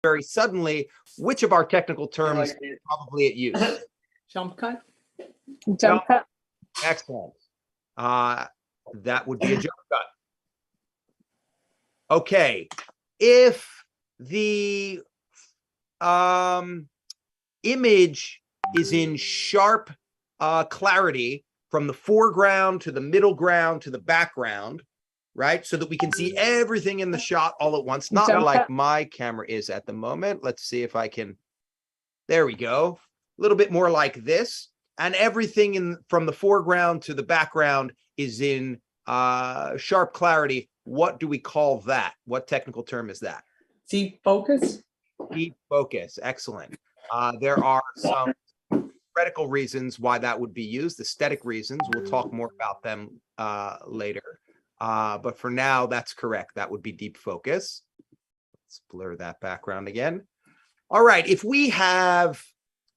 very suddenly, which of our technical terms is probably at use? Jump cut. Jump cut. Excellent. That would be a jump cut. Okay. If the image is in sharp clarity from the foreground to the middle ground to the background, right? So that we can see everything in the shot all at once, not Jump like cut. my camera is at the moment. Let's see if I can. There we go. A little bit more like this. And everything from the foreground to the background is in sharp clarity. What do we call that? What technical term is that? Deep focus. Deep focus. Excellent. There are some theoretical reasons why that would be used, aesthetic reasons. We'll talk more about them later. But for now, that's correct. That would be deep focus. Let's blur that background again. All right. If we have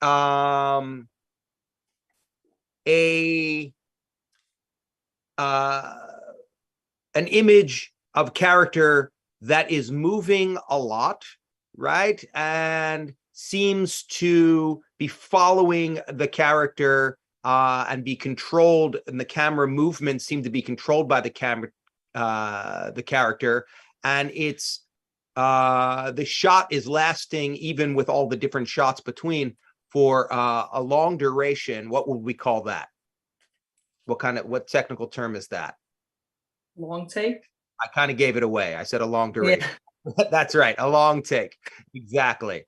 an image of a character that is moving a lot, right? And seems to be following the character and be controlled, and the camera movements seem to be controlled by the character, and it's the shot is lasting, even with all the different shots between, for a long duration. What would we call that? What technical term is that? Long take. I kind of gave it away. I said a long duration. Yeah. That's right. A long take. Exactly.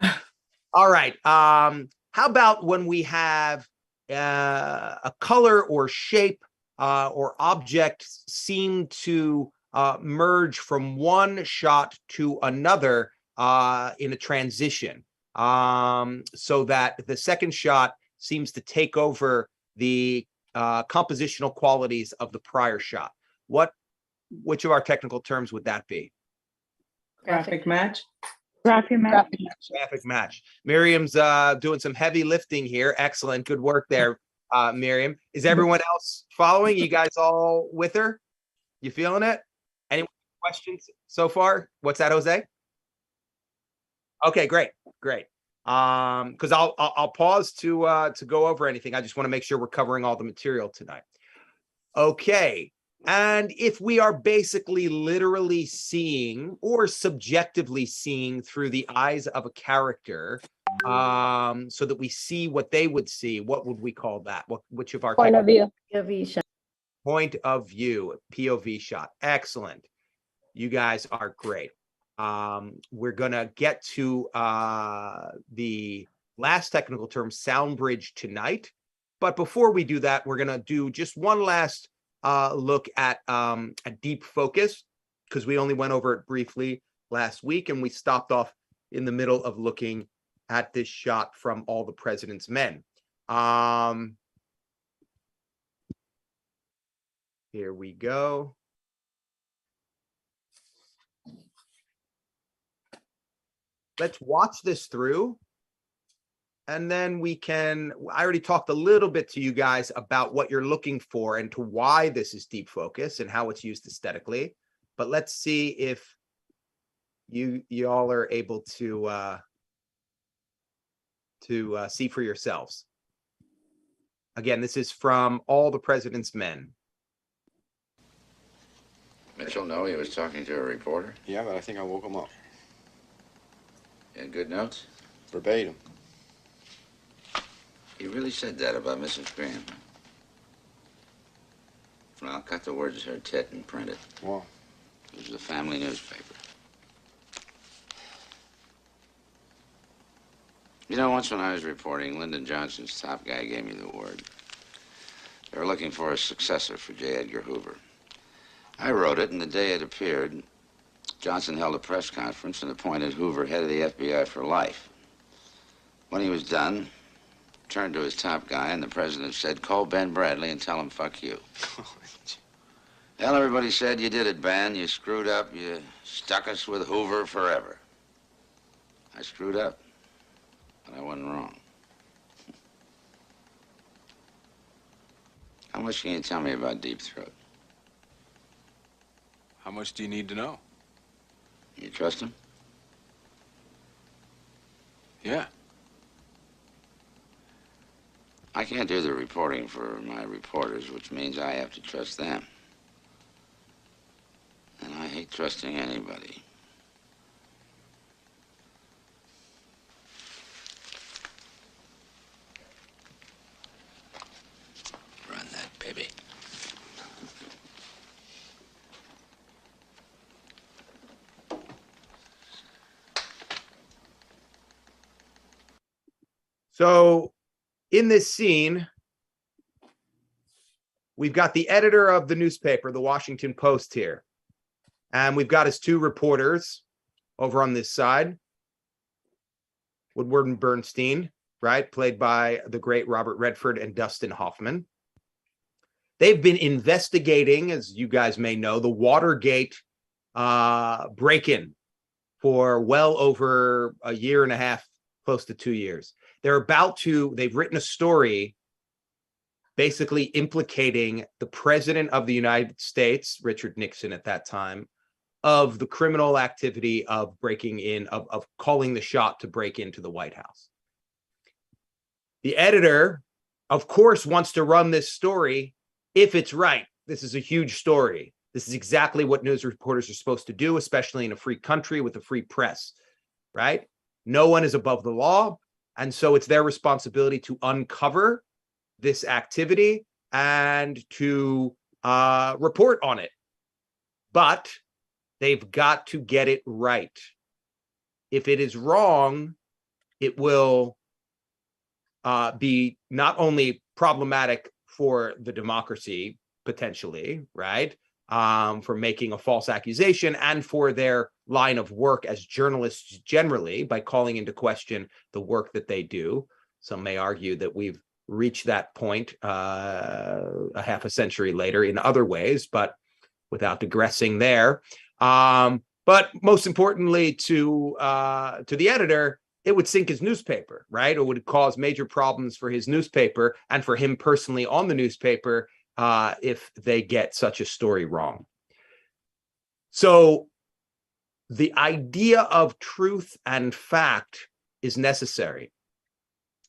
All right. How about when we have a color or shape or object seem to merge from one shot to another in a transition, so that the second shot seems to take over the compositional qualities of the prior shot? Which of our technical terms would that be? Graphic match. Graphic match. Graphic match. Miriam's doing some heavy lifting here. Excellent. Good work there, Miriam. Is everyone else following? You guys all with her? You feeling it? Any questions so far? What's that, Jose? Okay, great. Because I'll pause to go over anything. I just want to make sure we're covering all the material tonight. Okay. And if we are basically literally seeing or subjectively seeing through the eyes of a character, so that we see what they would see, what would we call that? Which of our Point of view. POV shot. Point of view, POV shot. Excellent. You guys are great. We're gonna get to the last technical term, sound bridge, tonight. But before we do that, we're gonna do just one last look at a deep focus, because we only went over it briefly last week, and we stopped off in the middle of looking at this shot from All the President's Men. Here we go. Let's watch this through. And then I already talked a little bit to you guys about what you're looking for and to why this is deep focus and how it's used aesthetically. But let's see if you all are able to see for yourselves. Again, this is from All the President's Men. Mitchell know he was talking to a reporter? Yeah, but I think I woke him up. You had good notes? Verbatim. He really said that about Mrs. Graham. Well, cut the words to her tit and print it. Wow. It was a family newspaper. You know, once when I was reporting, Lyndon Johnson's top guy gave me the word. They were looking for a successor for J. Edgar Hoover. I wrote it, and the day it appeared, Johnson held a press conference and appointed Hoover head of the FBI for life. When he was done, turned to his top guy, and the president said, "Call Ben Bradley and tell him fuck you." Well, everybody said, "You did it, Ben. You screwed up. You stuck us with Hoover forever." I screwed up, but I wasn't wrong. How much can you tell me about Deep Throat? How much do you need to know? You trust him? Yeah. I can't do the reporting for my reporters, which means I have to trust them. And I hate trusting anybody. Run that baby. So in this scene, we've got the editor of the newspaper, the Washington Post here. And we've got his two reporters over on this side. Woodward and Bernstein, right? Played by the great Robert Redford and Dustin Hoffman. They've been investigating, as you guys may know, the Watergate break-in for well over a year and a half, close to 2 years. They've written a story basically implicating the president of the United States, Richard Nixon at that time, of the criminal activity of breaking in, of calling the shot to break into the White House. The editor, of course, wants to run this story if it's right. This is a huge story. This is exactly what news reporters are supposed to do, especially in a free country with a free press, right? No one is above the law. And so it's their responsibility to uncover this activity and to report on it. But they've got to get it right. If it is wrong, it will be not only problematic for the democracy, potentially, right? For making a false accusation and for their line of work as journalists generally by calling into question the work that they do. Some may argue that we've reached that point a half a century later in other ways, but without digressing there. But most importantly to the editor, it would sink his newspaper, right? It would cause major problems for his newspaper and for him personally on the newspaper if they get such a story wrong. So the idea of truth and fact is necessary.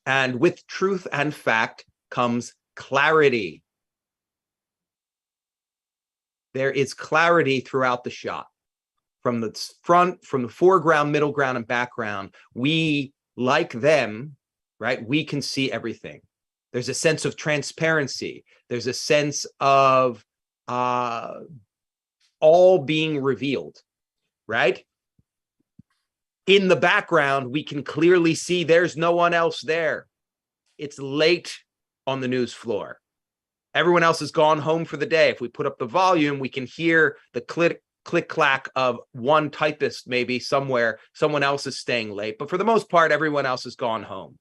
And with truth and fact comes clarity. There is clarity throughout the shot. From the front, from the foreground, middle ground, and background, we, like them, right? We can see everything. There's a sense of transparency. There's a sense of all being revealed, right? In the background, we can clearly see there's no one else there. It's late on the news floor. Everyone else has gone home for the day. If we put up the volume, we can hear the click-clack of one typist maybe somewhere. Someone else is staying late. But for the most part, everyone else has gone home.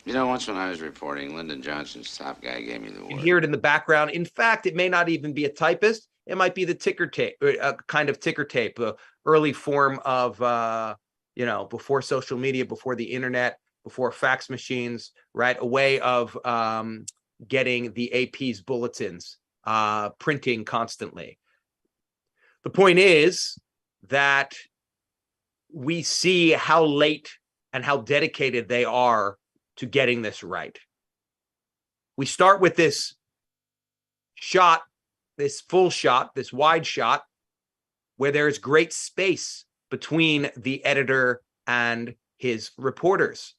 You know, once when I was reporting, Lyndon Johnson's top guy gave me the You can word. hear it in the background. In fact, it may not even be a typist. It might be the ticker tape, a kind of ticker tape, a early form of, before social media, before the internet, before fax machines, right? A way of getting the AP's bulletins, printing constantly. The point is that we see how late and how dedicated they are to getting this right. We start with this shot, this full shot, this wide shot, where there's great space between the editor and his reporters.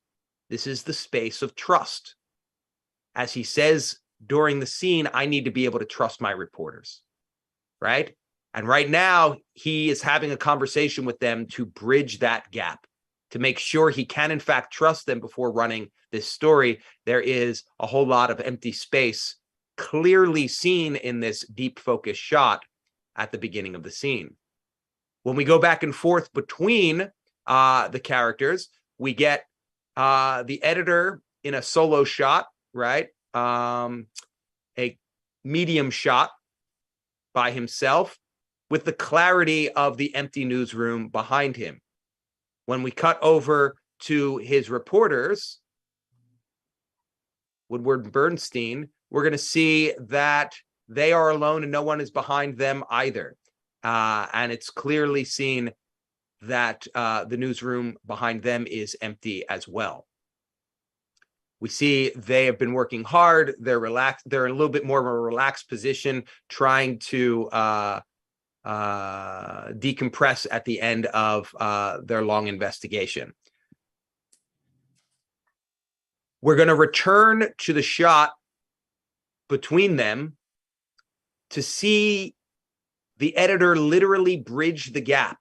This is the space of trust. As he says during the scene, I need to be able to trust my reporters, right? And right now, he is having a conversation with them to bridge that gap, to make sure he can, in fact, trust them before running this story. There is a whole lot of empty space clearly seen in this deep focus shot at the beginning of the scene. When we go back and forth between the characters, we get the editor in a solo shot, right? A medium shot by himself with the clarity of the empty newsroom behind him. When we cut over to his reporters, Woodward and Bernstein, we're going to see that they are alone and no one is behind them either. And it's clearly seen that the newsroom behind them is empty as well. We see they have been working hard. They're relaxed. They're in a little bit more of a relaxed position, trying to decompress at the end of their long investigation. We're going to return to the shot between them to see the editor literally bridge the gap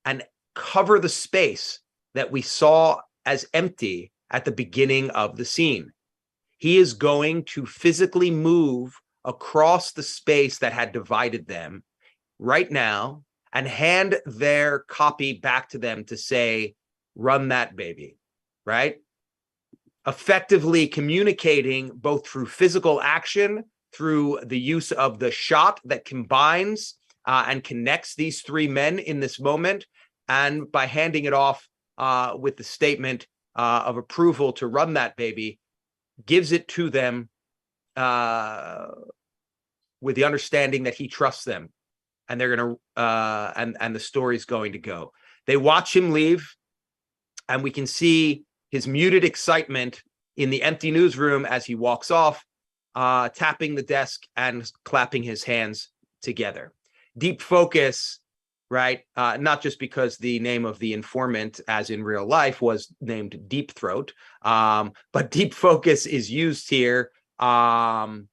and cover the space that we saw as empty at the beginning of the scene. He is going to physically move across the space that had divided them right now and hand their copy back to them to say, run that baby, right? Effectively communicating both through physical action, through the use of the shot that combines and connects these three men in this moment, and by handing it off with the statement of approval to run that baby, gives it to them with the understanding that he trusts them, and they're going to and the story's going to go. They watch him leave, and we can see his muted excitement in the empty newsroom as he walks off, tapping the desk and clapping his hands together. Deep focus, right? Not just because the name of the informant, as in real life, was named Deep Throat, but deep focus is used here to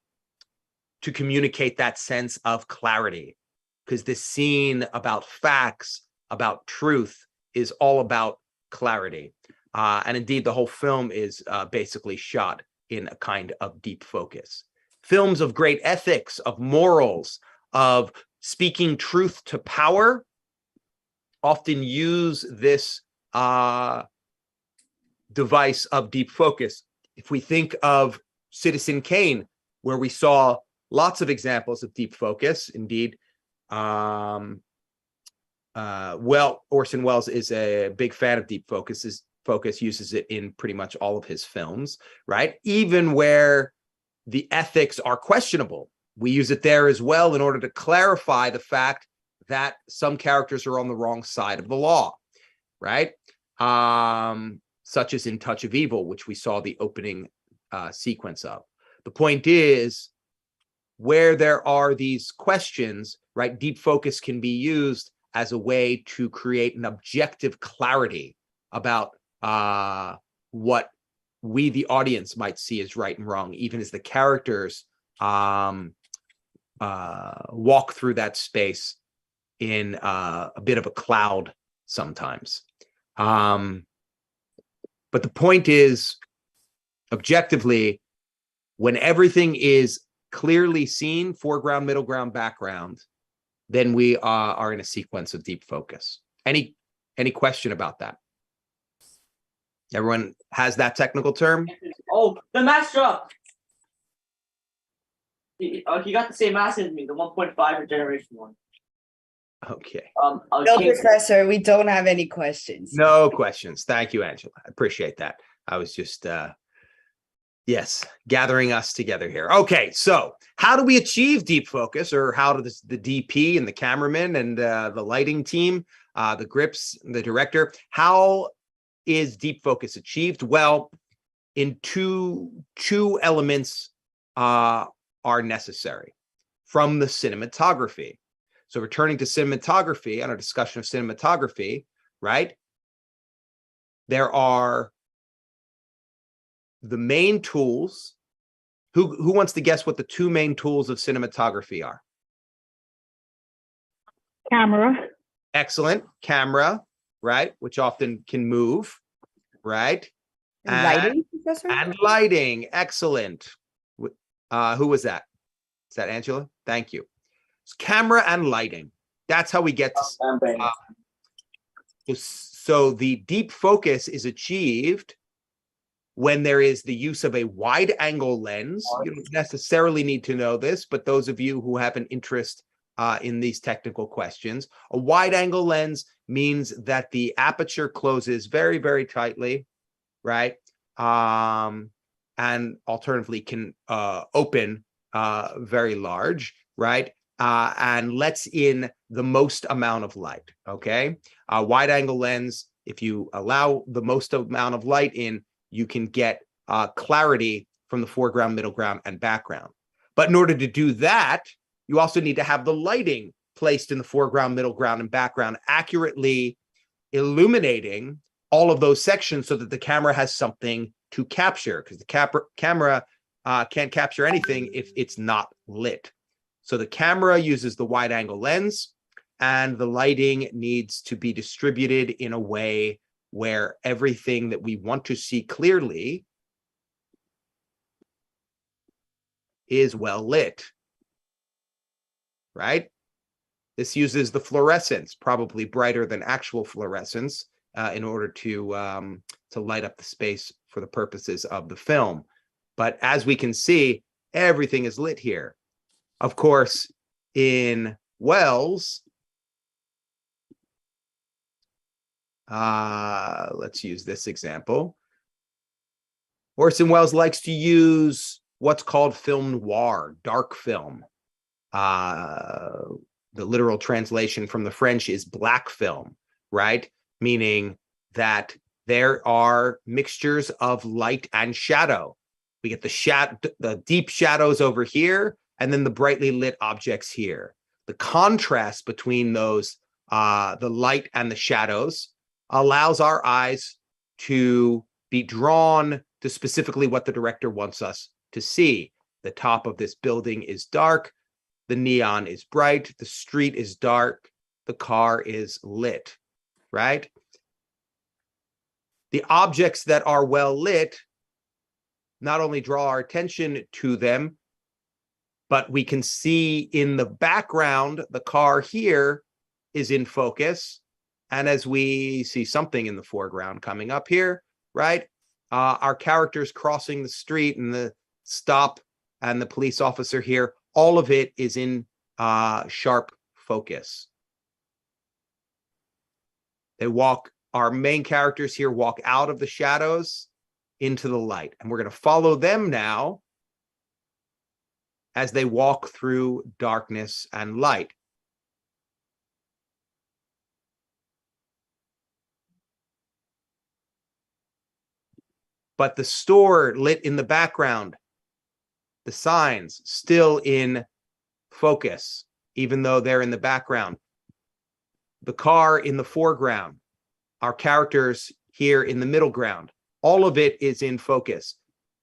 communicate that sense of clarity, because this scene about facts, about truth, is all about clarity. And indeed, the whole film is basically shot in a kind of deep focus. Films of great ethics, of morals, of speaking truth to power often use this device of deep focus. If we think of Citizen Kane, where we saw lots of examples of deep focus, indeed, Orson Welles is a big fan of deep focus, uses it in pretty much all of his films, right? Even where the ethics are questionable, we use it there as well in order to clarify the fact that some characters are on the wrong side of the law, right? Such as in Touch of Evil, which we saw the opening sequence of. The point is, where there are these questions, right, deep focus can be used as a way to create an objective clarity about what we, the audience, might see as right and wrong, even as the characters walk through that space in a bit of a cloud sometimes. But the point is, objectively, when everything is clearly seen, foreground, middle ground, background, then we are in a sequence of deep focus. Any question about that? Everyone has that technical term? Oh, the mass drop. He got the same mass as me, the 1.5 or generation 1. Okay. No, Professor, we don't have any questions. No questions. Thank you, Angela. I appreciate that. I was just, yes, gathering us together here. Okay, so how do we achieve deep focus, or how does the DP and the cameraman and the lighting team, the grips, the director, how is deep focus achieved? Well, in two elements are necessary from the cinematography. So returning to cinematography and our discussion of cinematography, right? There are the main tools. Who wants to guess what the two main tools of cinematography are? Camera. Excellent. Camera, right? Which often can move, right? Lighting, Professor? And lighting. Excellent. Who was that? Is that Angela? Thank you. It's camera and lighting. That's how we get to, so the deep focus is achieved when there is the use of a wide angle lens. You don't necessarily need to know this, but those of you who have an interest in these technical questions, a wide angle lens means that the aperture closes very, very tightly, right? And alternatively can open very large, right? And lets in the most amount of light, okay? Wide angle lens, if you allow the most amount of light in, you can get clarity from the foreground, middle ground, and background. But in order to do that, you also need to have the lighting placed in the foreground, middle ground, and background, accurately illuminating all of those sections so that the camera has something to capture, because the camera can't capture anything if it's not lit. So the camera uses the wide angle lens, and the lighting needs to be distributed in a way where everything that we want to see clearly is well lit, right? This uses the fluorescence, probably brighter than actual fluorescence, in order to light up the space for the purposes of the film. But as we can see, everything is lit here. Of course, in Wells, let's use this example. Orson Welles likes to use what's called film noir, dark film. The literal translation from the French is black film, right? Meaning that there are mixtures of light and shadow. We get the deep shadows over here, and then the brightly lit objects here. The contrast between those, the light and the shadows, allows our eyes to be drawn to specifically what the director wants us to see. The top of this building is dark, the neon is bright, the street is dark, the car is lit, right? The objects that are well lit not only draw our attention to them, but we can see in the background, the car here is in focus. And as we see something in the foreground coming up here, right? Our characters crossing the street and the stop and the police officer here, all of it is in sharp focus. Our main characters here walk out of the shadows into the light. And we're going to follow them now as they walk through darkness and light. But the store lit in the background, the signs still in focus, even though they're in the background. The car in the foreground, our characters here in the middle ground, all of it is in focus.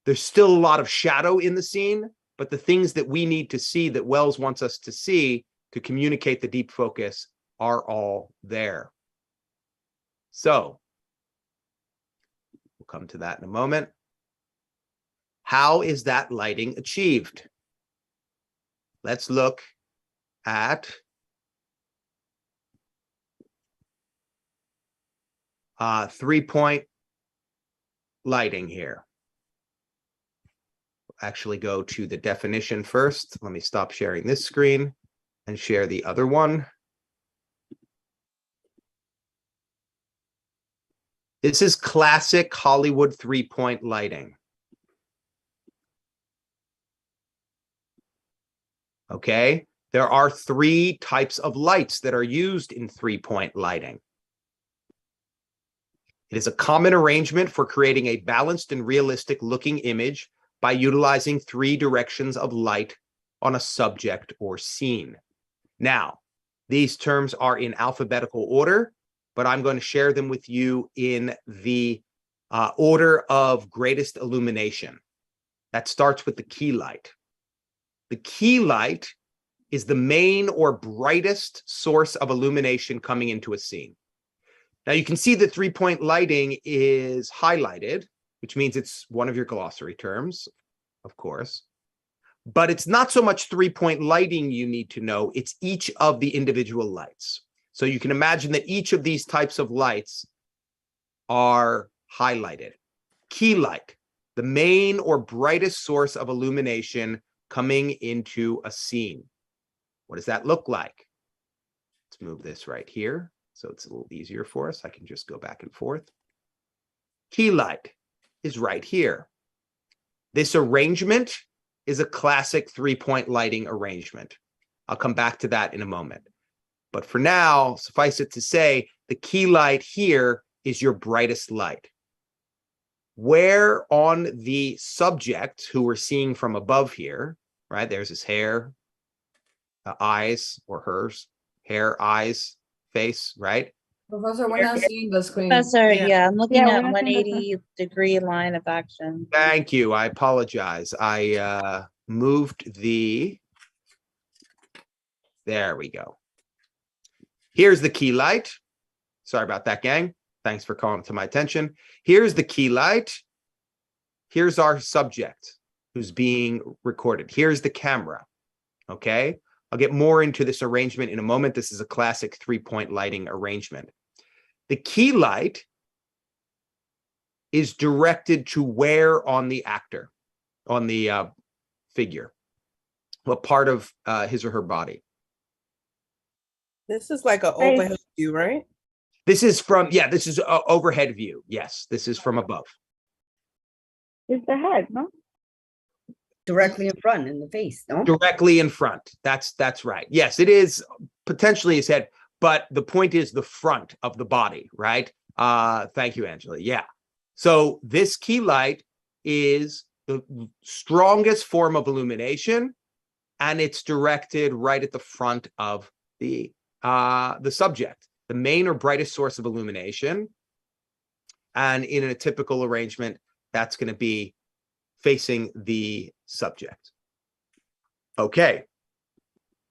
There's still a lot of shadow in the scene, but the things that we need to see, that Wells wants us to see to communicate the deep focus, are all there. So, we'll come to that in a moment. How is that lighting achieved? Let's look at three-point lighting here. Actually go to the definition first. Let me stop sharing this screen and share the other one. This is classic Hollywood three-point lighting. Okay, there are three types of lights that are used in three-point lighting. It is a common arrangement for creating a balanced and realistic looking image by utilizing three directions of light on a subject or scene. Now, these terms are in alphabetical order, but I'm going to share them with you in the order of greatest illumination. That starts with the key light. The key light is the main or brightest source of illumination coming into a scene. Now you can see that three-point lighting is highlighted, which means it's one of your glossary terms, of course. But it's not so much three-point lighting you need to know, it's each of the individual lights. So you can imagine that each of these types of lights are highlighted. Key light, the main or brightest source of illumination coming into a scene. What does that look like? Let's move this right here so it's a little easier for us. I can just go back and forth. Key light is right here. This arrangement is a classic three-point lighting arrangement. I'll come back to that in a moment. But for now, suffice it to say, the key light here is your brightest light. Where on the subject, who we're seeing from above here, right? There's his hair, eyes, or hers, hair, eyes, face, right? Professor, we're not seeing the screen. Professor, yeah, I'm looking Yeah, at we're not seeing this 180-degree line of action. Thank you. I apologize. I moved the. There we go. Here's the key light. Sorry about that, gang. Thanks for calling it to my attention. Here's the key light. Here's our subject who's being recorded. Here's the camera. Okay. I'll get more into this arrangement in a moment. This is a classic 3-point lighting arrangement. The key light is directed to where on the actor, on the figure, what part of his or her body. This is like an Face. overhead view, right? This is from, yeah, this is an overhead view. Yes, this is from above. It's the head, no? Directly in front in the face, no? Directly in front. That's right. Yes, it is potentially his head, but the point is the front of the body, right? Thank you, Angela. Yeah. So this key light is the strongest form of illumination, and it's directed right at the front of the subject, the main or brightest source of illumination. And in a typical arrangement, that's going to be facing the subject. Okay.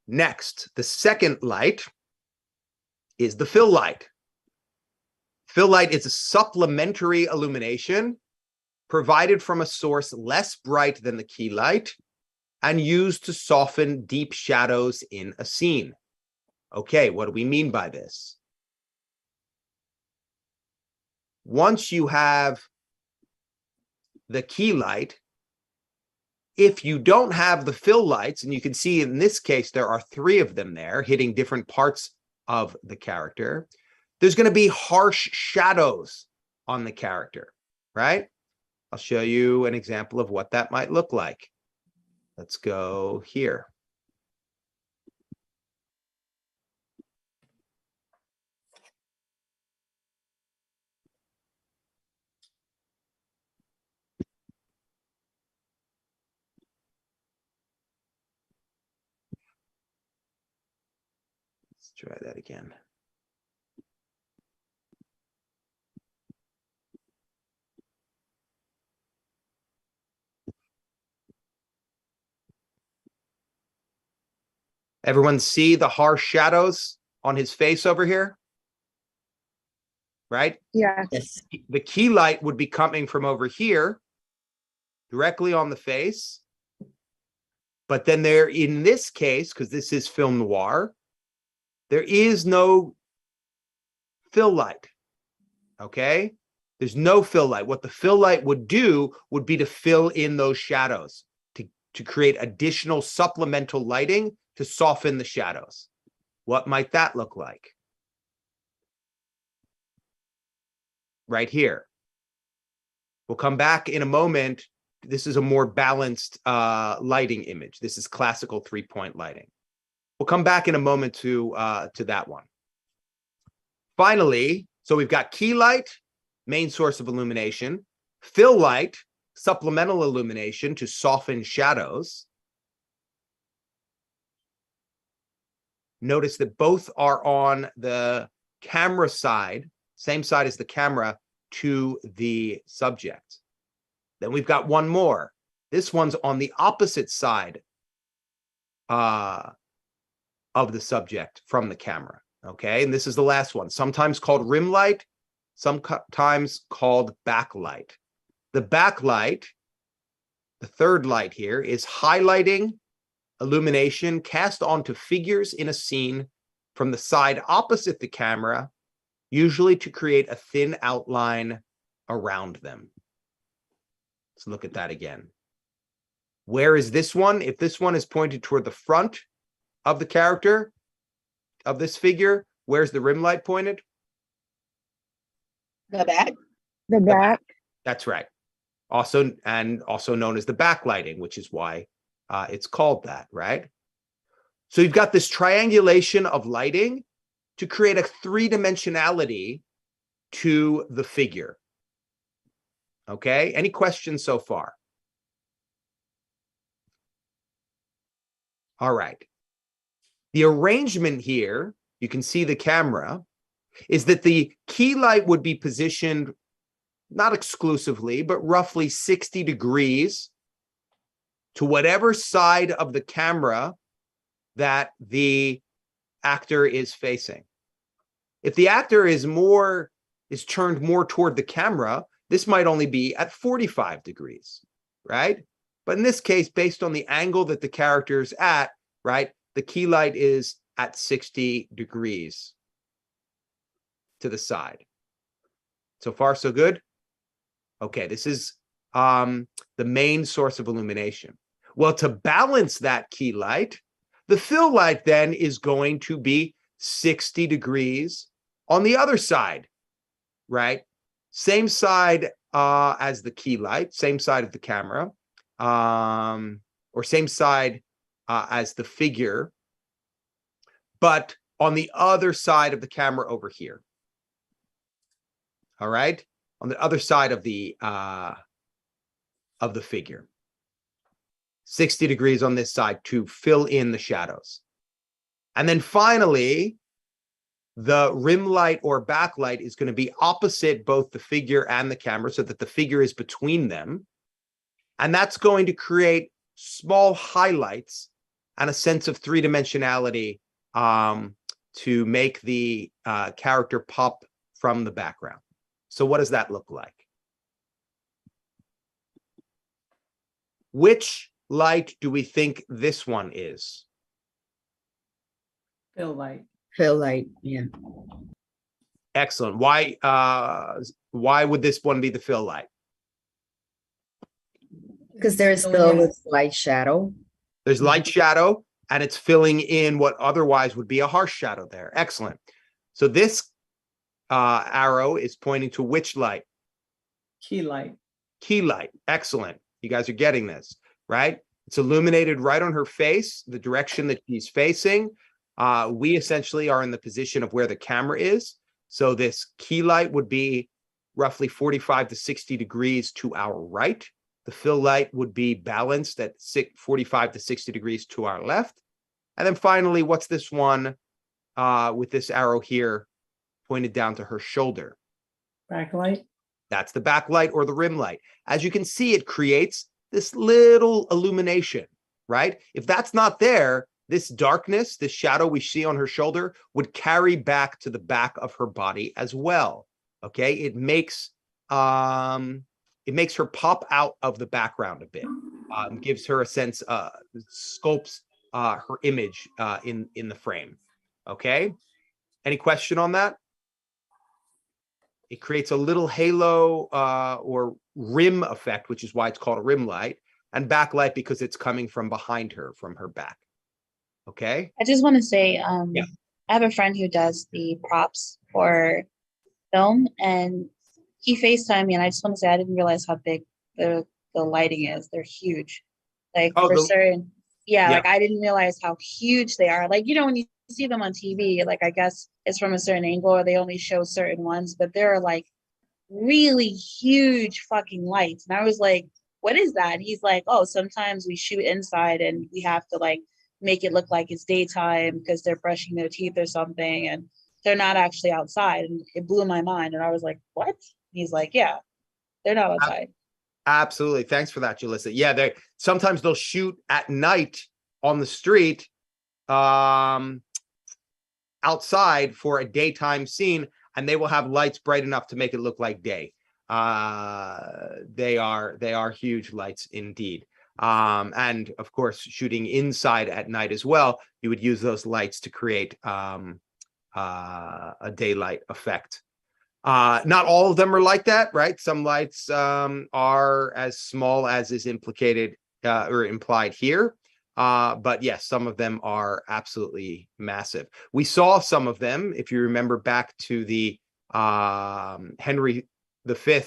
Next, the second light is the fill light. Fill light is a supplementary illumination provided from a source less bright than the key light and used to soften deep shadows in a scene. Okay, what do we mean by this? Once you have the key light, if you don't have the fill lights, and you can see in this case, there are 3 of them there hitting different parts of the character, there's going to be harsh shadows on the character, right? I'll show you an example of what that might look like. Let's go here. Let's try that again. Everyone see the harsh shadows on his face over here? Right? Yeah. Yes. The key light would be coming from over here, directly on the face. But then there, in this case, because this is film noir, there is no fill light. Okay? There's no fill light. What the fill light would do would be to fill in those shadows, to create additional supplemental lighting to soften the shadows. What might that look like? Right here. We'll come back in a moment. This is a more balanced lighting image. This is classical 3-point lighting. We'll come back in a moment to that one. Finally, so we've got key light, main source of illumination, fill light, supplemental illumination to soften shadows. Notice that both are on the camera side, same side as the camera to the subject. Then we've got one more. This one's on the opposite side of the subject from the camera. Okay, and this is the last one, sometimes called rim light, sometimes called backlight. The backlight, the third light here, is highlighting illumination cast onto figures in a scene from the side opposite the camera, usually to create a thin outline around them. Let's look at that again. Where is this one? If this one is pointed toward the front of the character, of this figure, where's the rim light pointed? The back. The back. That's right. Also known as the backlighting, which is why it's called that, right? So you've got this triangulation of lighting to create a three-dimensionality to the figure. Okay, any questions so far? All right. The arrangement here, you can see the camera, is that the key light would be positioned not exclusively, but roughly 60 degrees to whatever side of the camera that the actor is facing. If the actor is turned more toward the camera, this might only be at 45 degrees, right? But in this case, based on the angle that the character is at, right, the key light is at 60 degrees to the side. So far, so good? Okay, this is the main source of illumination. Well, to balance that key light, the fill light then is going to be 60 degrees on the other side, right? Same side as the key light, same side of the camera, or same side as the figure, but on the other side of the camera over here. All right, on the other side of the figure. 60 degrees on this side to fill in the shadows. And then finally, the rim light or backlight is going to be opposite both the figure and the camera so that the figure is between them. And that's going to create small highlights and a sense of three-dimensionality to make the character pop from the background. So what does that look like? Which light do we think this one is? Fill light. Fill light, yeah. Excellent. Why would this one be the fill light? Because there is still with light shadow. There's light shadow, and it's filling in what otherwise would be a harsh shadow there. Excellent. So this arrow is pointing to which light? Key light. Key light. Excellent. You guys are getting this, right? It's illuminated right on her face, the direction that she's facing. We essentially are in the position of where the camera is. So this key light would be roughly 45 to 60 degrees to our right. The fill light would be balanced at 45 to 60 degrees to our left. And then finally, what's this one with this arrow here pointed down to her shoulder? Backlight. That's the backlight or the rim light. As you can see, it creates this little illumination, right? If that's not there, this darkness, this shadow we see on her shoulder would carry back to the back of her body as well. Okay, it makes her pop out of the background a bit, gives her a sense, sculpts her image in the frame. Okay, any question on that? It creates a little halo or rim effect, which is why it's called a rim light, and backlight because it's coming from behind her, from her back. Okay. I just want to say, Yeah. I have a friend who does the props for film, and he FaceTimed me, and I just want to say I didn't realize how big the lighting is. They're huge. Like for certain, yeah, like I didn't realize how huge they are. Like, you know, when you see them on TV, like I guess it's from a certain angle or they only show certain ones, but they're like really huge fucking lights. And I was like, what is that? And he's like, oh, sometimes we shoot inside and we have to like make it look like it's daytime because they're brushing their teeth or something and they're not actually outside. And it blew my mind. And I was like, what? And he's like, yeah, they're not outside. Absolutely. Thanks for that, Julissa. Yeah, sometimes they'll shoot at night on the street outside for a daytime scene, and they will have lights bright enough to make it look like day. They are huge lights indeed. And of course, shooting inside at night as well, you would use those lights to create a daylight effect. Not all of them are like that, right? Some lights are as small as is implicated or implied here. But yes, some of them are absolutely massive. We saw some of them, if you remember back to the Henry V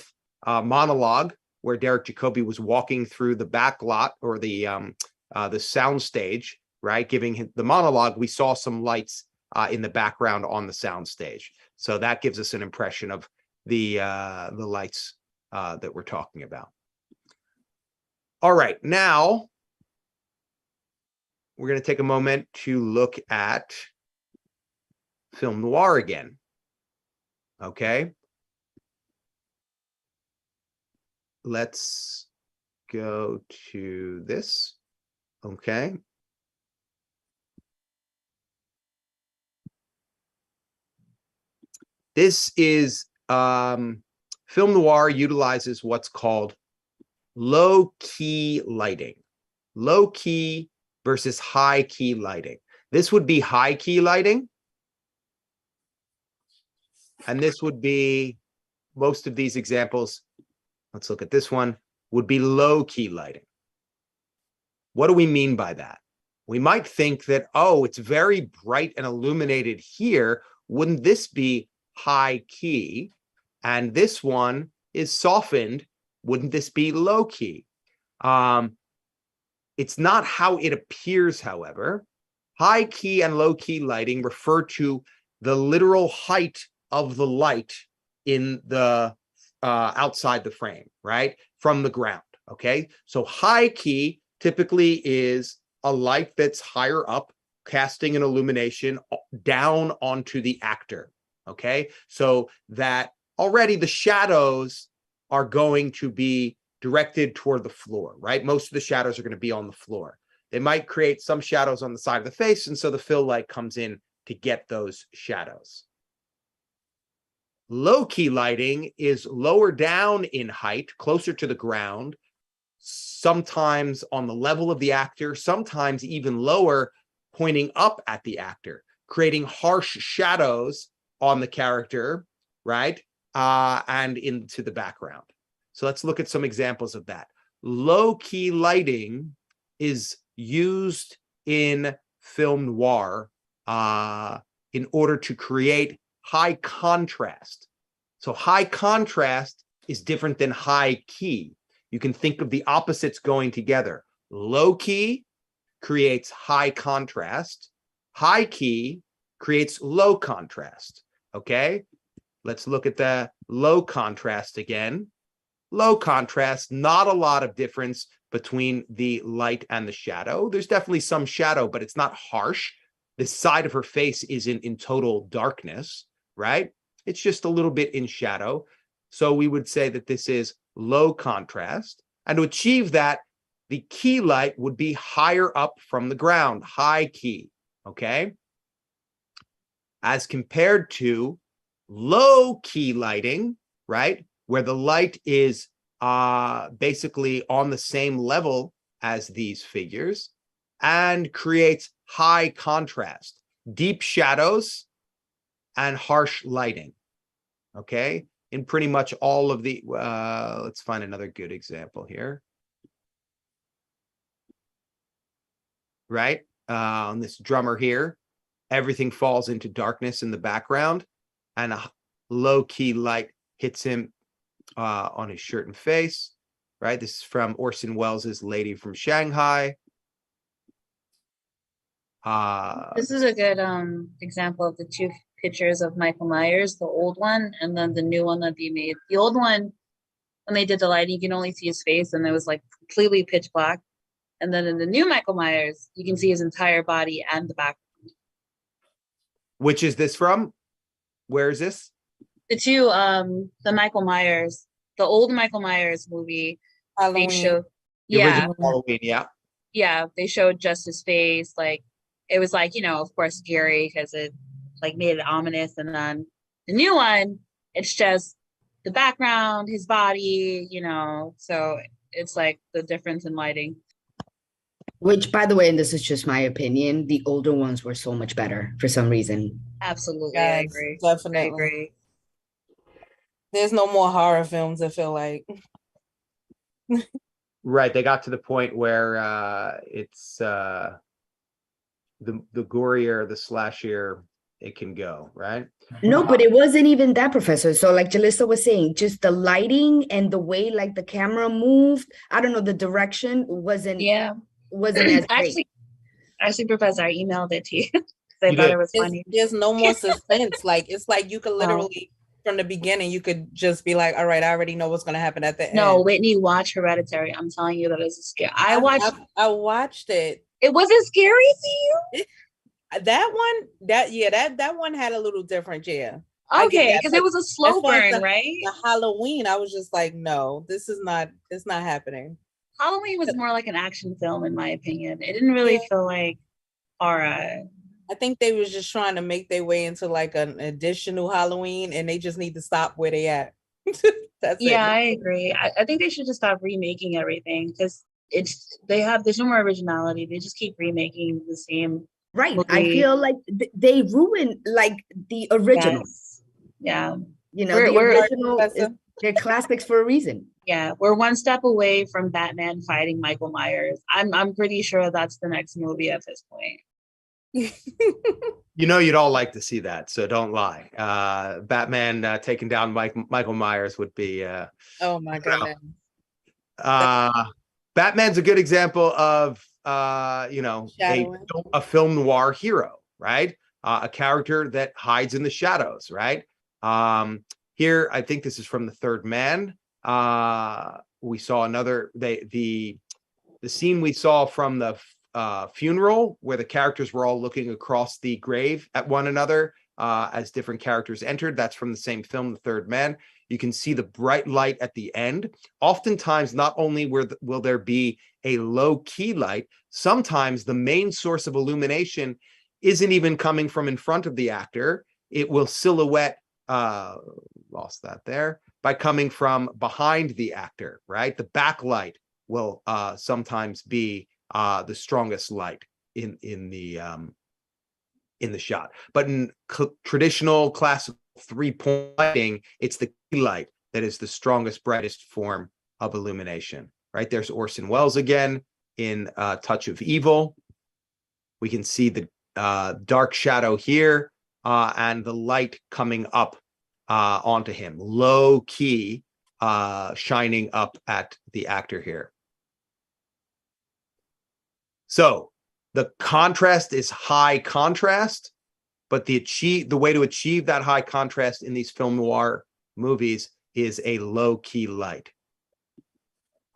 monologue, where Derek Jacobi was walking through the back lot or the sound stage, right? Giving him the monologue, we saw some lights in the background on the sound stage. So that gives us an impression of the lights that we're talking about. All right, now we're going to take a moment to look at film noir again. Okay. Let's go to this. Okay. This is film noir utilizes what's called low key lighting. Low key versus high key lighting. This would be high key lighting. And this would be, most of these examples, let's look at this one, would be low key lighting. What do we mean by that? We might think that, oh, it's very bright and illuminated here. Wouldn't this be high key? And this one is softened. Wouldn't this be low key? It's not how it appears, however. High key and low key lighting refer to the literal height of the light in the outside the frame, right? From the ground, okay? So high key typically is a light that's higher up, casting an illumination down onto the actor, okay? So that already the shadows are going to be directed toward the floor, right? Most of the shadows are going to be on the floor. They might create some shadows on the side of the face, and so the fill light comes in to get those shadows. Low key lighting is lower down in height, closer to the ground, sometimes on the level of the actor, sometimes even lower, pointing up at the actor, creating harsh shadows on the character, right? And into the background. So let's look at some examples of that. Low key lighting is used in film noir in order to create high contrast. So high contrast is different than high key. You can think of the opposites going together. Low key creates high contrast. High key creates low contrast. Okay, let's look at the low contrast again. Low contrast, not a lot of difference between the light and the shadow. There's definitely some shadow, but it's not harsh. The side of her face isn't in total darkness, right? It's just a little bit in shadow. So we would say that this is low contrast. And to achieve that, the key light would be higher up from the ground, high key, okay? As compared to low key lighting, right? Where the light is basically on the same level as these figures and creates high contrast, deep shadows, and harsh lighting, okay? In pretty much all of the, let's find another good example here. Right, on this drummer here, everything falls into darkness in the background and a low-key light hits him on his shirt and face, right? This is from Orson Welles' Lady from Shanghai. This is a good example of the two pictures of Michael Myers, the old one and then the new one that they made. The old one, when they did the lighting, you can only see his face and it was like completely pitch black. And then in the new Michael Myers, you can see his entire body and the back. Which is this from? Where is this? The two, the Michael Myers, the old Michael Myers movie, Halloween. they showed, The yeah, original Halloween, yeah. yeah, they showed just his face. Like, it was like, you know, of course, scary because it like made it ominous. And then the new one, it's just the background, his body, you know, so it's like the difference in lighting. Which, by the way, and this is just my opinion, the older ones were so much better for some reason. Absolutely, I Yes, agree. definitely. I agree. There's no more horror films, I feel like. Right, they got to the point where it's the gorier, the slashier it can go, right? No, but it wasn't even that, Professor. So like Jalissa was saying, just the lighting and the way like the camera moved, I don't know, the direction wasn't Yeah. as great. Actually, Professor, I emailed it to you. 'cause I You thought did. it was funny. There's no more suspense. Like it's like you could literally from the beginning, you could just be like, all right, I already know what's gonna happen at the No, end. Whitney, watch Hereditary. I'm telling you that is scary. I watched. I watched it. It wasn't scary to you. That one, that one had a little different, yeah. I get Okay, that, because but it was a slow as far as burn, right? the Halloween, I was just like, no, it's not happening. Halloween was more like an action film, in my opinion. It didn't really feel like horror. I think they was just trying to make their way into like an additional Halloween, and they just need to stop where they at. That's Yeah, it. I agree. I think they should just stop remaking everything because there's no more originality. They just keep remaking the same Right. I movie. feel like they ruin like the original. Yes. Yeah. You know, We're- the we're- original is, they're classics for a reason. Yeah, we're one step away from Batman fighting Michael Myers. I'm pretty sure that's the next movie at this point. You know, you'd all like to see that, so don't lie. Batman taking down Michael Myers would be. Oh my god. Batman's a good example of Shadowing. a film noir hero, right? A character that hides in the shadows, right? Here, I think this is from The Third Man. We saw another the scene we saw from the funeral where the characters were all looking across the grave at one another as different characters entered. That's from the same film, The Third Man. You can see the bright light at the end. Oftentimes, not only will there be a low key light, sometimes the main source of illumination isn't even coming from in front of the actor. It will silhouette, lost that there, by coming from behind the actor, right? The backlight will sometimes be the strongest light in the shot. But in traditional classical 3-point lighting, it's the key light that is the strongest, brightest form of illumination, right? There's Orson Welles again in Touch of Evil. We can see the dark shadow here and the light coming up onto him, low key, shining up at the actor here. So the contrast is high contrast, but the way to achieve that high contrast in these film noir movies is a low key light.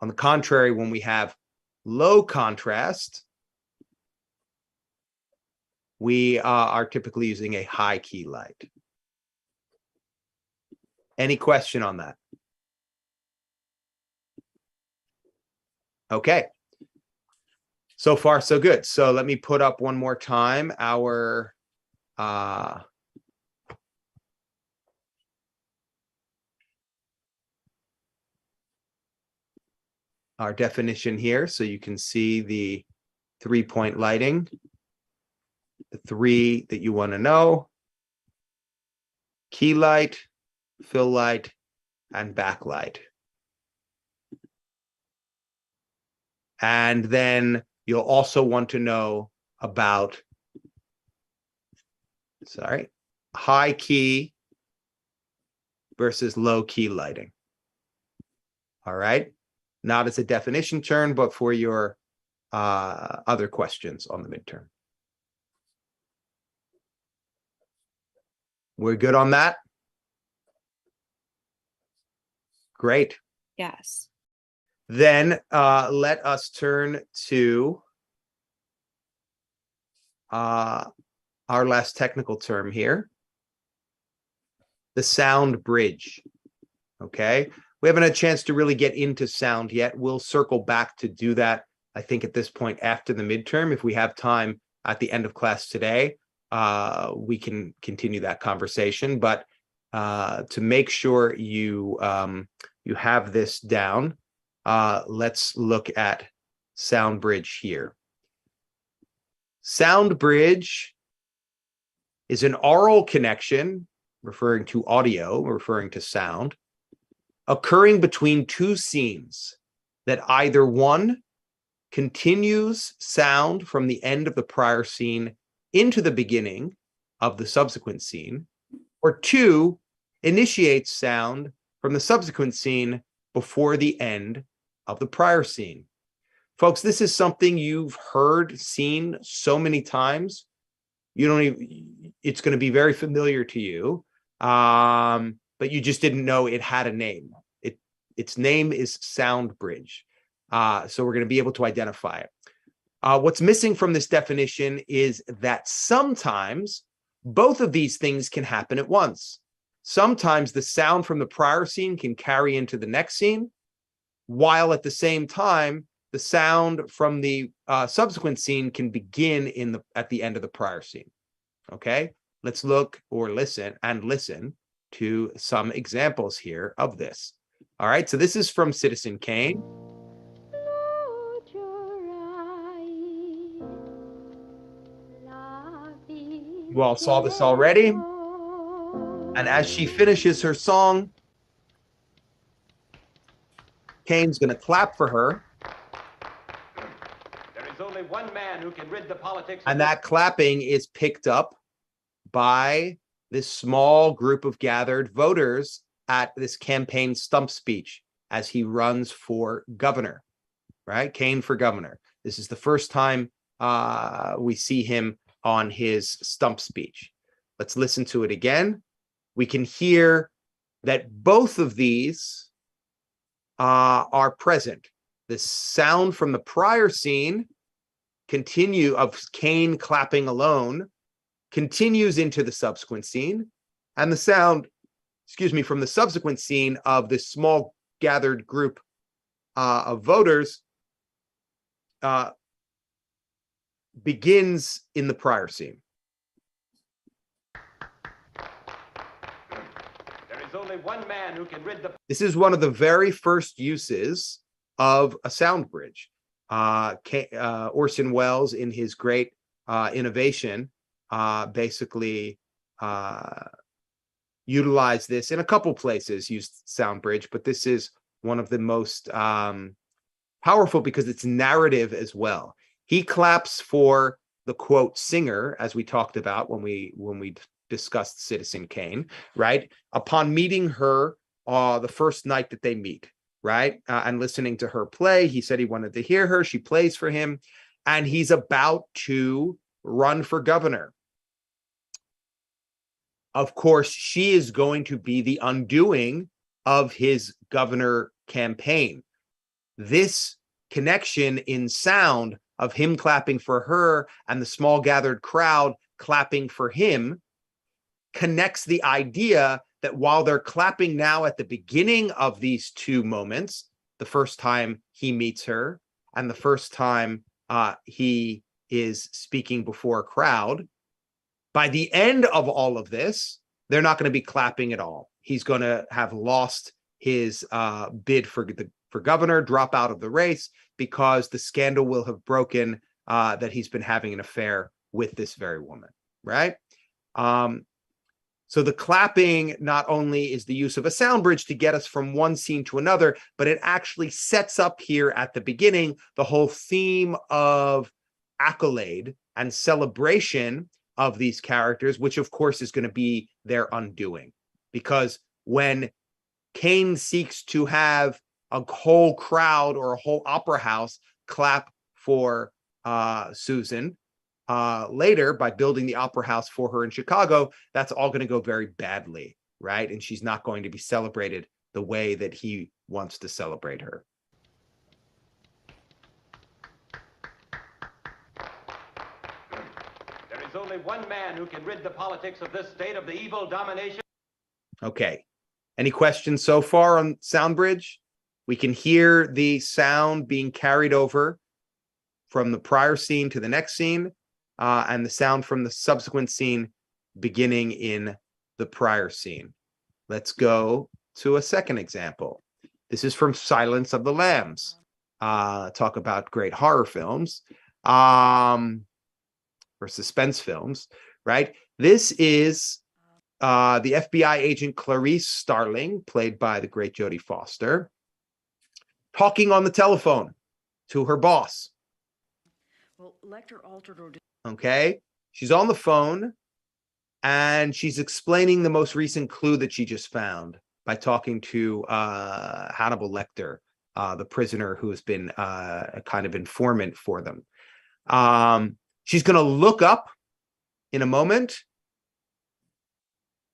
On the contrary, when we have low contrast, we are typically using a high key light. Any question on that? Okay. So far, so good. So let me put up one more time our definition here. So you can see the 3-point lighting, the 3 that you want to know: key light, fill light, and backlight. And then you'll also want to know about, high key versus low key lighting. All right. Not as a definition term, but for your other questions on the midterm. We're good on that? Great. Yes. Then let us turn to our last technical term here, the sound bridge. Okay. We haven't had a chance to really get into sound yet. We'll circle back to do that, I think, at this point after the midterm. If we have time at the end of class today, we can continue that conversation. But to make sure you have this down, let's look at sound bridge here. Sound bridge is an aural connection, referring to audio, referring to sound, occurring between two scenes that either one continues sound from the end of the prior scene into the beginning of the subsequent scene, or two initiates sound from the subsequent scene before the end of the prior scene. Folks, this is something you've heard, seen so many times You don't even, it's going to be very familiar to you. But you just didn't know it had a name. Its name is sound bridge. So we're going to be able to identify it. What's missing from this definition is that sometimes both of these things can happen at once. Sometimes the sound from the prior scene can carry into the next scene, while at the same time, the sound from the subsequent scene can begin at the end of the prior scene. Okay, let's look or listen to some examples here of this. All right, so this is from Citizen Kane. You all saw this already. And as she finishes her song, Kane's going to clap for her. There is only one man who can rid the politics. And that clapping is picked up by this small group of gathered voters at this campaign stump speech as he runs for governor, right? Kane for governor. This is the first time we see him on his stump speech. Let's listen to it again. We can hear that both of these are present. The sound from the prior scene of Kane clapping alone continues into the subsequent scene, and the sound, from the subsequent scene of this small gathered group of voters begins in the prior scene. There is only one man who can rid the. This is one of the very first uses of a sound bridge. Orson Welles, in his great innovation, basically utilized this in a couple places, used sound bridge, but this is one of the most powerful because it's narrative as well. He claps for the quote singer, as we talked about when we discussed Citizen Kane, right? Upon meeting her the first night that they meet, right? And listening to her play, he said he wanted to hear her. She plays for him, and he's about to run for governor. Of course, she is going to be the undoing of his governor campaign. This connection in sound of him clapping for her and the small gathered crowd clapping for him connects the idea that while they're clapping now at the beginning of these two moments, the first time he meets her and the first time he is speaking before a crowd, by the end of all of this, they're not going to be clapping at all. He's going to have lost his bid for governor, drop out of the race, because the scandal will have broken that he's been having an affair with this very woman, right? So the clapping not only is the use of a sound bridge to get us from one scene to another, but it actually sets up here at the beginning the whole theme of accolade and celebration of these characters, which of course is going to be their undoing. Because when Kane seeks to have a whole crowd or a whole opera house clap for Susan later by building the opera house for her in Chicago, that's all going to go very badly, right? And she's not going to be celebrated the way that he wants to celebrate her. There is only one man who can rid the politics of this state of the evil domination. Okay. Any questions so far on Soundbridge? We can hear the sound being carried over from the prior scene to the next scene, and the sound from the subsequent scene beginning in the prior scene. Let's go to a second example. This is from Silence of the Lambs. Talk about great horror films, or suspense films, right? This is the FBI agent Clarice Starling, played by the great Jodie Foster, talking on the telephone to her boss. Well, Lecter altered or okay, she's on the phone and she's explaining the most recent clue that she just found by talking to Hannibal Lecter, the prisoner who has been a kind of informant for them. She's going to look up in a moment.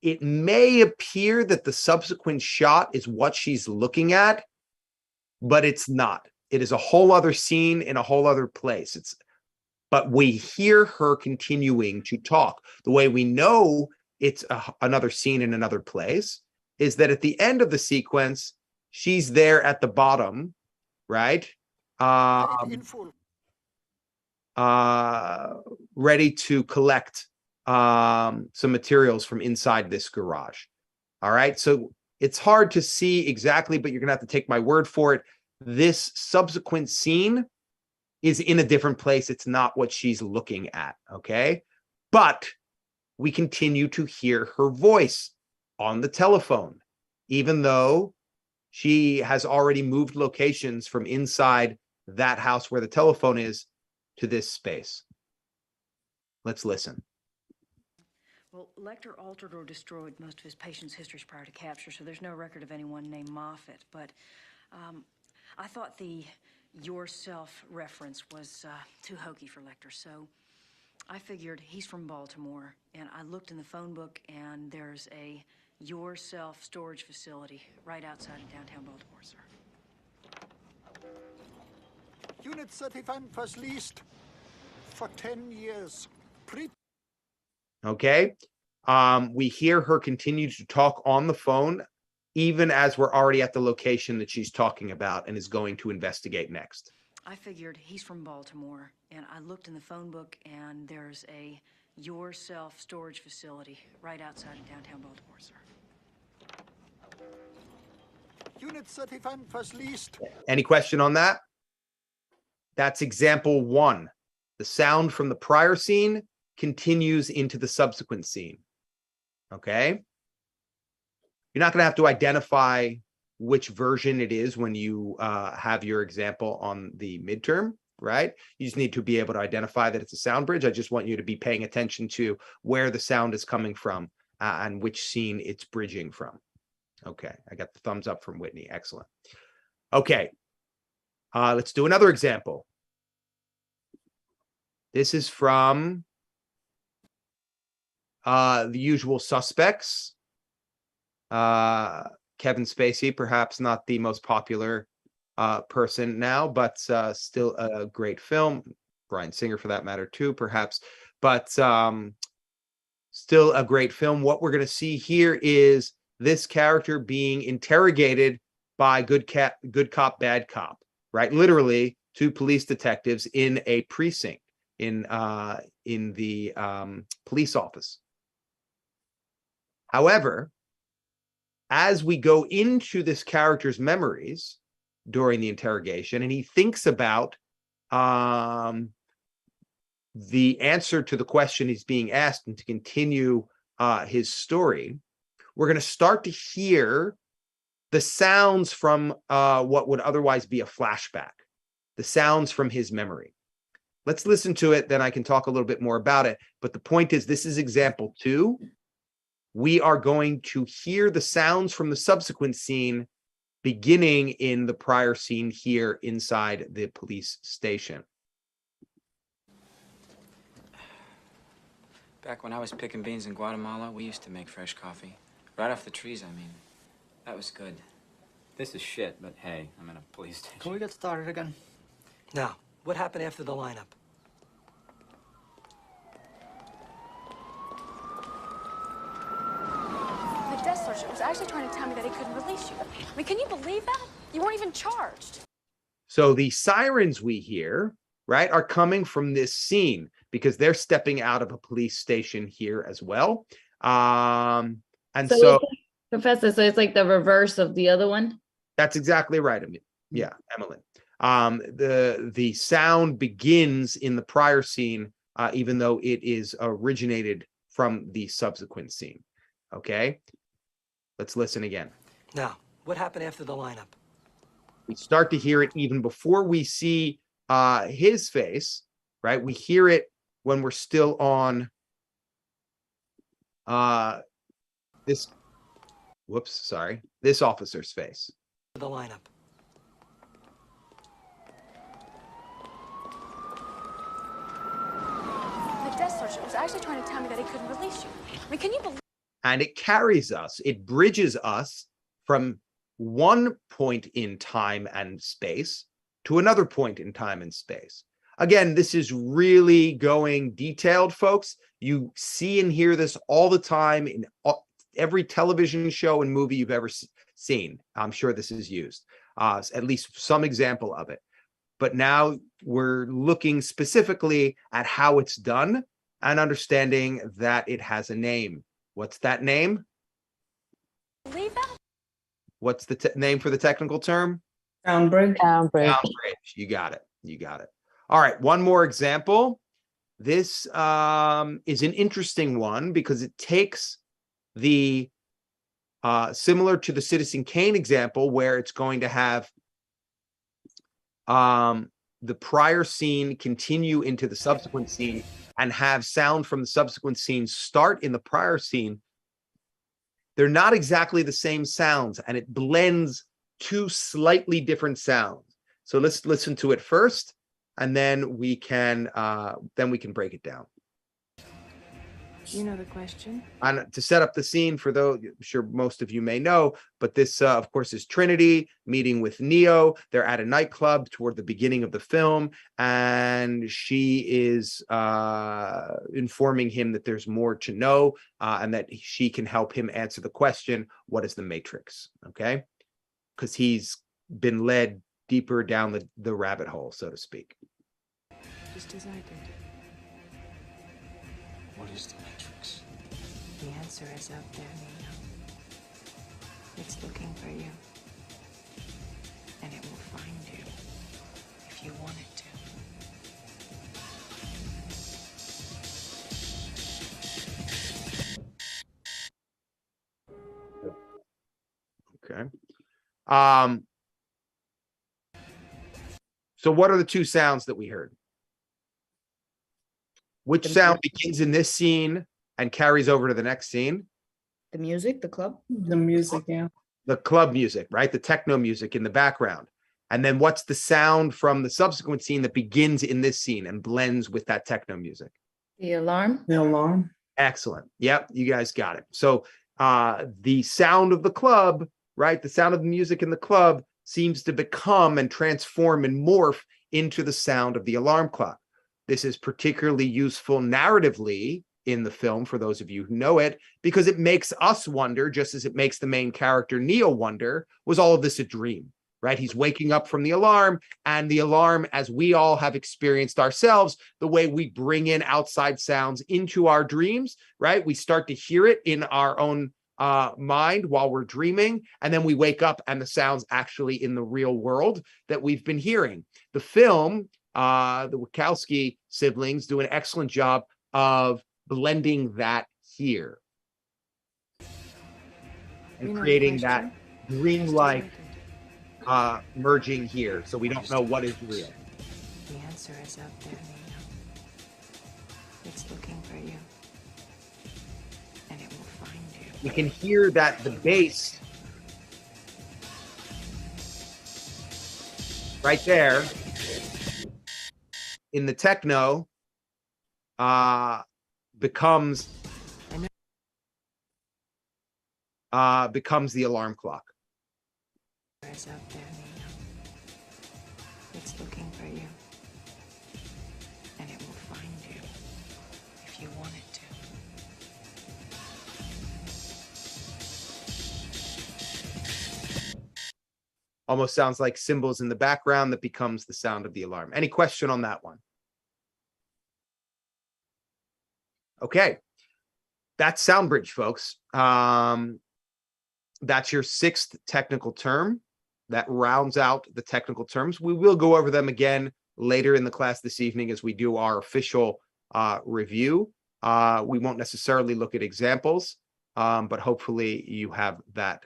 It may appear that the subsequent shot is what she's looking at, but it's not. It is a whole other scene in a whole other place. But we hear her continuing to talk. The way we know it's another scene in another place is that at the end of the sequence, she's there at the bottom, right? Ready to collect some materials from inside this garage. All right. So it's hard to see exactly, but you're going to have to take my word for it. This subsequent scene is in a different place. It's not what she's looking at. Okay. But we continue to hear her voice on the telephone, even though she has already moved locations from inside that house where the telephone is to this space. Let's listen. Well, Lecter altered or destroyed most of his patients' histories prior to capture, so there's no record of anyone named Moffat. But I thought the yourself reference was too hokey for Lecter, so I figured he's from Baltimore, and I looked in the phone book, and there's a yourself storage facility right outside of downtown Baltimore, sir. Unit 31 was leased for 10 years. Okay. We hear her continue to talk on the phone, even as we're already at the location that she's talking about and is going to investigate next. I figured he's from Baltimore, and I looked in the phone book, and there's a yourself storage facility right outside of downtown Baltimore, sir. Unit 31 was leased. Any question on that? That's example one. The sound from the prior scene continues into the subsequent scene. Okay. You're not going to have to identify which version it is when you have your example on the midterm, right? You just need to be able to identify that it's a sound bridge. I just want you to be paying attention to where the sound is coming from and which scene it's bridging from. Okay. I got the thumbs up from Whitney. Excellent. Okay. Let's do another example. This is from The Usual Suspects. Kevin Spacey, perhaps not the most popular person now, but still a great film. Bryan Singer, for that matter, too, perhaps. But still a great film. What we're going to see here is this character being interrogated by good cop, bad cop, right? Literally, two police detectives in a precinct in the police office. However, as we go into this character's memories during the interrogation, and he thinks about the answer to the question he's being asked and to continue his story, we're going to start to hear the sounds from what would otherwise be a flashback, the sounds from his memory. Let's listen to it, then I can talk a little bit more about it. But the point is, this is example 2. We are going to hear the sounds from the subsequent scene beginning in the prior scene here inside the police station. Back when I was picking beans in Guatemala, we used to make fresh coffee. Right off the trees, I mean. That was good. This is shit, but hey, I'm in a police station. Can we get started again? Now, what happened after the lineup? The desk sergeant was actually trying to tell me that he couldn't release you. I mean, can you believe that? You weren't even charged. So the sirens we hear, right, are coming from this scene because they're stepping out of a police station here as well. And so Professor, so it's like the reverse of the other one? That's exactly right. Yeah, Emily. The sound begins in the prior scene, even though it is originated from the subsequent scene. Okay, let's listen again. Now, what happened after the lineup? We start to hear it even before we see his face, right? We hear it when we're still on this officer's face. The lineup. The desk sergeant was actually actually trying to tell me that he couldn't release you. I mean, can you believe? And it carries us, it bridges us from one point in time and space to another point in time and space. Again, this is really going detailed, folks. You see and hear this all the time in every television show and movie you've ever seen. I'm sure this is used, at least some example of it. But now we're looking specifically at how it's done and understanding that it has a name. What's that name? Believe that? What's the name for the technical term? Sound bridge. Sound bridge. You got it. You got it. All right. One more example. This is an interesting one because it takes the similar to the Citizen Kane example, where it's going to have the prior scene continue into the subsequent scene and have sound from the subsequent scene start in the prior scene. They're not exactly the same sounds, and it blends two slightly different sounds. So let's listen to it first, and then we can break it down. You know the question. And to set up the scene for those, I'm sure most of you may know, but this, of course, is Trinity meeting with Neo. They're at a nightclub toward the beginning of the film, and she is informing him that there's more to know and that she can help him answer the question, what is the Matrix? Okay, because he's been led deeper down the rabbit hole, so to speak. Just as I did. What is the Matrix? The answer is out there, Nina. It's looking for you. And it will find you if you want it to. Okay. So what are the two sounds that we heard? Which sound begins in this scene and carries over to the next scene? The music, the club? The music, yeah. The club music, right? The techno music in the background. And then what's the sound from the subsequent scene that begins in this scene and blends with that techno music? The alarm. The alarm. Excellent. Yep, you guys got it. So the sound of the club, right? The sound of the music in the club seems to become and transform and morph into the sound of the alarm clock. This is particularly useful narratively in the film, for those of you who know it, because it makes us wonder, just as it makes the main character Neo wonder, was all of this a dream, right? He's waking up from the alarm, and the alarm, as we all have experienced ourselves, the way we bring in outside sounds into our dreams, right? We start to hear it in our own mind while we're dreaming, and then we wake up and the sound's actually in the real world that we've been hearing. The film, the Wachowski siblings do an excellent job of blending that here and creating that dreamlike merging here, so we don't know what is real. The answer is out there, Nina. It's looking for you. And it will find you. You can hear that the bass right there in the techno becomes the alarm clock. It's out there, Nina. It's looking for you. And it will find you if you want it to. Almost sounds like cymbals in the background that becomes the sound of the alarm. Any question on that one? Okay, that's sound bridge, folks. That's your sixth technical term. That rounds out the technical terms. We will go over them again later in the class this evening as we do our official review. We won't necessarily look at examples, but hopefully you have that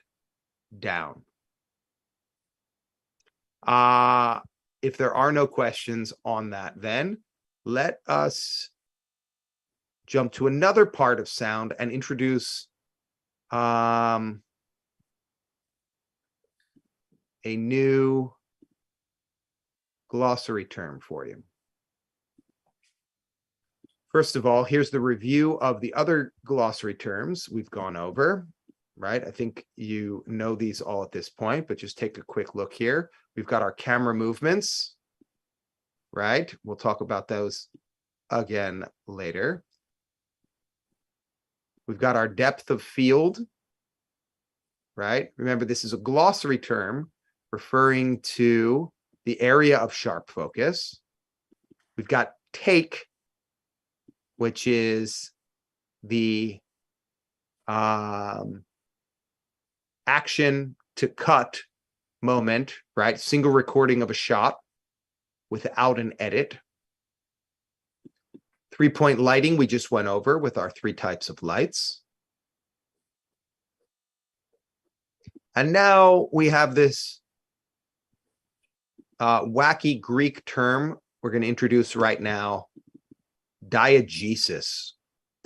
down. If there are no questions on that, then let us jump to another part of sound and introduce a new glossary term for you. First of all, here's the review of the other glossary terms we've gone over, right? I think you know these all at this point, but just take a quick look here. We've got our camera movements, right? We'll talk about those again later. We've got our depth of field, right? Remember, this is a glossary term referring to the area of sharp focus. We've got take, which is the action to cut moment, right? Single recording of a shot without an edit. 3-point lighting we just went over with our 3 types of lights. And now we have this wacky Greek term we're going to introduce right now, diegesis.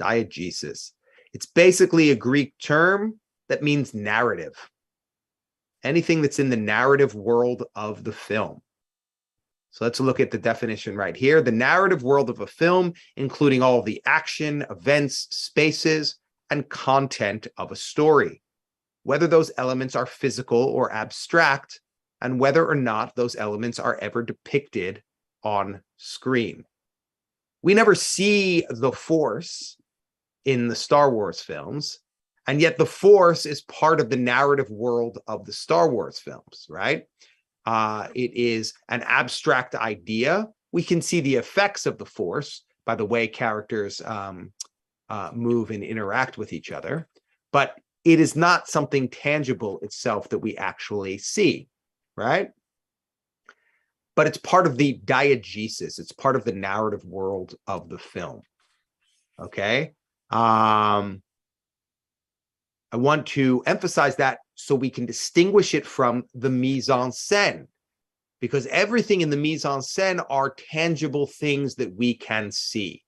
Diegesis. It's basically a Greek term that means narrative. Anything that's in the narrative world of the film. So let's look at the definition right here. The narrative world of a film, including all the action, events, spaces, and content of a story, whether those elements are physical or abstract, and whether or not those elements are ever depicted on screen. We never see the Force in the Star Wars films, and yet the Force is part of the narrative world of the Star Wars films, right? It is an abstract idea. We can see the effects of the Force by the way characters move and interact with each other, but it is not something tangible itself that we actually see, right? But it's part of the diegesis. It's part of the narrative world of the film, okay? I want to emphasize that so we can distinguish it from the mise en scène, because everything in the mise en scène are tangible things that we can see,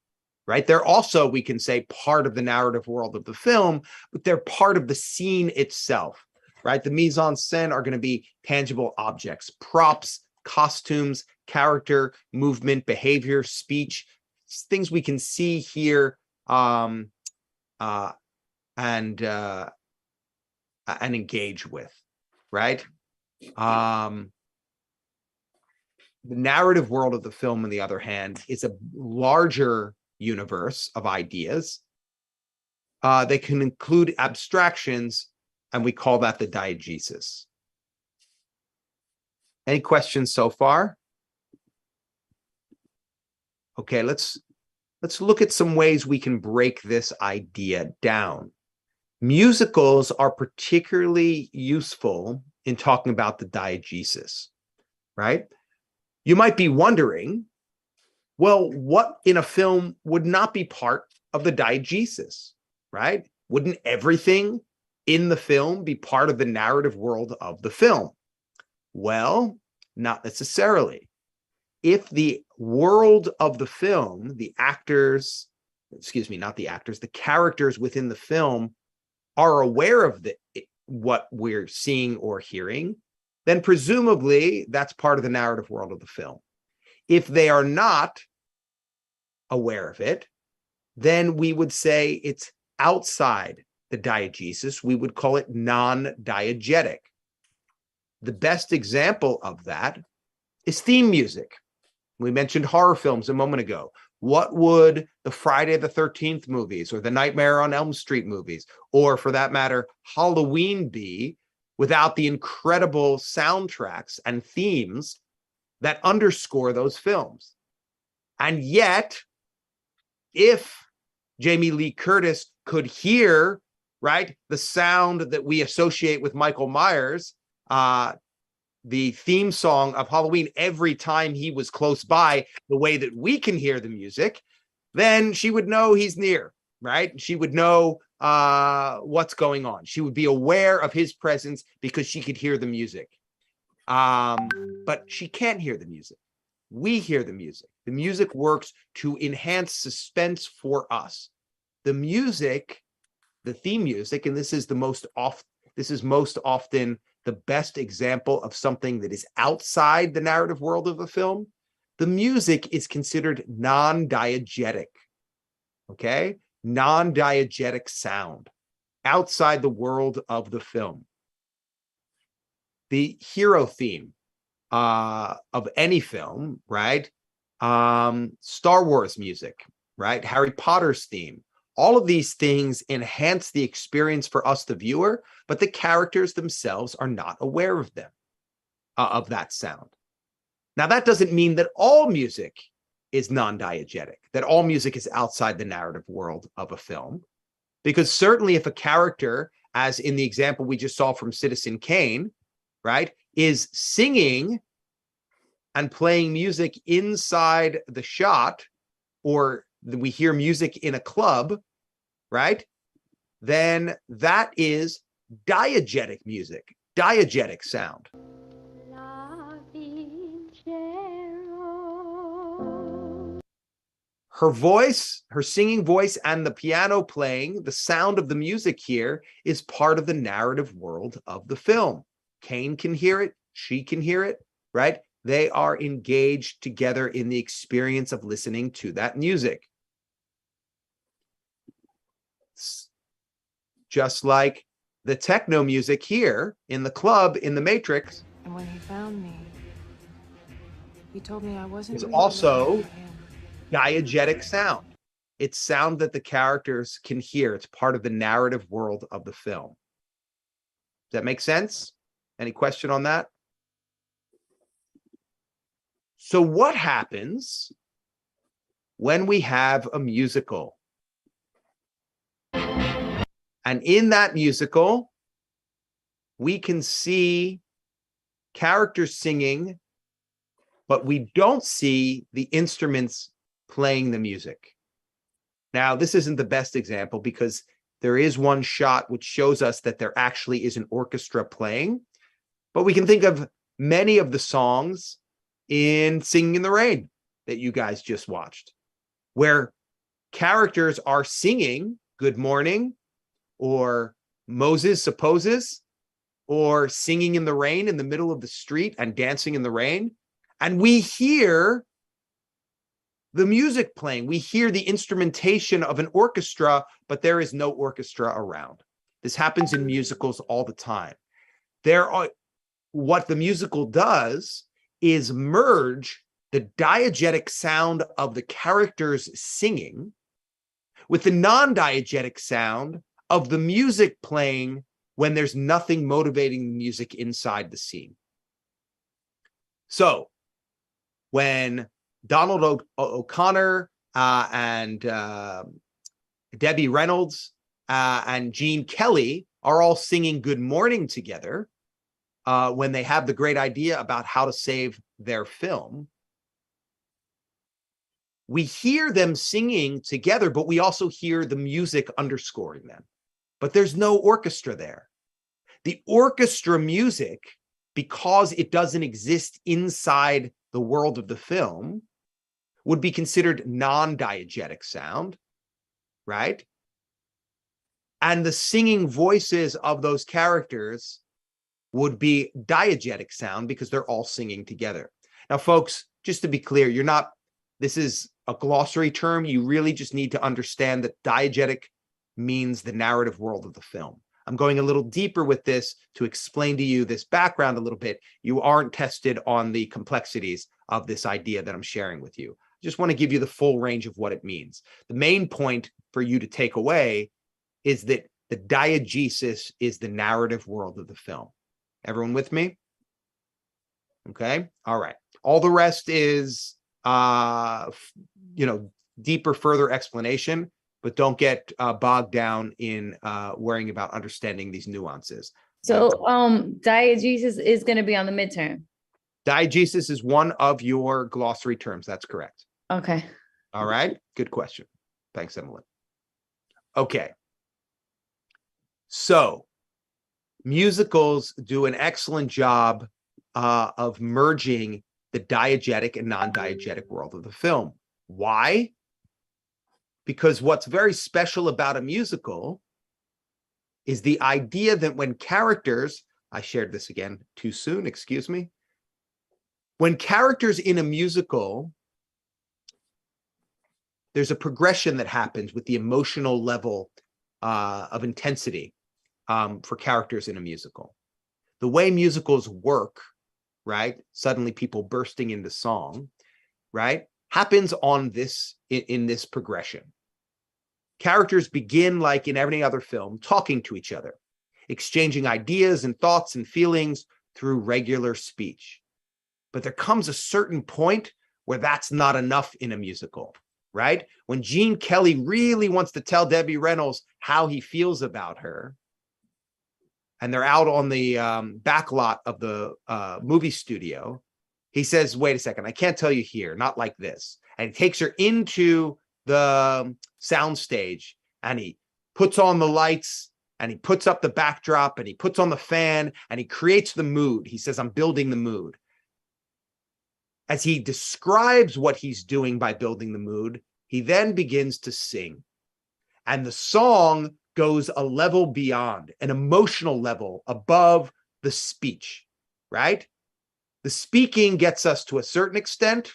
right? They're also, we can say, part of the narrative world of the film, but they're part of the scene itself, right? The mise en scène are going to be tangible objects, props, costumes, character, movement, behavior, speech, things we can see, hear, and engage with, right? The narrative world of the film, on the other hand, is a larger universe of ideas. They can include abstractions, and we call that the diegesis. Any questions so far? Okay, let's look at some ways we can break this idea down. Musicals are particularly useful in talking about the diegesis, right? You might be wondering, well, what in a film would not be part of the diegesis, right? Wouldn't everything in the film be part of the narrative world of the film? Well, not necessarily. If the world of the film, the actors, excuse me, not the actors, the characters within the film are aware of what we're seeing or hearing, then presumably that's part of the narrative world of the film. If they are not aware of it, then we would say it's outside the diegesis. We would call it non-diegetic. The best example of that is theme music. We mentioned horror films a moment ago. What would the Friday the 13th movies or the Nightmare on Elm Street movies, or for that matter, Halloween be without the incredible soundtracks and themes that underscore those films? And yet, if Jamie Lee Curtis could hear, right, the sound that we associate with Michael Myers, the theme song of Halloween, every time he was close by, the way that we can hear the music, then she would know he's near, right? She would know what's going on. She would be aware of his presence because she could hear the music. But she can't hear the music. We hear the music. The music works to enhance suspense for us. The music, the theme music, and this is most often the best example of something that is outside the narrative world of a film. The music is considered non-diegetic. Okay, non-diegetic sound outside the world of the film. The hero theme of any film, right? Star Wars music, right? Harry Potter's theme. All of these things enhance the experience for us, the viewer, but the characters themselves are not aware of them, of that sound. Now, that doesn't mean that all music is non-diegetic, that all music is outside the narrative world of a film, because certainly if a character, as in the example we just saw from Citizen Kane, right, is singing and playing music inside the shot, or we hear music in a club, right, then that is diegetic music, diegetic sound. Her voice, her singing voice, and the piano playing, the sound of the music here is part of the narrative world of the film. Kane can hear it, she can hear it, right? They are engaged together in the experience of listening to that music. Just like the techno music here in the club in the Matrix. And when he found me, he told me I wasn't is really also looking for him. diegetic sound. It's sound that the characters can hear. It's part of the narrative world of the film. Does that make sense? Any question on that? So what happens when we have a musical? And in that musical, we can see characters singing, but we don't see the instruments playing the music. Now, this isn't the best example because there is one shot which shows us that there actually is an orchestra playing, but we can think of many of the songs in Singing in the Rain that you guys just watched, where characters are singing Good Morning, or Moses Supposes, or Singing in the Rain in the middle of the street and dancing in the rain. And we hear the music playing. We hear the instrumentation of an orchestra, but there is no orchestra around. This happens in musicals all the time. What the musical does is merge the diegetic sound of the characters singing with the non-diegetic sound of the music playing when there's nothing motivating the music inside the scene. So when Donald O'Connor and Debbie Reynolds and Gene Kelly are all singing Good Morning together, when they have the great idea about how to save their film, we hear them singing together, but we also hear the music underscoring them. But there's no orchestra there. The orchestra music, because it doesn't exist inside the world of the film, would be considered non-diegetic sound, right? And the singing voices of those characters would be diegetic sound because they're all singing together. Now, folks, just to be clear, this is a glossary term. You really just need to understand that diegetic means the narrative world of the film. I'm going a little deeper with this to explain to you this background a little bit. You aren't tested on the complexities of this idea that I'm sharing with you. I just want to give you the full range of what it means. The main point for you to take away is that the diegesis is the narrative world of the film. Everyone with me? Okay. All right. All the rest is, deeper, further explanation, but don't get bogged down in worrying about understanding these nuances. So, diegesis is going to be on the midterm. Diegesis is one of your glossary terms. That's correct. Okay. All right. Good question. Thanks, Emily. Okay. So, musicals do an excellent job of merging the diegetic and non-diegetic world of the film. Why? Because what's very special about a musical is the idea that when characters, I shared this again too soon, excuse me. When characters in a musical, there's a progression that happens with the emotional level of intensity for characters in a musical. The way musicals work, right? Suddenly people bursting into song, right? Happens on this in this progression. Characters begin, like in every other film, talking to each other, exchanging ideas and thoughts and feelings through regular speech. But there comes a certain point where that's not enough in a musical, right? When Gene Kelly really wants to tell Debbie Reynolds how he feels about her, and they're out on the back lot of the movie studio, he says, wait a second, I can't tell you here, not like this. And he takes her into the sound stage, and he puts on the lights, and he puts up the backdrop, and he puts on the fan, and he creates the mood. He says, I'm building the mood. As he describes what he's doing by building the mood, he then begins to sing. And the song goes a level beyond, an emotional level above the speech, right? The speaking gets us to a certain extent,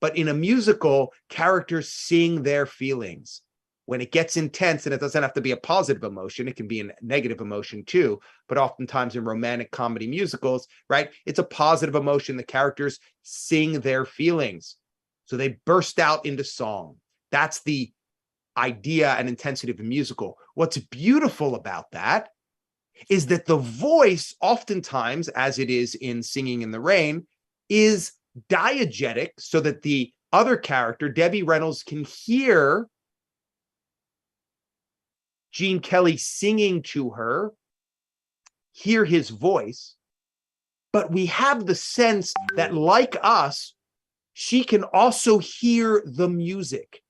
but in a musical, characters sing their feelings. When it gets intense, and it doesn't have to be a positive emotion, it can be a negative emotion too, but oftentimes in romantic comedy musicals, right, it's a positive emotion. The characters sing their feelings. So they burst out into song. That's the idea and intensity of a musical. What's beautiful about that is that the voice, oftentimes, as it is in Singing in the Rain, is diegetic, so that the other character, Debbie Reynolds, can hear Gene Kelly singing to her, hear his voice, but we have the sense that, like us, she can also hear the music,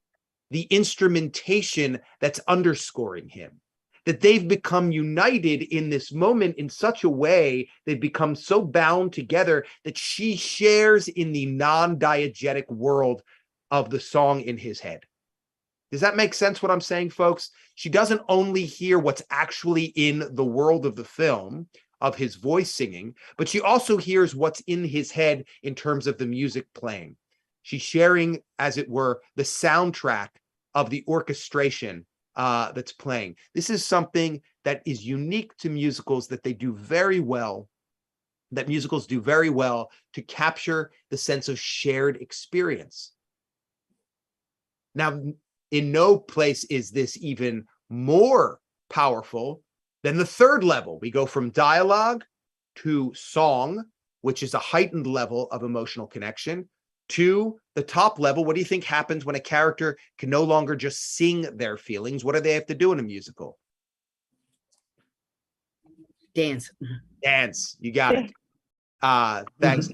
the instrumentation that's underscoring him, that they've become united in this moment in such a way, they've become so bound together that she shares in the non-diegetic world of the song in his head. Does that make sense what I'm saying, folks? She doesn't only hear what's actually in the world of the film, of his voice singing, but she also hears what's in his head in terms of the music playing. She's sharing, as it were, the soundtrack of the orchestration that's playing. This is something that is unique to musicals, that they do very well, that musicals do very well to capture the sense of shared experience. Now, in no place is this even more powerful than the third level. We go from dialogue to song, which is a heightened level of emotional connection, to the top level. What do you think happens when a character can no longer just sing their feelings? What do they have to do in a musical? Dance. Dance. You got it. Thanks.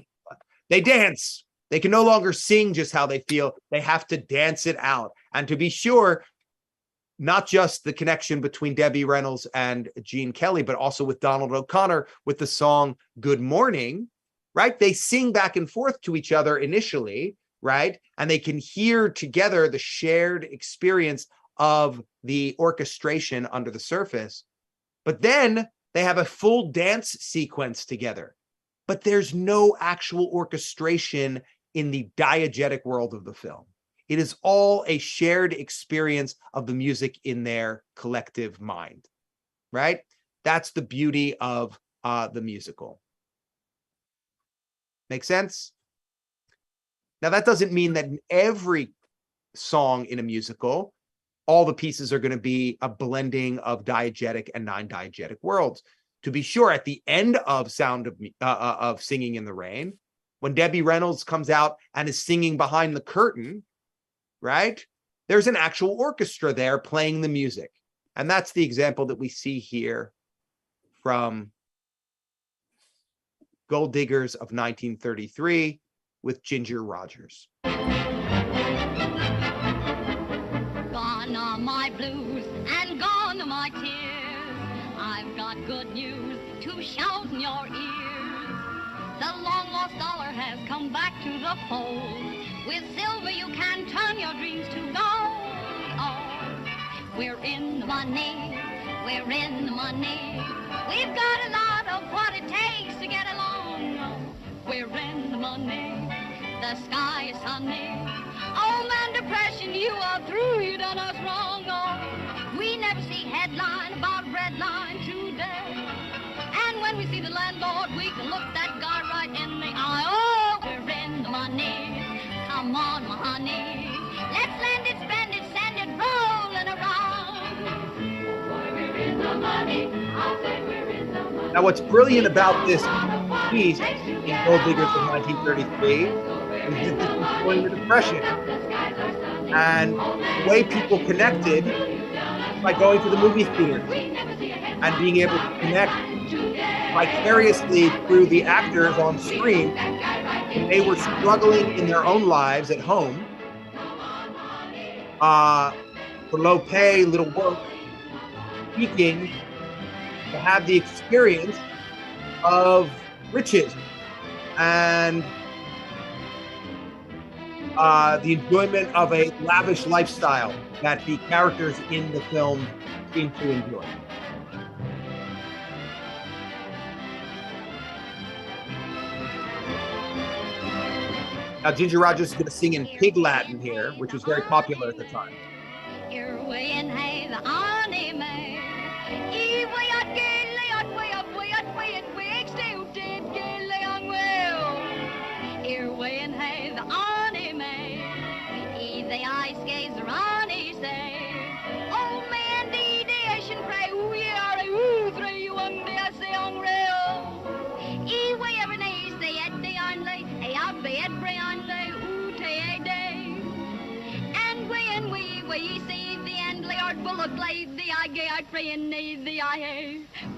They dance. They can no longer sing just how they feel. They have to dance it out. And to be sure, not just the connection between Debbie Reynolds and Gene Kelly, but also with Donald O'Connor with the song Good Morning, right? They sing back and forth to each other initially, right? And they can hear together the shared experience of the orchestration under the surface. But then they have a full dance sequence together. But there's no actual orchestration in the diegetic world of the film. It is all a shared experience of the music in their collective mind, right? That's the beauty of the musical. Make sense? Now, that doesn't mean that in every song in a musical, all the pieces are going to be a blending of diegetic and non-diegetic worlds. To be sure, at the end of of Singing in the Rain, when Debbie Reynolds comes out and is singing behind the curtain, right? There's an actual orchestra there playing the music. And that's the example that we see here from Gold Diggers of 1933 with Ginger Rogers. Gone are my blues and gone are my tears. I've got good news to shout in your ears. The long-lost dollar has come back to the fold. With silver you can turn your dreams to gold. Oh, we're in the money, we're in the money. We've got a lot of what it takes to get along. We're in the money, the the sky is sunny. Oh man, depression, you are through, you done us wrong. Oh, we never see headline about red line today. And when we see the landlord, we can look that guy right in the eye. Oh, we're in the money. Come on, my honey. Let's lend it, spend it, send it rolling around. We're in the money. I say we're in the money. Now, what's brilliant about this piece in Gold Diggers of 1933 is that this is during the Depression. And the way people connected by going to the movie theater and being able to connect vicariously through the actors on screen. They were struggling in their own lives at home for low pay, little work, seeking to have the experience of riches and the enjoyment of a lavish lifestyle that the characters in the film seem to enjoy. Now, Ginger Rogers is going to sing in Pig Latin here, which was very popular at the time.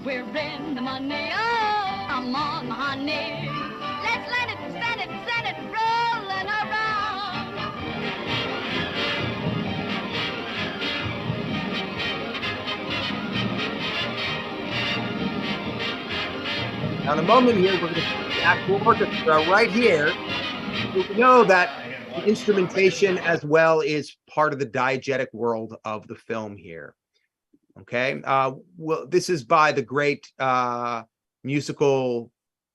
We're in the money, oh, come on, honey. Let's let it, spend it, send it, rolling around. Now, in a moment here, we're going to see the actual orchestra right here. We know that the instrumentation as well is part of the diegetic world of the film here. Okay, well, this is by the great musical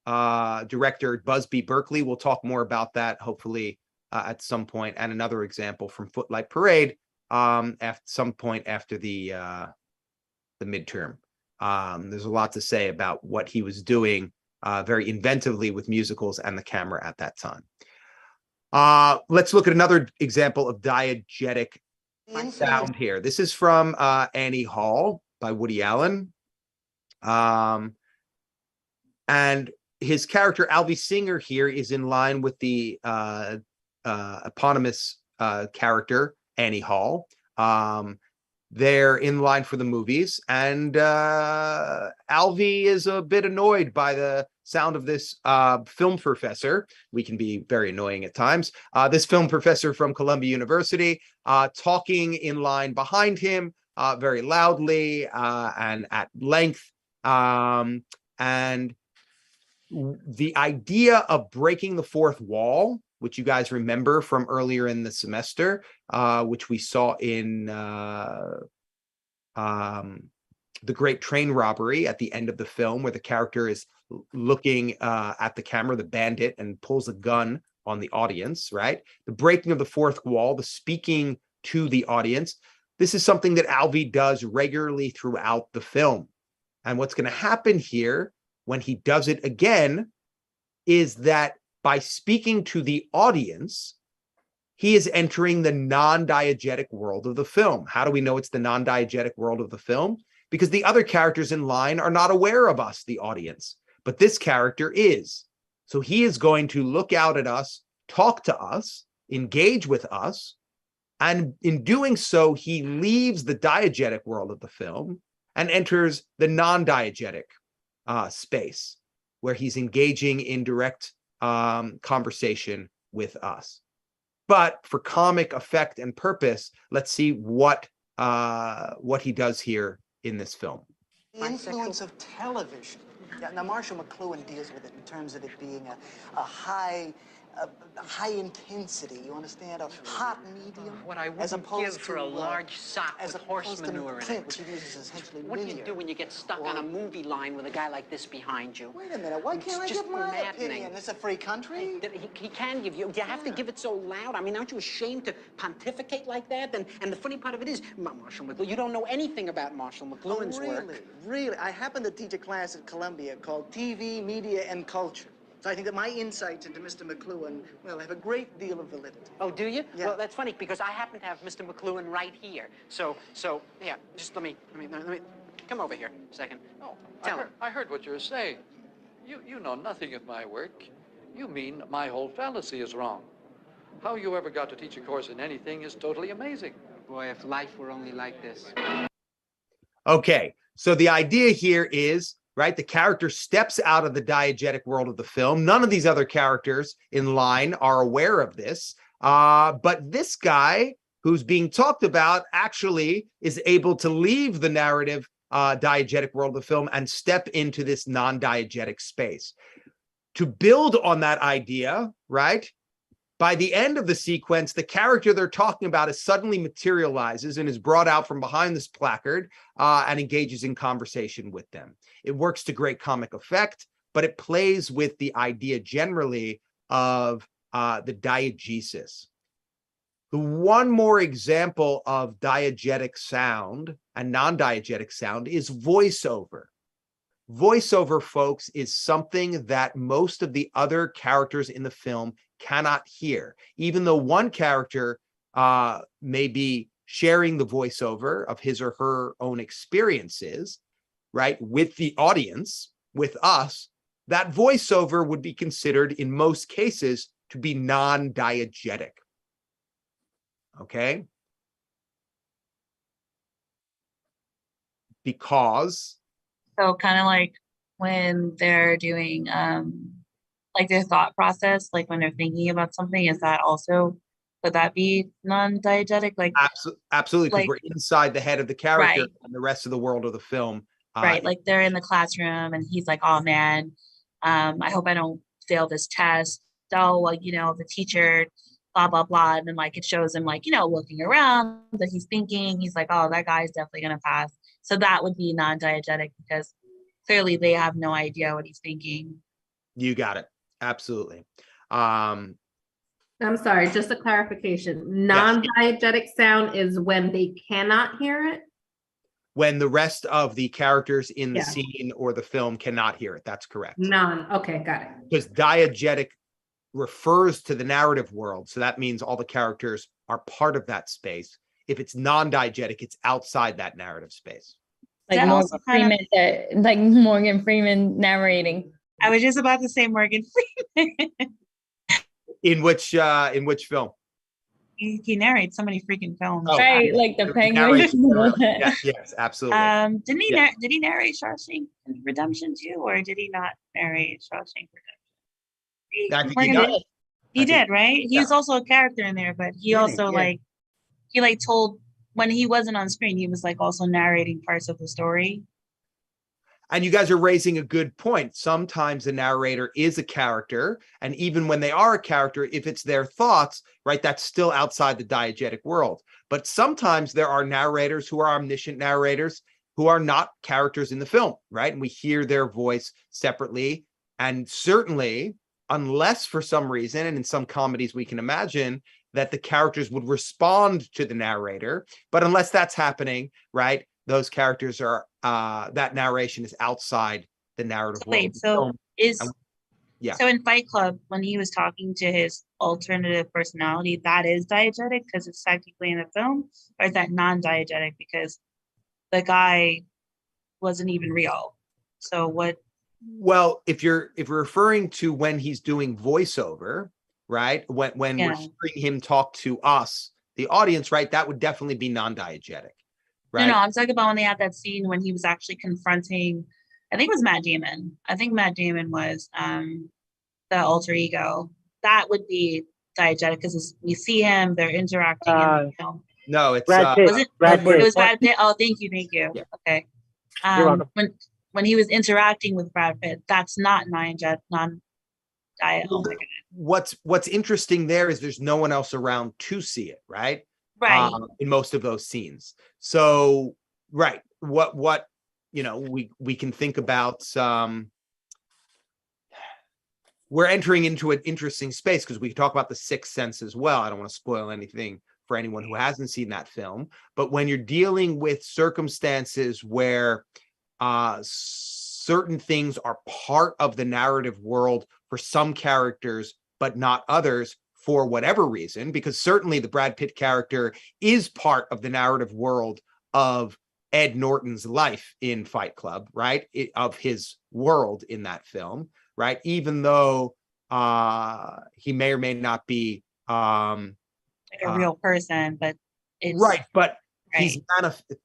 director Busby Berkeley. We'll talk more about that hopefully at some point, and another example from Footlight Parade at some point after the midterm. There's a lot to say about what he was doing very inventively with musicals and the camera at that time. Let's look at another example of diegetic sound here. This is from Annie Hall by Woody Allen. And his character, Alvy Singer, here is in line with the eponymous character, Annie Hall. They're in line for the movies, and Alvy is a bit annoyed by the sound of this film professor. We can be very annoying at times. This film professor from Columbia University talking in line behind him very loudly and at length. And the idea of breaking the fourth wall, which you guys remember from earlier in the semester, which we saw in The Great Train Robbery at the end of the film, where the character is looking at the camera, the bandit, and pulls a gun on the audience, right? The breaking of the fourth wall, the speaking to the audience. This is something that Alvy does regularly throughout the film. And what's going to happen here when he does it again is that by speaking to the audience, he is entering the non-diegetic world of the film. How do we know it's the non-diegetic world of the film? Because the other characters in line are not aware of us, the audience, but this character is. So he is going to look out at us, talk to us, engage with us, and in doing so, he leaves the diegetic world of the film and enters the non-diegetic space, where he's engaging in direct conversation with us. But for comic effect and purpose, let's see what he does here in this film. The influence of television. Yeah, now, Marshall McLuhan deals with it in terms of it being a high high intensity, you understand? A hot medium. What I as wouldn't opposed give for a to, large sock as with horse opposed to manure in Clint, it. which he uses essentially What do you linear. do when you get stuck on a movie line with a guy like this behind you? Wait a minute, why can't I It's just give my maddening. opinion? It's a free country. He can give you. You have to give it so loud. I mean, aren't you ashamed to pontificate like that? And the funny part of it is, Marshall McLuhan, you don't know anything about Marshall McLuhan's work. Really? I happen to teach a class at Columbia called TV, Media, and Culture. So I think that my insights into Mr. McLuhan, well, have a great deal of validity. Oh, do you? Yeah. Well, that's funny because I happen to have Mr. McLuhan right here. So yeah. Just let me come over here a second. Oh, Tell him. I heard what you were saying. You know nothing of my work. You mean my whole fallacy is wrong. How you ever got to teach a course in anything is totally amazing. Boy, if life were only like this. Okay, so the idea here is, right, the character steps out of the diegetic world of the film. None of these other characters in line are aware of this. But this guy who's being talked about actually is able to leave the narrative diegetic world of the film and step into this non-diegetic space. To build on that idea, right, by the end of the sequence, the character they're talking about is suddenly materializes and is brought out from behind this placard and engages in conversation with them. It works to great comic effect, but it plays with the idea generally of the diegesis. The one more example of diegetic sound and non-diegetic sound is voiceover. Voiceover, folks, is something that most of the other characters in the film cannot hear. Even though one character may be sharing the voiceover of his or her own experiences, right, with the audience, with us, that voiceover would be considered in most cases to be non-diegetic. Okay? Because So kind of like when they're doing like their thought process, like when they're thinking about something, is that also, could that be non-diegetic? Like absolutely, because like- we're inside the head of the character Right. and the rest of the world of the film. right, like they're in the classroom and he's like, oh man, I hope I don't fail this test. So like, you know, the teacher, blah, blah, blah. And then like it shows him like, you know, looking around that he's thinking, he's like, oh, that guy's definitely gonna pass. So that would be non-diegetic because clearly they have no idea what he's thinking. You got it. Absolutely. I'm sorry, just a clarification. Non-diegetic sound is when they cannot hear it. When the rest of the characters in the Yeah. scene or the film cannot hear it. That's correct. Okay, got it. Because diegetic refers to the narrative world. So that means all the characters are part of that space. If it's non-diegetic, it's outside that narrative space. Like That Morgan also kind of- Freeman, like Morgan Freeman narrating. I was just about to say Morgan Freeman. In which film? He narrates so many freaking films. Oh, Right, like the penguin. narration. Yes, absolutely. Didn't he Yeah. did he narrate Shawshank Redemption too, or did he not narrate Shawshank Redemption? I think he Morgan- does. He did, right? He was also a character in there, but he also like he like told when he wasn't on screen, he was like also narrating parts of the story. And you guys are raising a good point. Sometimes the narrator is a character, and even when they are a character, if it's their thoughts, right, that's still outside the diegetic world. But sometimes there are narrators who are omniscient narrators who are not characters in the film, right? And we hear their voice separately. And certainly, unless for some reason, and in some comedies we can imagine that the characters would respond to the narrator, but unless that's happening, right, those characters are that narration is outside the narrative world. Wait, so yeah. So in Fight Club, when he was talking to his alternative personality, that is diegetic because it's technically in the film, or is that non-diegetic because the guy wasn't even real? So what? Well, if you're referring to when he's doing voiceover, right? When we're hearing him talk to us, the audience, right? That would definitely be non-diegetic. Right? No, I'm talking about when they had that scene when he was actually confronting, I think it was Matt Damon. I think Matt Damon was the alter ego. That would be diegetic because we see him, they're interacting in the film. No, it's Was it Brad Pitt. It was Brad Pitt. Oh, thank you. Yeah. Okay. You're welcome. When he was interacting with Brad Pitt, that's not non Oh my goodness. What's interesting there is there's no one else around to see it, right? Right. In most of those scenes. So, right. What we can think about we're entering into an interesting space because we talk about the sixth sense as well. I don't want to spoil anything for anyone who hasn't seen that film, but when you're dealing with circumstances where certain things are part of the narrative world for some characters, but not others for whatever reason, because certainly the Brad Pitt character is part of the narrative world of Ed Norton's life in Fight Club, right? Of his world in that film, right? Even though he may or may not be Like a real person, but it's right, but right. he's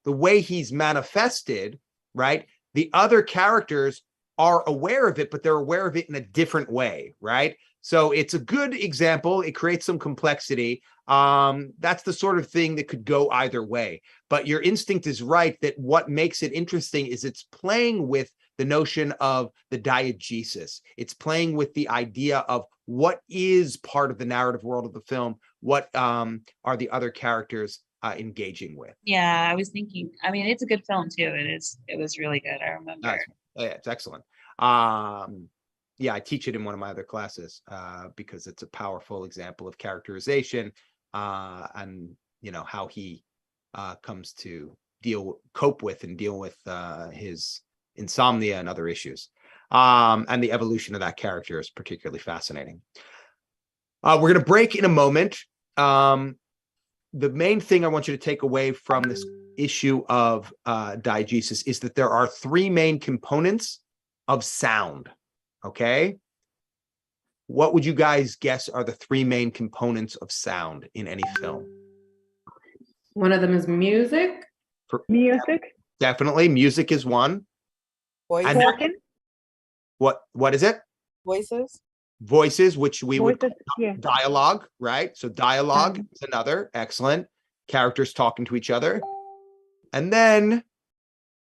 the way he's manifested, right? The other characters are aware of it, but they're aware of it in a different way, right? So it's a good example. It creates some complexity. That's the sort of thing that could go either way. But your instinct is right that what makes it interesting is it's playing with the notion of the diegesis. It's playing with the idea of what is part of the narrative world of the film. What are the other characters engaging with? Yeah, I was thinking. I mean, it's a good film too. It was really good. I remember. Yeah, it's excellent. Yeah, I teach it in one of my other classes because it's a powerful example of characterization and how he comes to cope with and deal with his insomnia and other issues. And the evolution of that character is particularly fascinating. We're going to break in a moment. The main thing I want you to take away from this issue of diegesis is that there are three main components of sound. Okay. What would you guys guess are the three main components of sound in any film? One of them is music. Music. Definitely. Music is one. Voices. And what is it? Voices. Voices, which we would Voices, call yeah. dialogue, right? So dialogue is another. Excellent. Characters talking to each other. And then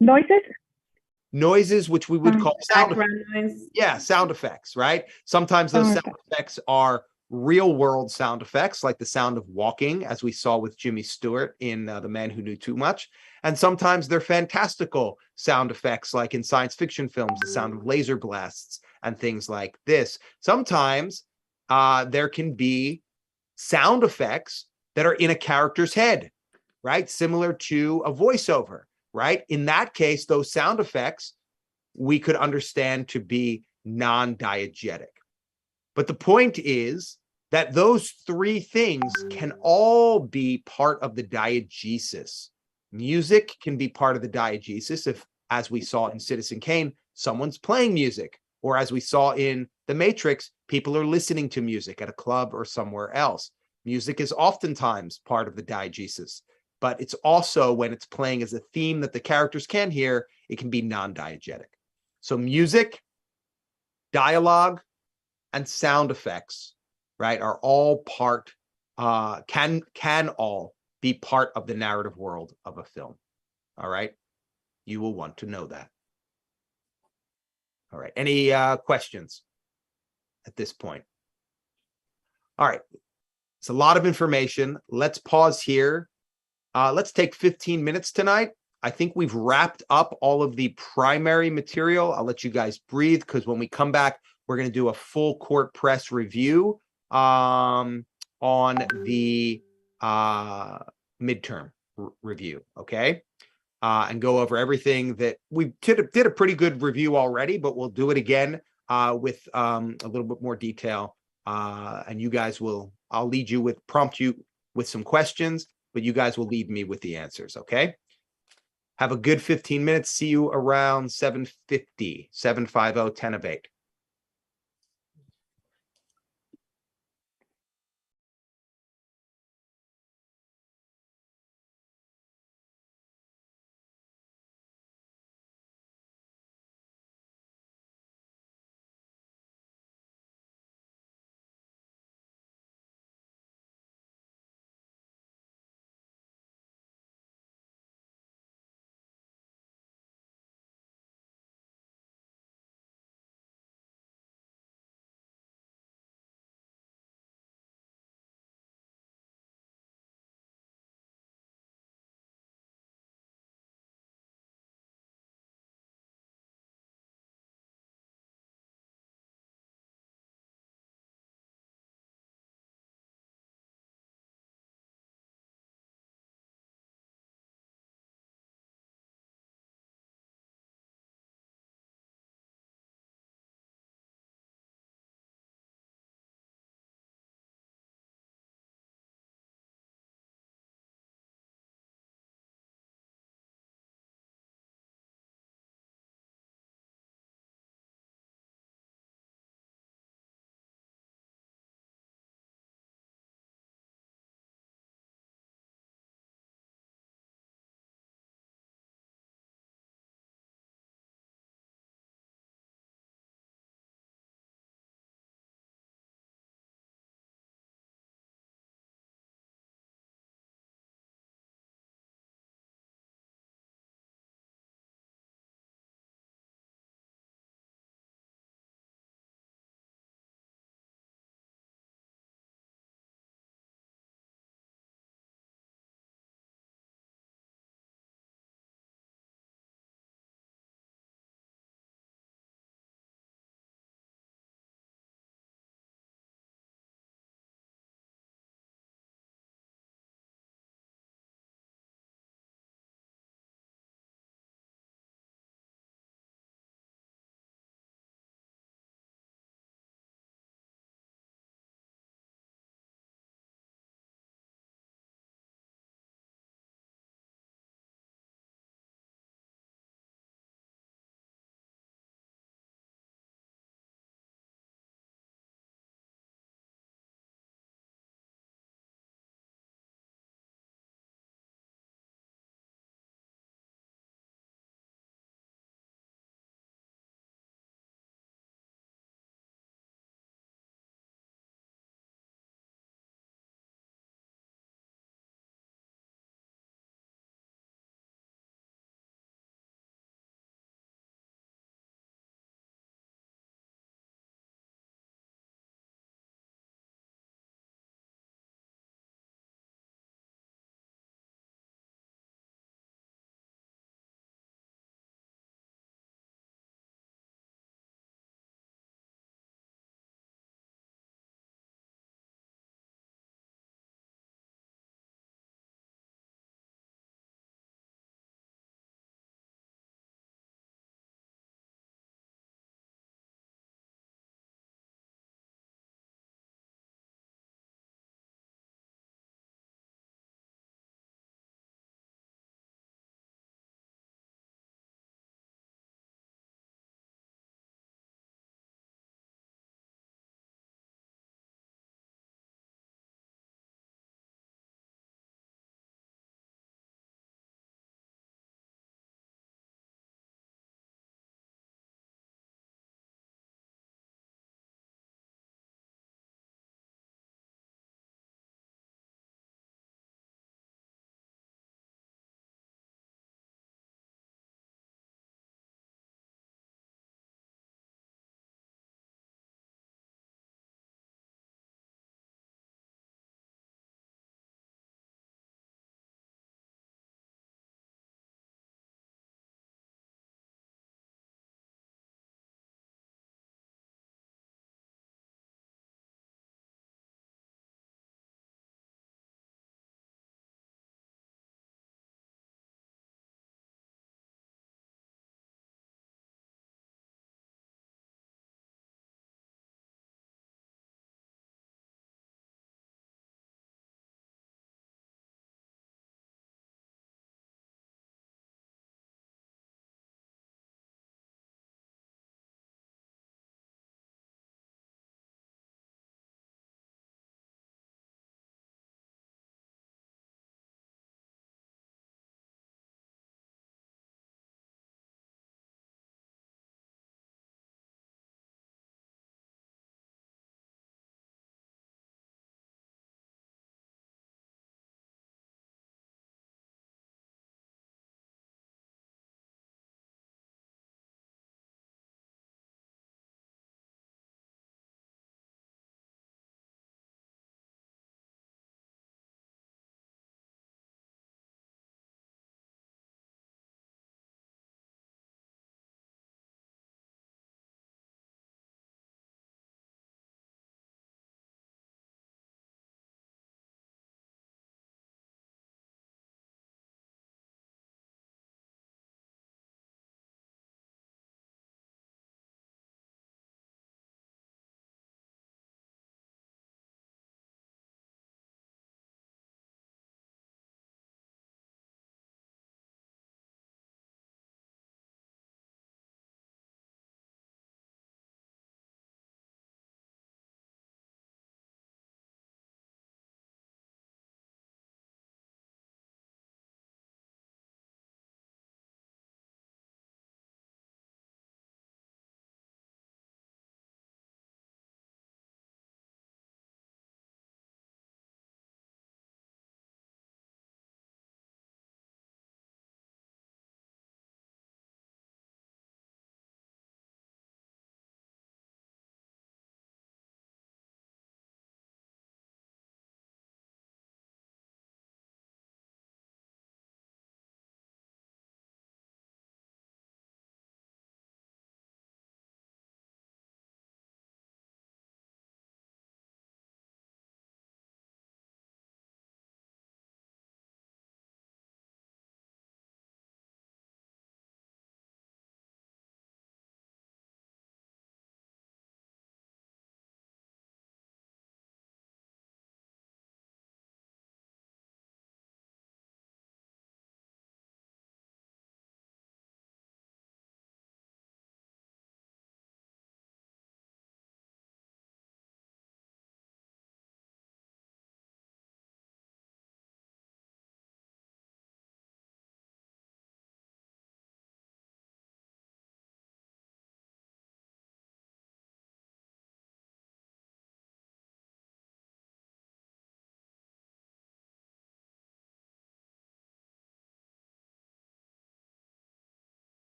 noises, which we would call sound effects. Noise. Yeah, sound effects, right? Sometimes those sound effects are real world sound effects, like the sound of walking, as we saw with Jimmy Stewart in The Man Who Knew Too Much. And sometimes they're fantastical sound effects, like in science fiction films, the sound of laser blasts and things like this. Sometimes there can be sound effects that are in a character's head, right? Similar to a voiceover, right? In that case, those sound effects we could understand to be non-diegetic. But the point is that those three things can all be part of the diegesis. Music can be part of the diegesis if, as we saw in Citizen Kane, someone's playing music, or as we saw in The Matrix, people are listening to music at a club or somewhere else. Music is oftentimes part of the diegesis, but it's also, when it's playing as a theme that the characters can hear, it can be non-diegetic. So music, dialogue, and sound effects, right, are all part, can all be part of the narrative world of a film. All right. You will want to know that. All right. Any questions at this point? All right. It's a lot of information. Let's pause here. Let's take 15 minutes tonight. I think we've wrapped up all of the primary material. I'll let you guys breathe because when we come back, we're going to do a full court press review on the midterm review. Okay. And go over everything that we did a pretty good review already, but we'll do it again with a little bit more detail. And you guys I'll prompt you with some questions, but you guys will lead me with the answers. Okay. Have a good 15 minutes. See you around 7:50, 7:50, 10 of 8.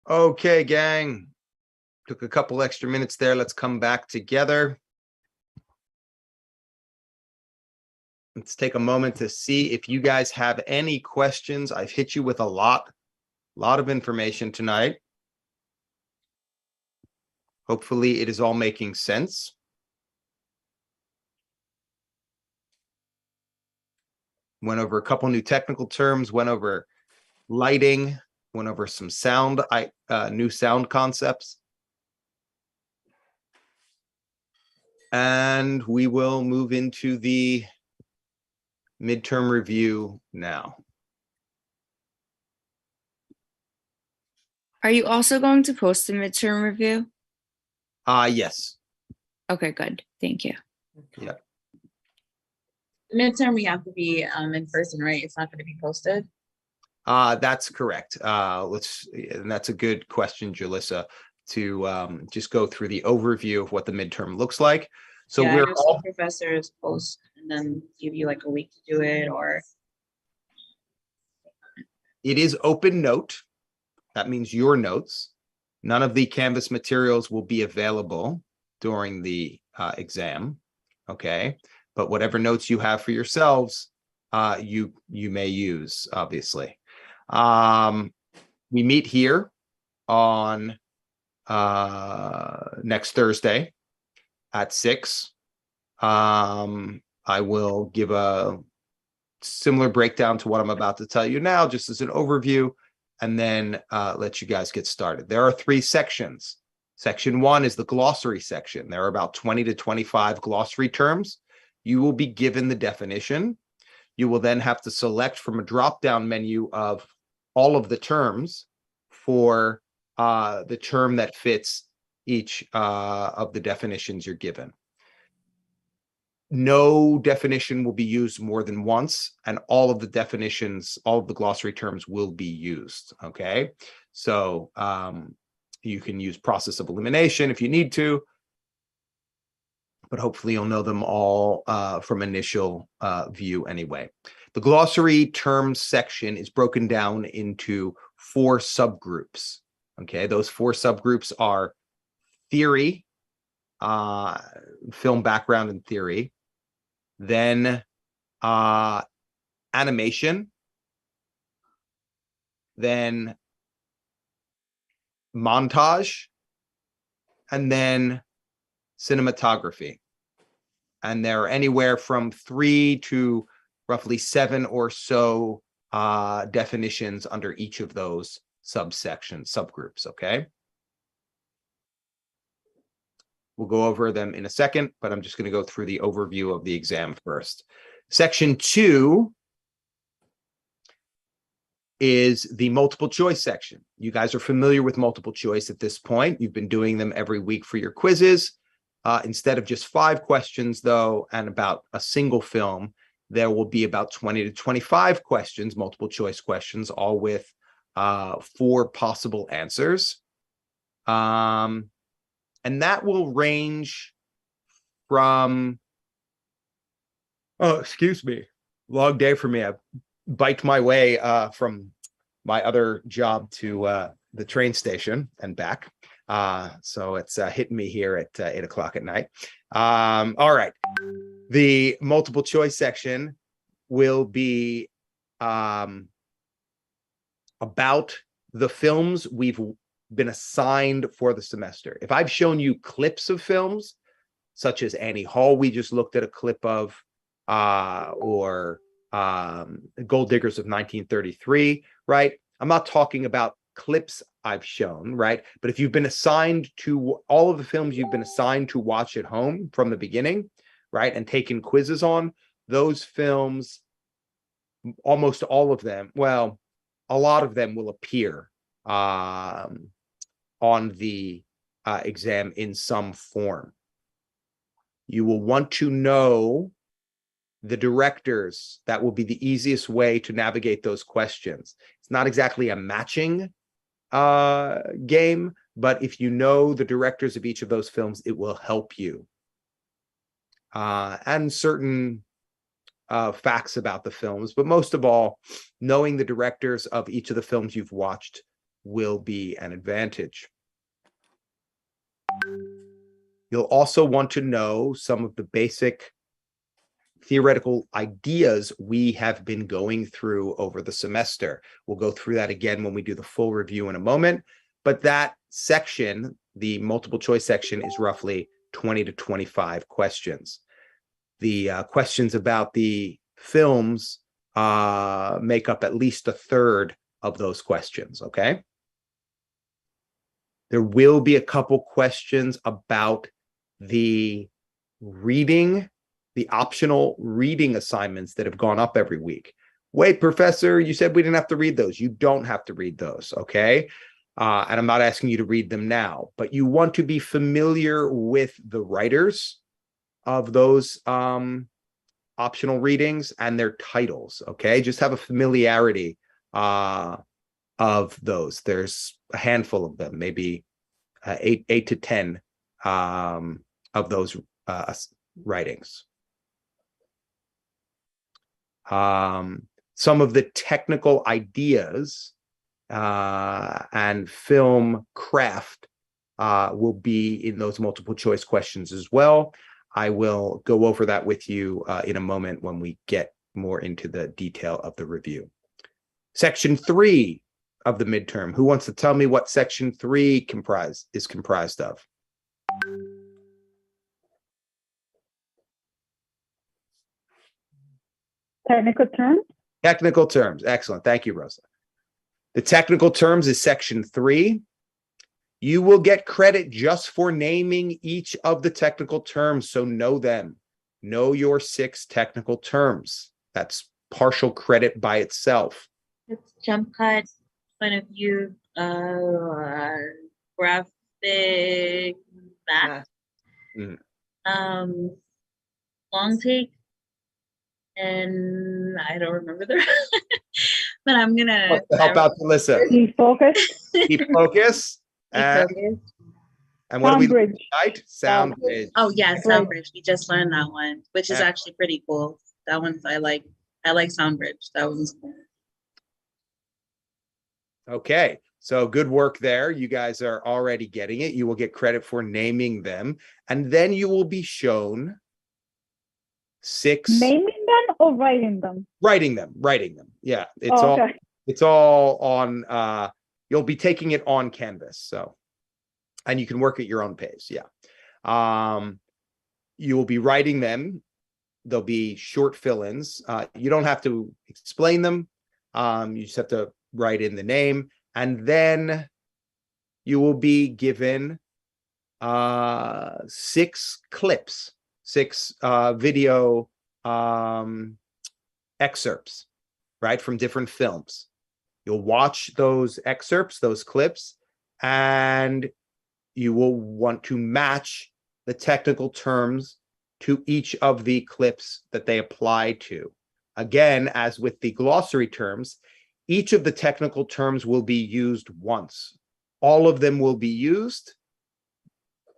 Okay, gang. Took a couple extra minutes there. Let's come back together. Let's take a moment to see if you guys have any questions. I've hit you with a lot of information tonight. Hopefully it is all making sense. Went over a couple new technical terms, went over lighting, went over some sound, new sound concepts. And we will move into the midterm review now. Are you also going to post the midterm review? Yes. Okay, good. Thank you. Yeah. Midterm, we have to be in person, right? It's not going to be posted. That's correct. And that's a good question, Julissa, to just go through the overview of what the midterm looks like. So yeah, we're I know some professors post and then give you like a week to do it, or it is open note. That means your notes. None of the Canvas materials will be available during the exam. Okay. But whatever notes you have for yourselves, you may use, obviously. We meet here on next Thursday at 6. I will give a similar breakdown to what I'm about to tell you now, just as an overview, and then let you guys get started. There are 3 sections. Section 1 is the glossary section. There are about 20 to 25 glossary terms. You will be given the definition. You will then have to select from a drop-down menu of all of the terms for the term that fits each of the definitions you're given. No definition will be used more than once, and all of the definitions, all of the glossary terms will be used, okay? So you can use process of elimination if you need to, but hopefully you'll know them all from initial view anyway. The glossary terms section is broken down into 4 subgroups, okay? Those 4 subgroups are theory, film background and theory, then animation, then montage, and then cinematography. And there are anywhere from 3 to roughly 7 or so definitions under each of those subgroups, okay? We'll go over them in a second, but I'm just going to go through the overview of the exam first. Section 2 is the multiple choice section. You guys are familiar with multiple choice at this point. You've been doing them every week for your quizzes. Instead of just 5 questions, though, and about a single film, there will be about 20 to 25 questions, multiple choice questions, all with 4 possible answers. And that will range from, oh, excuse me, long day for me. I biked my way from my other job to the train station and back. So it's hitting me here at 8 o'clock at night. All right. The multiple choice section will be about the films we've been assigned for the semester. If I've shown you clips of films, such as Annie Hall, we just looked at a clip of, or Gold Diggers of 1933, right? I'm not talking about clips I've shown, right? But if you've been assigned to all of the films you've been assigned to watch at home from the beginning, right, and taken quizzes on, those films, almost all of them, well, a lot of them will appear on the exam in some form. You will want to know the directors. That will be the easiest way to navigate those questions. It's not exactly a matching game, but if you know the directors of each of those films, it will help you. And certain facts about the films, but most of all, knowing the directors of each of the films you've watched will be an advantage. You'll also want to know some of the basic theoretical ideas we have been going through over the semester. We'll go through that again when we do the full review in a moment, but that section, the multiple choice section, is roughly 20 to 25 questions. The questions about the films make up at least a third of those questions, okay? There will be a couple questions about the reading, the optional reading assignments that have gone up every week. Wait, professor, you said we didn't have to read those. You don't have to read those, okay? And I'm not asking you to read them now, but you want to be familiar with the writers of those optional readings and their titles, okay? Just have a familiarity of those. There's a handful of them, maybe eight to 10 of those writings. Some of the technical ideas and film craft will be in those multiple choice questions as well. I will go over that with you in a moment when we get more into the detail of the review. Section 3 of the midterm. Who wants to tell me what section 3 is comprised of? Technical terms. Technical terms. Excellent. Thank you, Rosa. The technical terms is section 3. You will get credit just for naming each of the technical terms, so know them. Know your 6 technical terms. That's partial credit by itself. It's jump cut, point of view, graphic, back, long take, and I don't remember the rest. But I'm gonna help out Melissa. Keep focus. Keep focus. And what do we learn tonight? Sound bridge. Oh yeah, sound bridge. We just learned that one, which is actually pretty cool. That one's I like sound bridge. That one's cool. Okay, so good work there. You guys are already getting it. You will get credit for naming them, and then you will be shown 6. Naming them or writing them? Writing them. Yeah, it's all on. You'll be taking it on Canvas, so, and you can work at your own pace. Yeah, you will be writing them. There'll be short fill-ins. You don't have to explain them. You just have to write in the name, and then you will be given 6 clips, 6 video excerpts, right, from different films. You'll watch those excerpts, those clips, and you will want to match the technical terms to each of the clips that they apply to. Again, as with the glossary terms, each of the technical terms will be used once. All of them will be used,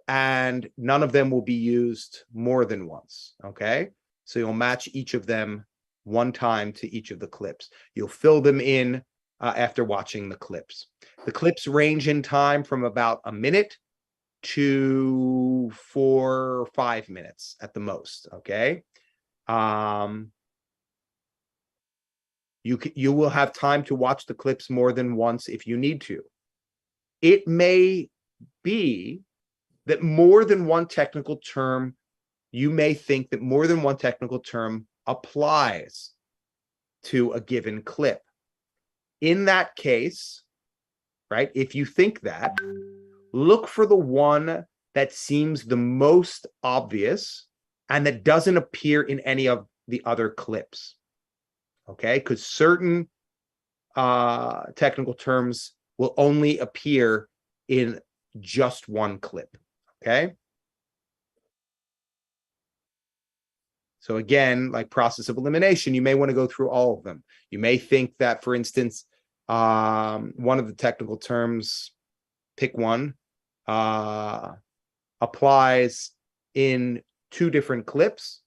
and none of them will be used more than once, okay? So you'll match each of them one time to each of the clips. You'll fill them in after watching the clips. The clips range in time from about a minute to 4 or 5 minutes at the most, okay? You will have time to watch the clips more than once if you need to. It may be that more than one technical term, you may think that more than one technical term applies to a given clip. In that case, right, if you think that, look for the one that seems the most obvious and that doesn't appear in any of the other clips. Okay, because certain technical terms will only appear in just one clip. Okay. So again, like process of elimination, you may want to go through all of them. You may think that, for instance, one of the technical terms, pick one, applies in 2 different clips,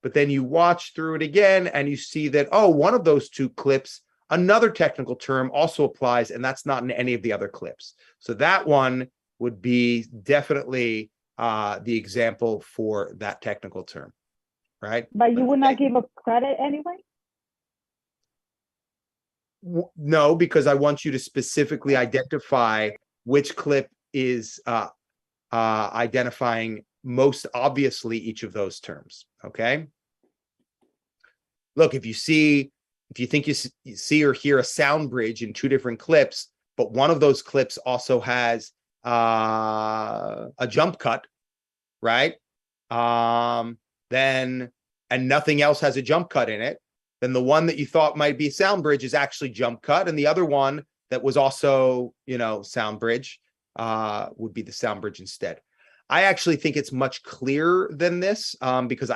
but then you watch through it again and you see that, oh, one of those 2 clips another technical term also applies, and that's not in any of the other clips. So that one would be definitely the example for that technical term, right? But you would not give a credit anyway? No, because I want you to specifically identify which clip is identifying most obviously each of those terms, okay? Look, if you think you see or hear a sound bridge in two different clips, but one of those clips also has a jump cut, right? Then, and nothing else has a jump cut in it, then the one that you thought might be sound bridge is actually jump cut, and the other one that was also, sound bridge would be the sound bridge instead. I actually think it's much clearer than this because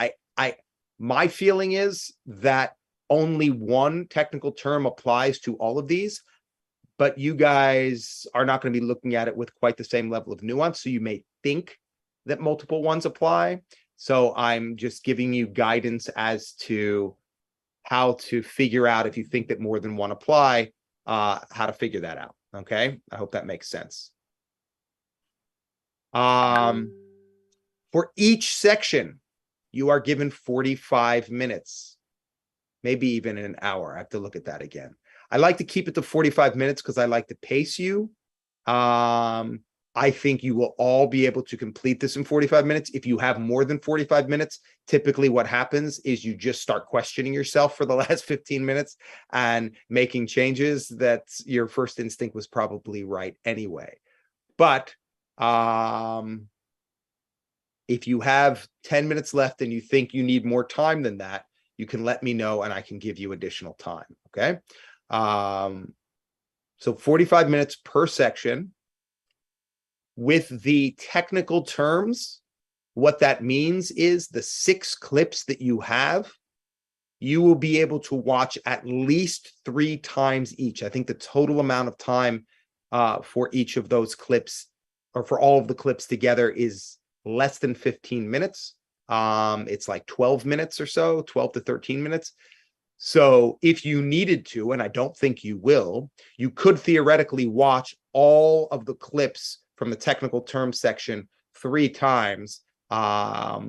my feeling is that only one technical term applies to all of these, but you guys are not going to be looking at it with quite the same level of nuance. So you may think that multiple ones apply. So I'm just giving you guidance as to how to figure out, if you think that more than one apply, how to figure that out. Okay. I hope that makes sense. For each section, you are given 45 minutes, maybe even an hour. I have to look at that again. I like to keep it to 45 minutes because I like to pace you. I think you will all be able to complete this in 45 minutes. If you have more than 45 minutes, typically what happens is you just start questioning yourself for the last 15 minutes and making changes that your first instinct was probably right anyway. But if you have 10 minutes left and you think you need more time than that, you can let me know and I can give you additional time, okay? So 45 minutes per section. With the technical terms, what that means is the 6 clips that you have, you will be able to watch at least 3 times each. I think the total amount of time for each of those clips, or for all of the clips together, is less than 15 minutes. It's like 12 minutes or so, 12 to 13 minutes. So if you needed to, and I don't think you will, you could theoretically watch all of the clips from the technical term section 3 times, not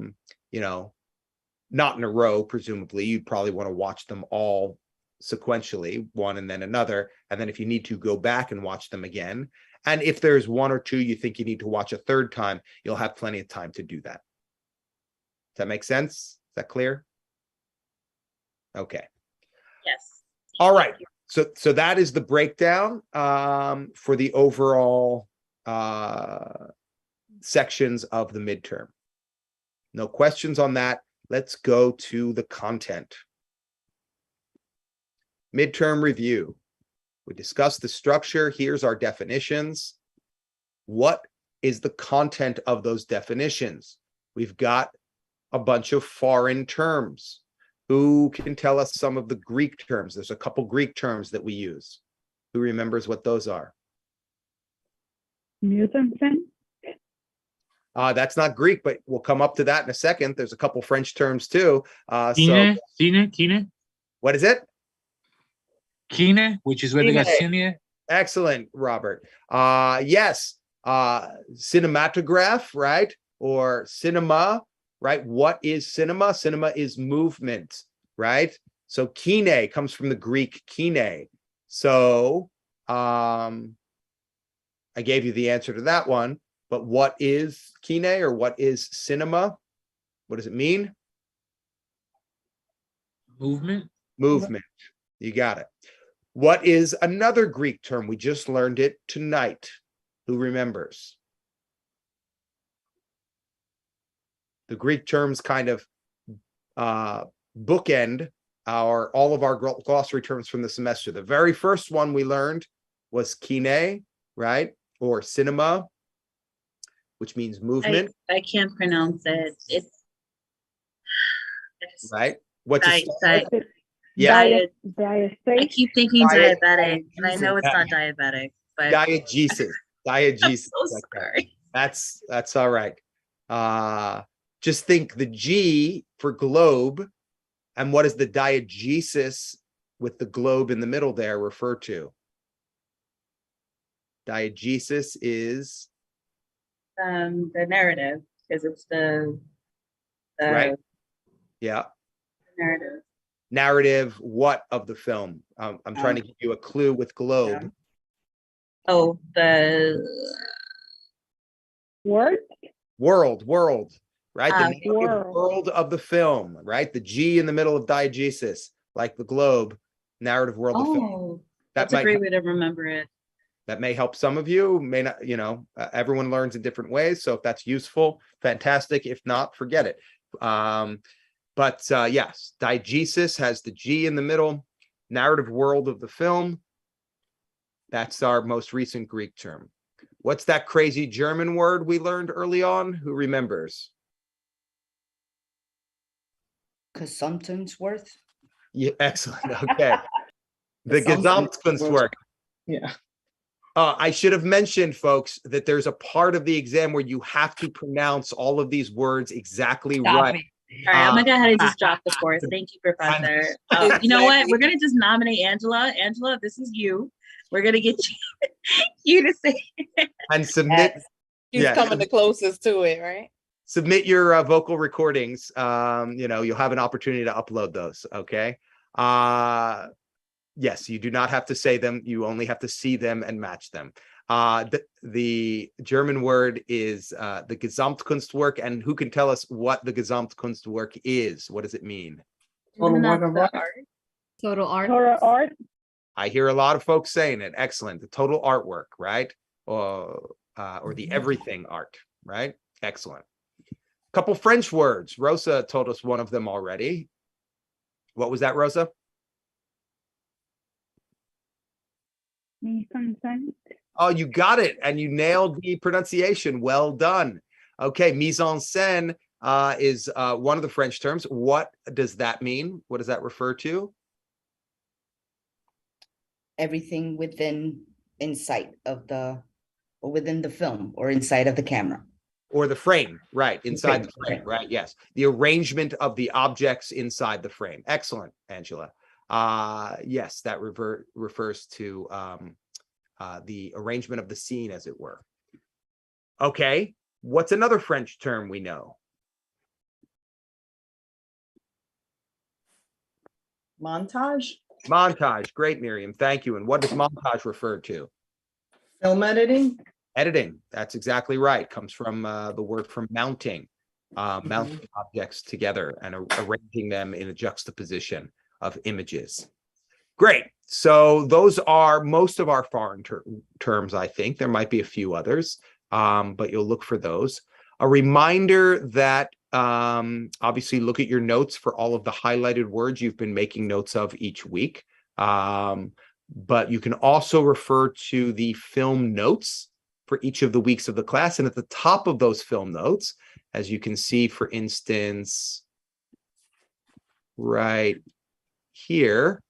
in a row, presumably. You'd probably want to watch them all sequentially, one and then another. And then if you need to, go back and watch them again. And if there's 1 or 2 you think you need to watch a 3rd time, you'll have plenty of time to do that. Does that make sense? Is that clear? Okay. Yes. All right. So that is the breakdown for the overall sections of the midterm. No questions on that. Let's go to the content. Midterm review. We discussed the structure. Here's our definitions. What is the content of those definitions? We've got a bunch of foreign terms. Who can tell us some of the Greek terms? There's a couple Greek terms that we use. Who remembers what those are? That's not Greek, but we'll come up to that in a second. There's a couple French terms too. Kine. What is it? Kine, which is where they got cine. Excellent, Robert. Yes, cinematograph, right? Or cinema, right? What is cinema? Cinema is movement, right? So kine comes from the Greek kine. So I gave you the answer to that one. But what is kine, or what is cinema? What does it mean? Movement. Movement. You got it. What is another Greek term? We just learned it tonight. Who remembers? The Greek terms kind of bookend all of our glossary terms from the semester. The very first one we learned was kine, right? Or cinema, which means movement. I can't pronounce it. It's right. What's it? Yeah. I keep thinking diabetic, and I know it's not diabetic, but diegesis. Diegesis. I'm so sorry. That's all right. Just think the G for globe, and what is the diegesis with the globe in the middle there refer to? Diegesis is The narrative, because it's the right. Yeah. narrative. Narrative what of the film? I'm trying to give you a clue with globe. Yeah. Oh, the Word? World, right? The narrative World. world of the film, right? The G in the middle of diegesis, like the globe, narrative world of film. Oh, That that's a might great way to remember it. that may help some of you, may not, everyone learns in different ways. So if that's useful, fantastic. If not, forget it. Yes, diegesis has the G in the middle, narrative world of the film. That's our most recent Greek term. What's that crazy German word we learned early on? Who remembers? Gesamtkunstwerk. Yeah, excellent. Okay. The Gesamtkunstwerk. Yeah. I should have mentioned, folks, that there's a part of the exam where you have to pronounce all of these words exactly right. All right, I'm gonna go ahead and just drop the course. Thank you, Professor. You know what? We're gonna just nominate Angela. Angela, this is you. We're gonna get you to say it. And submit. She's coming the closest to it, right? Submit your vocal recordings. You'll have an opportunity to upload those. Okay. Yes, you do not have to say them. You only have to see them and match them. The German word is the Gesamtkunstwerk. And who can tell us what the Gesamtkunstwerk is? What does it mean? Total work of art. Total art. Total art? I hear a lot of folks saying it. Excellent. The total artwork, right? Or the everything art, right? Excellent. Couple French words. Rosa told us one of them already. What was that, Rosa? Oh, you got it. And you nailed the pronunciation. Well done. Okay. Mise en scène is one of the French terms. What does that mean? What does that refer to? Everything within within the film or inside of the camera. Or the frame, right? Inside the frame, right? Yes. The arrangement of the objects inside the frame. Excellent, Angela. Yes, that refers to the arrangement of the scene, as it were. Okay, what's another French term we know? Montage? Montage. Great, Miriam. Thank you. And what does montage refer to? Film editing? Editing. That's exactly right. Comes from the word from mounting. Mounting objects together and arranging them in a juxtaposition of images. Great. So those are most of our foreign terms, I think. There might be a few others, but you'll look for those. A reminder that obviously look at your notes for all of the highlighted words you've been making notes of each week. But you can also refer to the film notes for each of the weeks of the class. And at the top of those film notes, as you can see, for instance, right here,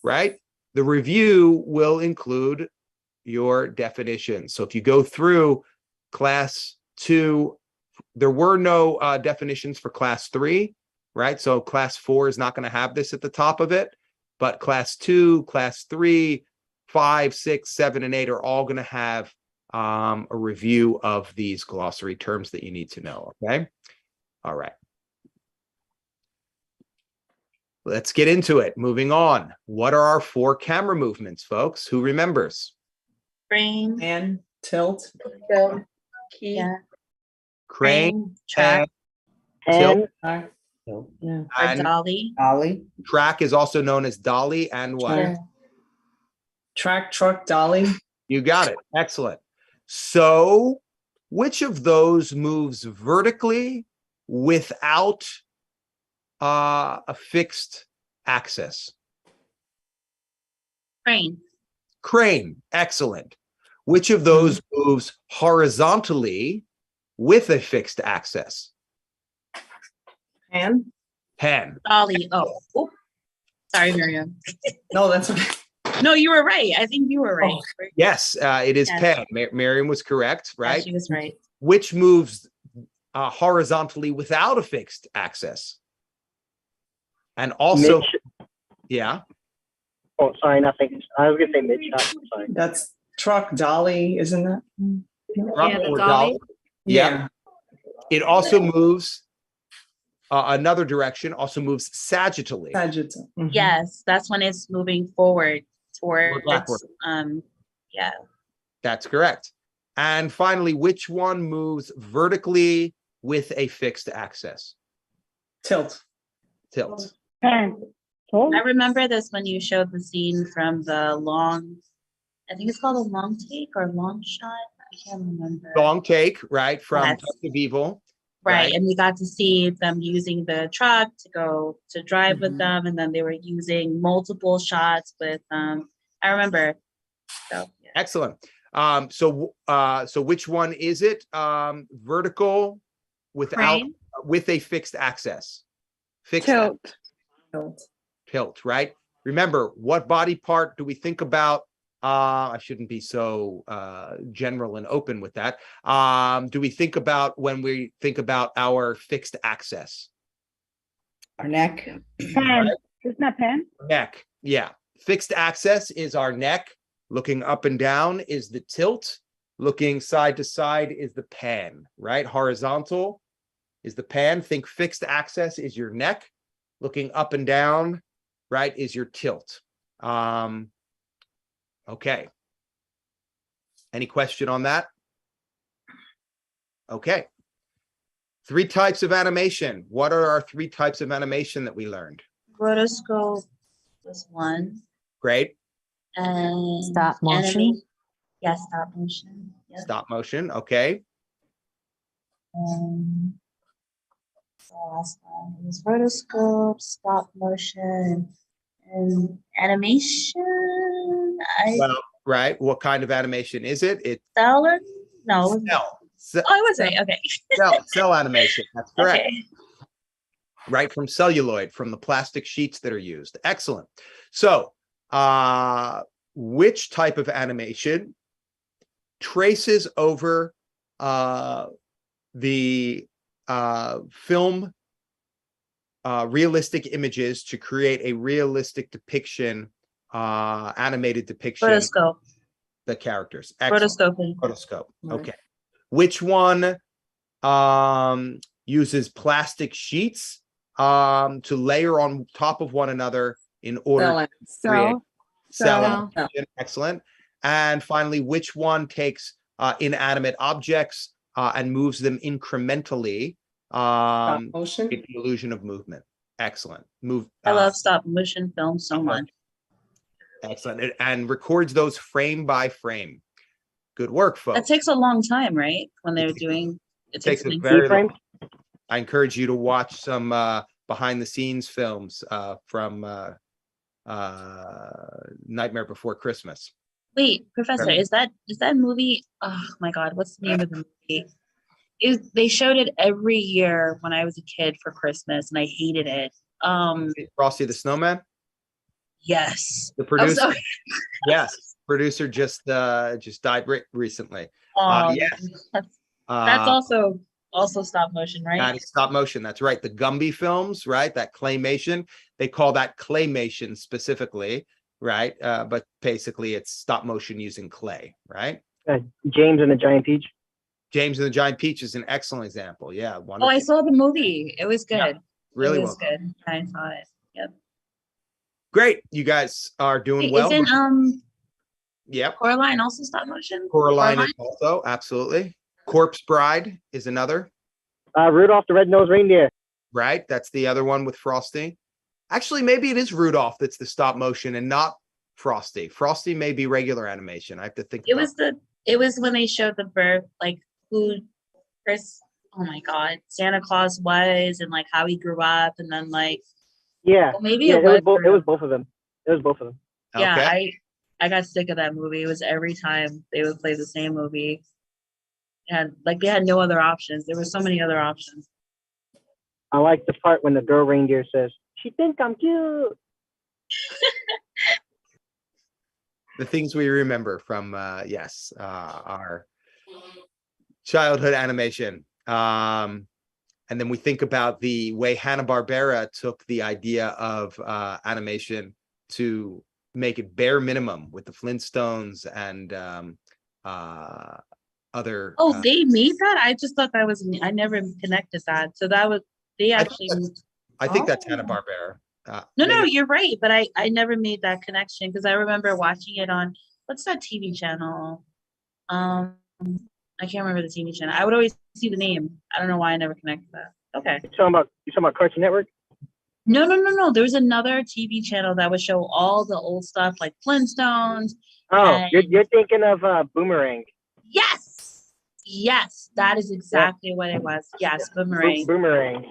right? The review will include your definitions. So if you go through class 2, there were no definitions for class 3, right? So class 4 is not going to have this at the top of it, but class 2, class 3, 5, 6, 7, and 8 are all going to have a review of these glossary terms that you need to know, okay? All right. Let's get into it. Moving on. What are our 4 camera movements, folks? Who remembers? Frame. And tilt. Film. Key. Yeah. Crane. Track. Tilt. Yeah. Or And dolly. Dolly. track is also known as dolly and what? Yeah. Track, truck, dolly. You got it. Excellent. So which of those moves vertically without a fixed axis? Crane. Crane. Excellent. Which of those moves horizontally with a fixed axis? Pen. Pen. Dolly. Oh. Sorry, Miriam. No, that's okay. No, you were right. I think you were right. Yes, it is Yes. pen. Miriam was correct, Yeah, right? she was right. Which moves horizontally without a fixed axis? And also Yeah. Oh, sorry, nothing. I was gonna say mid shot. Sorry. That's truck dolly, isn't that? Truck or dolly. Yeah. It also moves another direction, also moves sagittally. Sagittal. Yes, that's when it's moving forward towards backward. Yeah. That's correct. And finally, which one moves vertically with a fixed axis? Tilt. Tilt. I remember this when you showed the scene from the long, I think it's called a long take or long shot. I can't remember. Long take, right? From Yes. Touch of Evil. Right. And we got to see them using the truck to go to drive with them. And then they were using multiple shots with, I remember. So, yeah. Excellent. So which one is it? Vertical without, Crane? with a fixed axis. Fixed Tilt. Tilt, right? Remember, what body part do we think about? I shouldn't be so general and open with that. Do we think about when we think about our fixed axis? Our neck. Pen. Isn't that pen? Neck, yeah. Fixed axis is our neck. Looking up and down is the tilt. Looking side to side is the pan, right? Horizontal is the pan. Think fixed axis is your neck. Looking up and down, right, is your tilt. Okay. Any question on that? Okay. 3 types of animation. What are our 3 types of animation that we learned? Rotoscope was one. Great. And Stop motion. Yeah, stop motion. Yep. Stop motion. Okay. The last one was rotoscope, stop motion, and animation. Well, right. What kind of animation is it? It's Cell? No. Cell. Oh, I was right. Okay. Cell animation. That's correct. Okay. Right, from celluloid, from the plastic sheets that are used. Excellent. So, which type of animation traces over the film realistic images to create a realistic depiction, animated depiction? Rotoscope. The characters. Excellent. Rotoscoping. Rotoscope. Right. Okay. Which one uses plastic sheets to layer on top of one another in order to create cell animation? Excellent. And finally, which one takes inanimate objects and moves them incrementally? Motion. The illusion of movement. Excellent. I love stop motion film so much. Excellent. And records those frame by frame. Good work, folks. That takes a long time, right? When they're doing it takes a very long. I encourage you to watch some behind the scenes films from Nightmare Before Christmas. Wait, Professor, is that movie? Oh my God, what's the name of the movie? They showed it every year when I was a kid for Christmas, and I hated it. Frosty the Snowman. Yes. The producer. sorry. Yes, producer just died recently. Yes. That's also stop motion, right? That is stop motion. That's right. The Gumby films, right? That claymation. They call that claymation specifically, right? But basically, it's stop motion using clay, right? James and the Giant Peach. James and the Giant Peach is an excellent example. Yeah. Oh, I saw the movie. It was good. Yeah, really it was well. good. I saw it. Yep. Great. You guys are doing well. Isn't Yep. Coraline also stop motion? Coraline is also, absolutely. Corpse Bride is another. Rudolph the Red-Nosed Reindeer. Right. That's the other one with Frosty. Actually, maybe it is Rudolph that's the stop motion and not Frosty. Frosty may be regular animation. I have to think. It was when they showed the birth, like who Chris, oh my God, Santa Claus was, and like how he grew up, and then like yeah, well, maybe yeah, it was both of them. It was both of them. Yeah, okay. I got sick of that movie. It was every time they would play the same movie. And like they had no other options. There were so many other options. I like the part when the girl reindeer says, "She thinks I'm cute." The things we remember from our childhood animation. And then we think about the way Hanna-Barbera took the idea of animation to make it bare minimum with the Flintstones and other. Oh, they made that? I just thought that was, I never connected that. So that was, they actually. I think that's Oh. Hanna-Barbera. No, maybe- no, you're right, but I never made that connection because I remember watching it on, what's that TV channel? I can't remember the TV channel. I would always see the name. I don't know why I never connected that. Okay. You talking about Cartoon Network? No, no, no, no. There was another TV channel that would show all the old stuff like Flintstones. Oh, and- you're thinking of Boomerang. Yes. Yes, that is exactly what it was. Yes, Boomerang. Boomerang.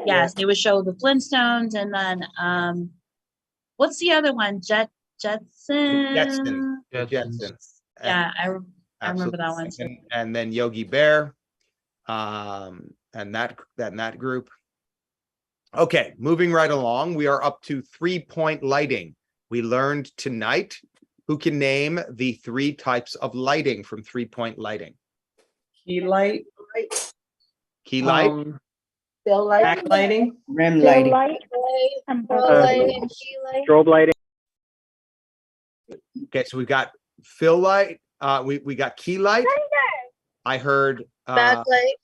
Yes, they would show the Flintstones and then what's the other one? Jetson. Jetsons. Yeah, I remember that one too. And then Yogi Bear, and that group. Okay, moving right along, we are up to 3-point lighting. We learned tonight. Who can name the 3 types of lighting from 3-point lighting? Key light. Key light, Bill light. Backlighting. Rim Fill lighting. light. Strobe lighting. okay, so we've got fill light, we got key light. I heard backlight,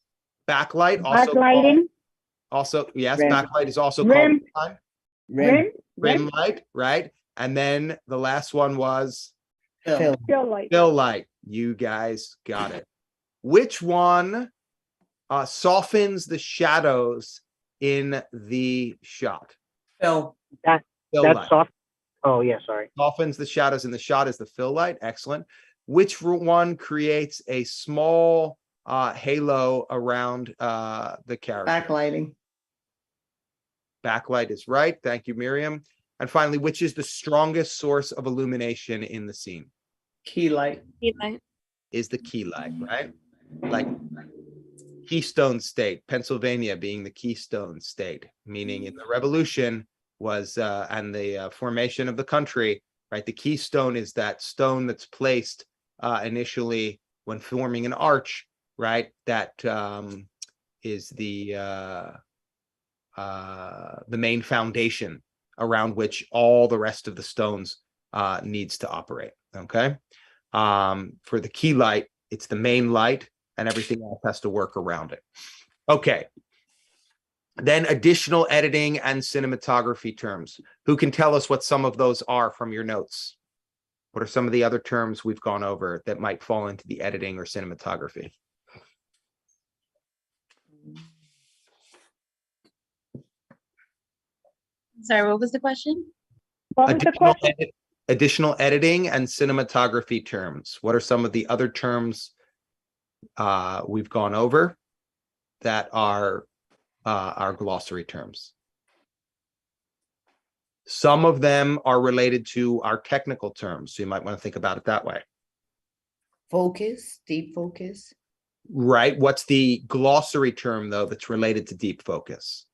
also Backlighting. also, yes, Rim. backlight is also Rim. called Rim. rim light, right? And then the last one was Fill. Fill light. fill light. You guys got it. Which one softens the shadows in the shot? Fill. That's light. soft. Oh yeah, sorry. Softens the shadows in the shot is the fill light. Excellent. Which one creates a small halo around the character? Backlighting. Backlight is right. Thank you, Miriam. And finally, which is the strongest source of illumination in the scene? Key light. Is the key light, right? Like Keystone State, Pennsylvania being the Keystone State, meaning in the Revolution was and the formation of the country, right? The keystone is that stone that's placed initially when forming an arch, right? That is the main foundation around which all the rest of the stones needs to operate. Okay. For the key light, it's the main light and everything else has to work around it. Okay. Then additional editing and cinematography terms. Who can tell us what some of those are from your notes? What are some of the other terms we've gone over that might fall into the editing or cinematography? Sorry, what was the question? What was the question? Additional editing and cinematography terms. What are some of the other terms we've gone over that are our glossary terms? Some of them are related to our technical terms, so you might want to think about it that way. Focus, deep focus. Right. What's the glossary term, though, that's related to deep focus?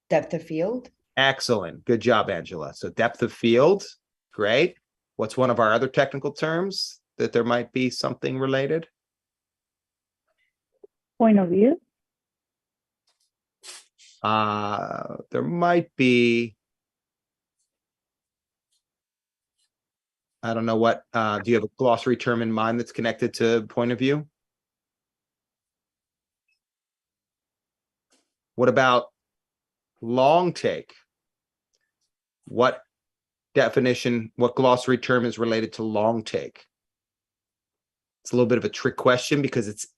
Depth of field. Excellent. Good job, Angela. So depth of field. Great. What's one of our other technical terms that there might be something related? Point of view. There might be. I don't know what, do you have a glossary term in mind that's connected to point of view? What about long take? What definition, what glossary term is related to long take? It's a little bit of a trick question because it's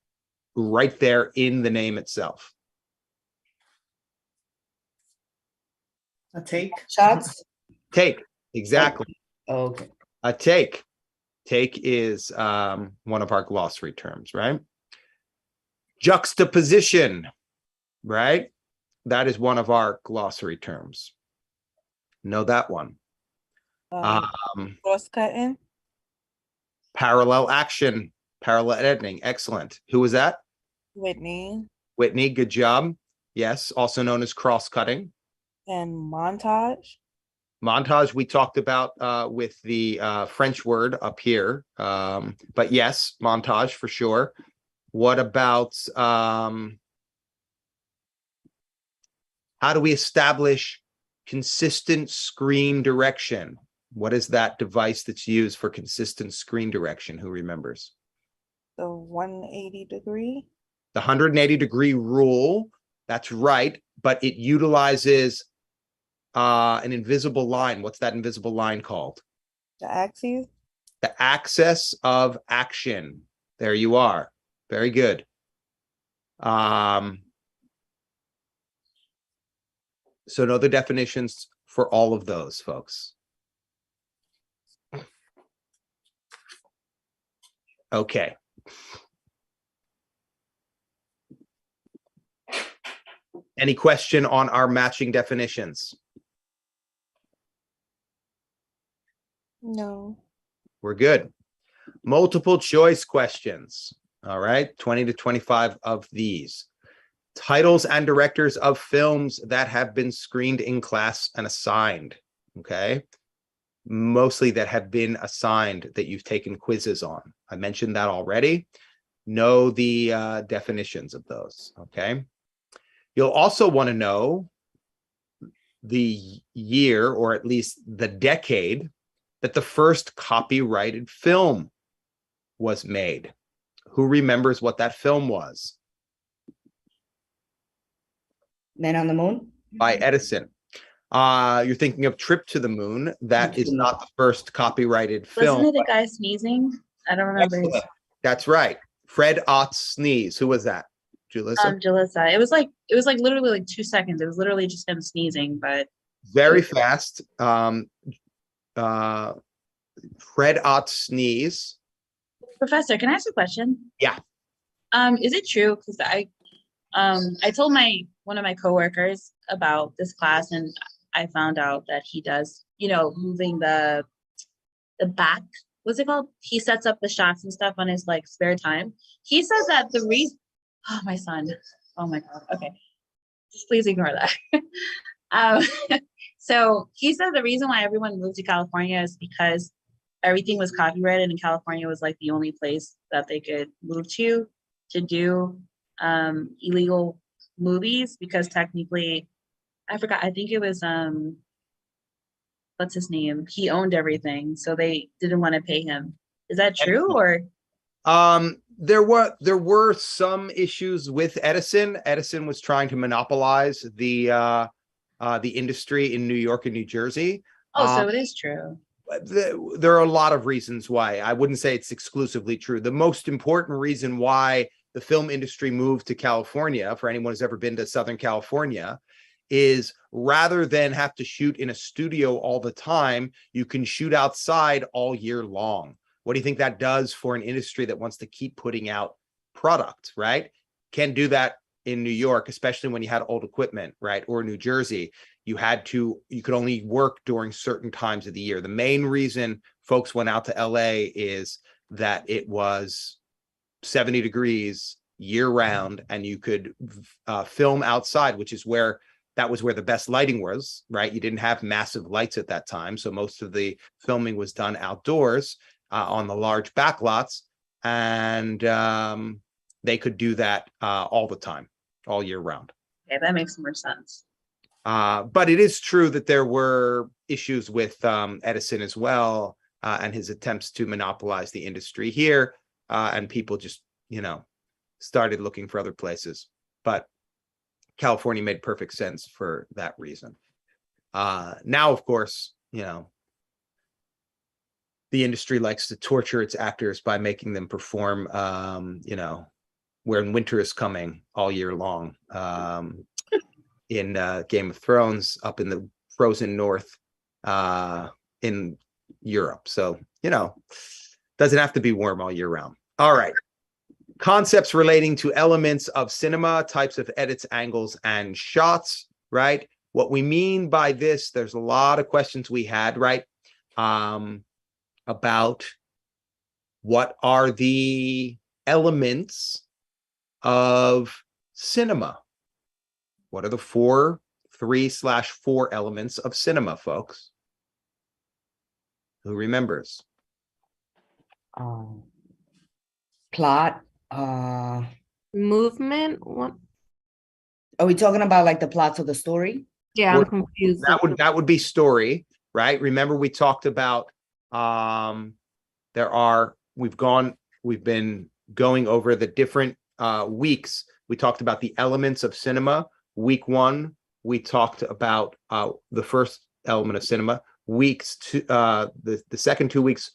right there in the name itself. A take. Shots. Take, exactly. Okay. A take. Take is one of our glossary terms, right? Juxtaposition, right? That is one of our glossary terms. Know that one. Cross cutting. Parallel action, parallel editing. Excellent. Who was that? Whitney. Whitney, good job. Yes, also known as cross-cutting. And montage. Montage we talked about with the French word up here. But yes, montage for sure. What about how do we establish consistent screen direction? What is that device that's used for consistent screen direction? Who remembers? The 180 degree. The 180-degree rule. That's right, but it utilizes an invisible line. What's that invisible line called? The axis. The axis of action. There you are. Very good. So know the definitions for all of those, folks. Okay. Any question on our matching definitions? No. We're good. Multiple choice questions. All right, 20 to 25 of these. Titles and directors of films that have been screened in class and assigned. Okay. Mostly that have been assigned that you've taken quizzes on. I mentioned that already. Know the definitions of those. Okay. You'll also want to know the year, or at least the decade, that the first copyrighted film was made. Who remembers what that film was? Man on the Moon? By Edison. You're thinking of Trip to the Moon. That is not the first copyrighted film. Wasn't it the guy sneezing? I don't remember his. That's right. Fred Ott's sneeze. Who was that? Julissa? Jalissa. It was like literally like 2 seconds. It was literally just him sneezing, but Very fast. Fred Ott's sneeze. Professor, can I ask a question? Yeah. Is it true? Because I told one of my coworkers about this class, and I found out that he does, moving the back. What's it called? He sets up the shots and stuff on his like spare time. He says that the reason. Oh, my son. Oh my God. Okay, just please ignore that. So he said the reason why everyone moved to California is because everything was copyrighted, and California was like the only place that they could move to do illegal movies, because technically, I forgot, I think it was what's his name? He owned everything, so they didn't want to pay him. Is that true, or? There were some issues with Edison. Edison was trying to monopolize the industry in New York and New Jersey. Oh, so it is true. There are a lot of reasons why. I wouldn't say it's exclusively true. The most important reason why the film industry moved to California, for anyone who's ever been to Southern California, is rather than have to shoot in a studio all the time, you can shoot outside all year long. What do you think that does for an industry that wants to keep putting out product, right? Can't do that in New York, especially when you had old equipment, right? Or New Jersey. You could only work during certain times of the year. The main reason folks went out to LA is that it was 70 degrees year round, and you could film outside, which is where the best lighting was, right? You didn't have massive lights at that time. So most of the filming was done outdoors on the large backlots, and they could do that all the time, all year round. Okay, that makes more sense. But it is true that there were issues with Edison as well, and his attempts to monopolize the industry here, and people just, started looking for other places. But California made perfect sense for that reason. Now, of course, the industry likes to torture its actors by making them perform, when winter is coming all year long. In Game of Thrones, up in the frozen north in Europe. So, doesn't have to be warm all year round. All right. Concepts relating to elements of cinema, types of edits, angles, and shots, right? What we mean by this, there's a lot of questions we had, right? About what are the elements of cinema? What are the 3/4 elements of cinema, folks? Who remembers? Plot. Movement. What? Are we talking about like the plots of the story? Yeah, I'm confused. That would be story. right? Remember we talked about, we've been going over the different weeks. We talked about the elements of cinema. Week 1, we talked about the first element of cinema. Weeks 2, the second 2 weeks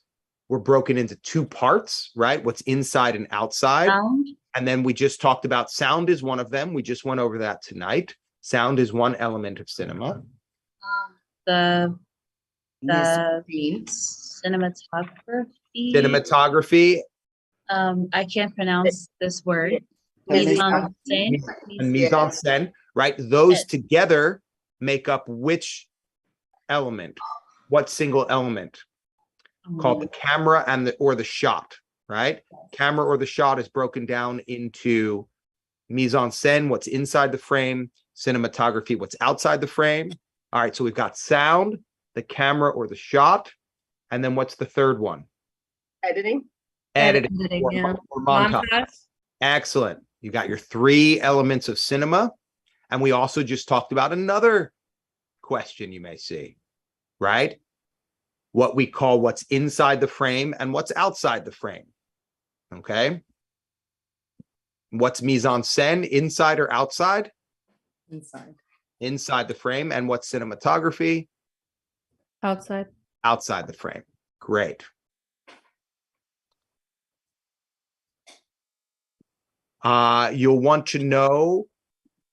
were broken into 2 parts, right? What's inside and outside. Sound. And then we just talked about sound is one of them. We just went over that tonight. Sound is one element of cinema. The Cinematography. I can't pronounce this word. And mise en scène, right? Those together make up which element? What single element? Called the camera and or the shot, right? Camera or the shot is broken down into mise en scène, what's inside the frame, cinematography, what's outside the frame. All right, so we've got sound, the camera or the shot, and then what's the third one? Editing. Editing, yeah. or montage. Montage. Excellent. You got your 3 elements of cinema. And we also just talked about another question you may see, right? What we call what's inside the frame and what's outside the frame. Okay. What's mise en scène, inside or outside? Inside. Inside the frame. And what's cinematography? Outside. Outside the frame. Great. You'll want to know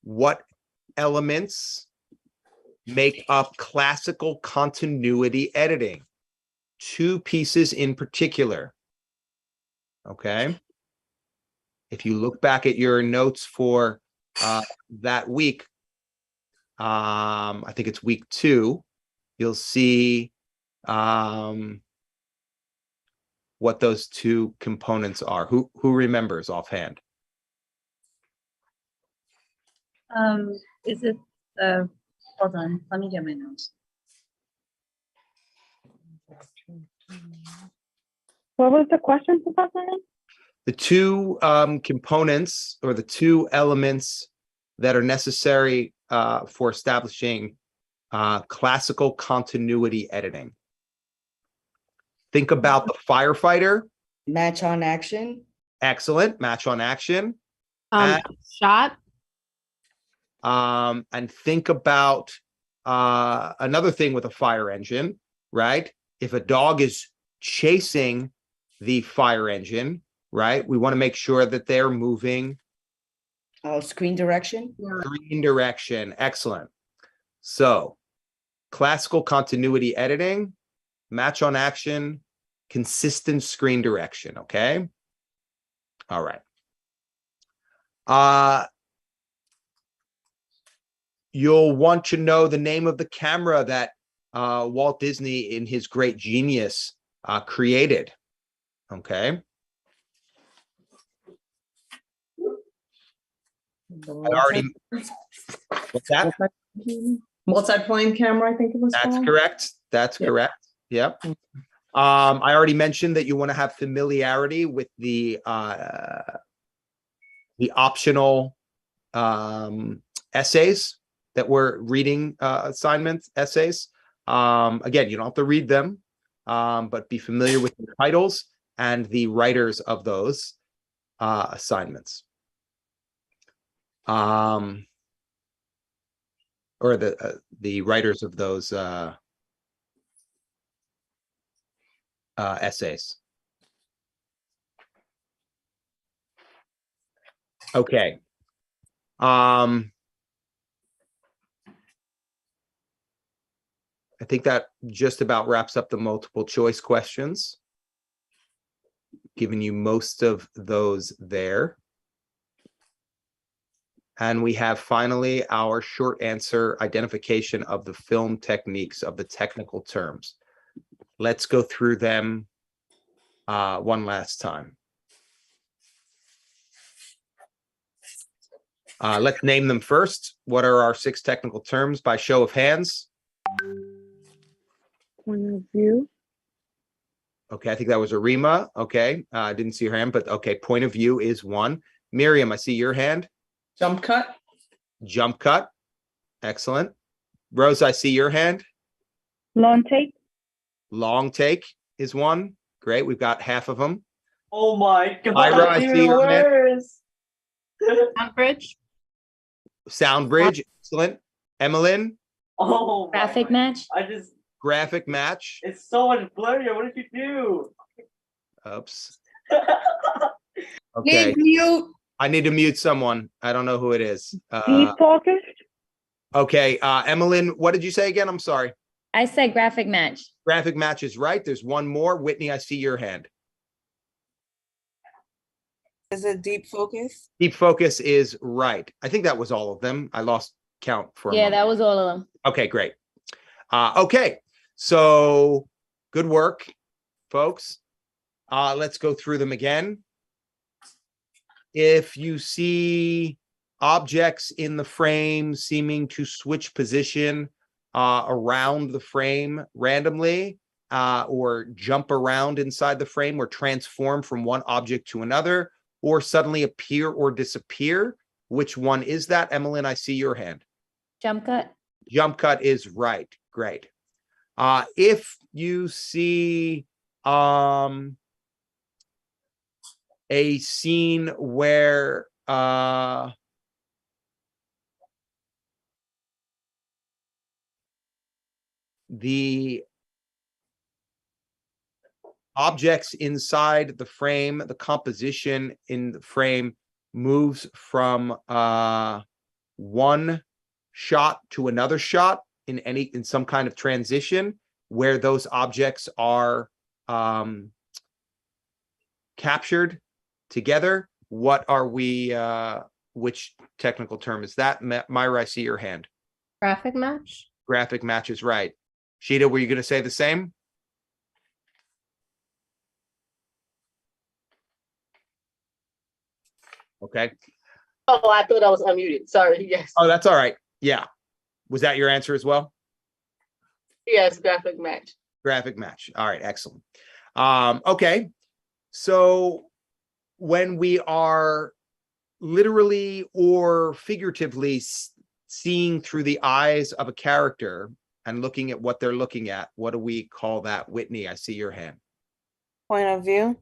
what elements make up classical continuity editing. 2 pieces in particular. Okay. If you look back at your notes for that week, I think it's week 2, you'll see what those 2 components are. Who remembers offhand? Is it hold on, let me get my notes. What was the question, Professor? The 2 components or the 2 elements that are necessary for establishing classical continuity editing. Think about the firefighter. Match on action. Excellent. Match on action. Shot. And think about another thing with a fire engine, right? If a dog is chasing the fire engine, right, we want to make sure that they're moving. Screen direction. Screen direction. Excellent. So classical continuity editing, match on action, consistent screen direction. Okay. All right. You'll want to know the name of the camera that Walt Disney, in his great genius, created. Okay. What's that? Multi-plane camera, I think it was. That's called. correct. That's correct. Yep. I already mentioned that you want to have familiarity with the optional essays that we're reading, assignments, essays. Again, you don't have to read them, but be familiar with the titles and the writers of those assignments. Or the writers of those essays. Okay. I think that just about wraps up the multiple choice questions. Giving you most of those there. And we have finally our short answer identification of the film techniques, of the technical terms. Let's go through them one last time. Let's name them first. What are our 6 technical terms by show of hands? Point of view. Okay, I think that was Arima. Okay, I didn't see her hand, but okay, point of view is 1. Miriam, I see your hand. Jump cut. Jump cut. Excellent. Rose, I see your hand. Long take. Long take is one. Great. We've got half of them. Oh my god. Ira, I see your hand. worse. Soundbridge. Sound bridge. Excellent. Emmeline, Oh my Graphic God. match. I just, graphic match. it's so much blurrier. What did you Oops. do? Okay. Need mute. I need to mute someone. I don't know who it is. Deep focused. Okay. Emmeline, what did you say again? I'm sorry. I said graphic match. Graphic match is right. There's one more. Whitney, I see your hand. Is it deep focus? Deep focus is right. I think that was all of them. I lost count for a Yeah, moment. that was all of them. Okay, great. Okay, so good work, folks. Let's go through them again. If you see objects in the frame seeming to switch position around the frame randomly, or jump around inside the frame, or transform from one object to another, or suddenly appear or disappear, which one is that? Emmeline, I see your hand. Jump cut. Jump cut is right. Great. If you see a scene where the objects inside the frame, the composition in the frame moves from one shot to another shot in some kind of transition where those objects are captured together. What are we, which technical term is that? Myra, I see your hand. Graphic match. Graphic match is right. Sheeta, were you going to say the same? Okay. Oh, I thought I was unmuted. Sorry. Yes. Oh, that's all right. Yeah. Was that your answer as well? Yes, graphic match. Graphic match. All right, excellent. Okay. So when we are literally or figuratively seeing through the eyes of a character and looking at what they're looking at, what do we call that? Whitney, I see your hand. Point of view.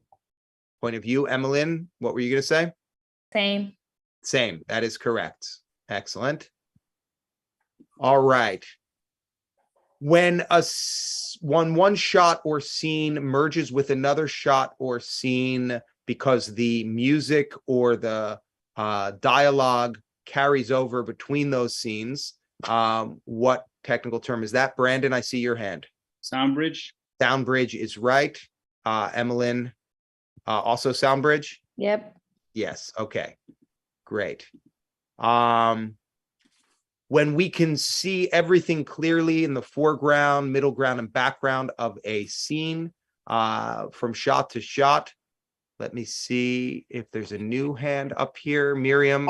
Point of view. Emmeline, what were you going to say? Same. Same. That is correct. Excellent. All right. When one shot or scene merges with another shot or scene because the music or the dialogue carries over between those scenes, what technical term is that? Brandon, I see your hand. Sound bridge. Sound bridge is right. Emmeline, also sound bridge? Yep. Yes. Okay. Great. When we can see everything clearly in the foreground, middle ground, and background of a scene from shot to shot. Let me see if there's a new hand up here. Miriam.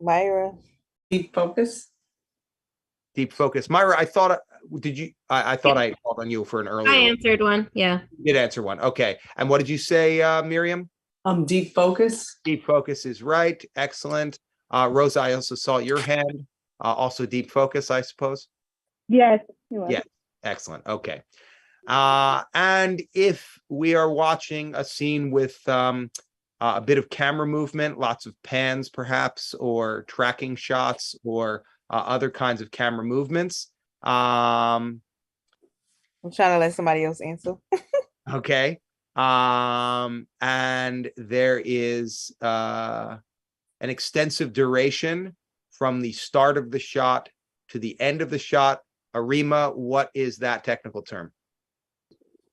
Myra. Deep focus. Deep focus. Myra, I thought, I thought I called on you for an earlier I one. answered one. Yeah. You did answer one. Okay. And what did you say, Miriam? Deep focus. Deep focus is right. Excellent. Rosa, I also saw your hand. Also deep focus, I suppose. Yes. It was. Yeah, excellent. Okay. And if we are watching a scene with a bit of camera movement, lots of pans perhaps, or tracking shots, or other kinds of camera movements. I'm trying to let somebody else answer. Okay. And there is an extensive duration from the start of the shot to the end of the shot. Arima, what is that technical term?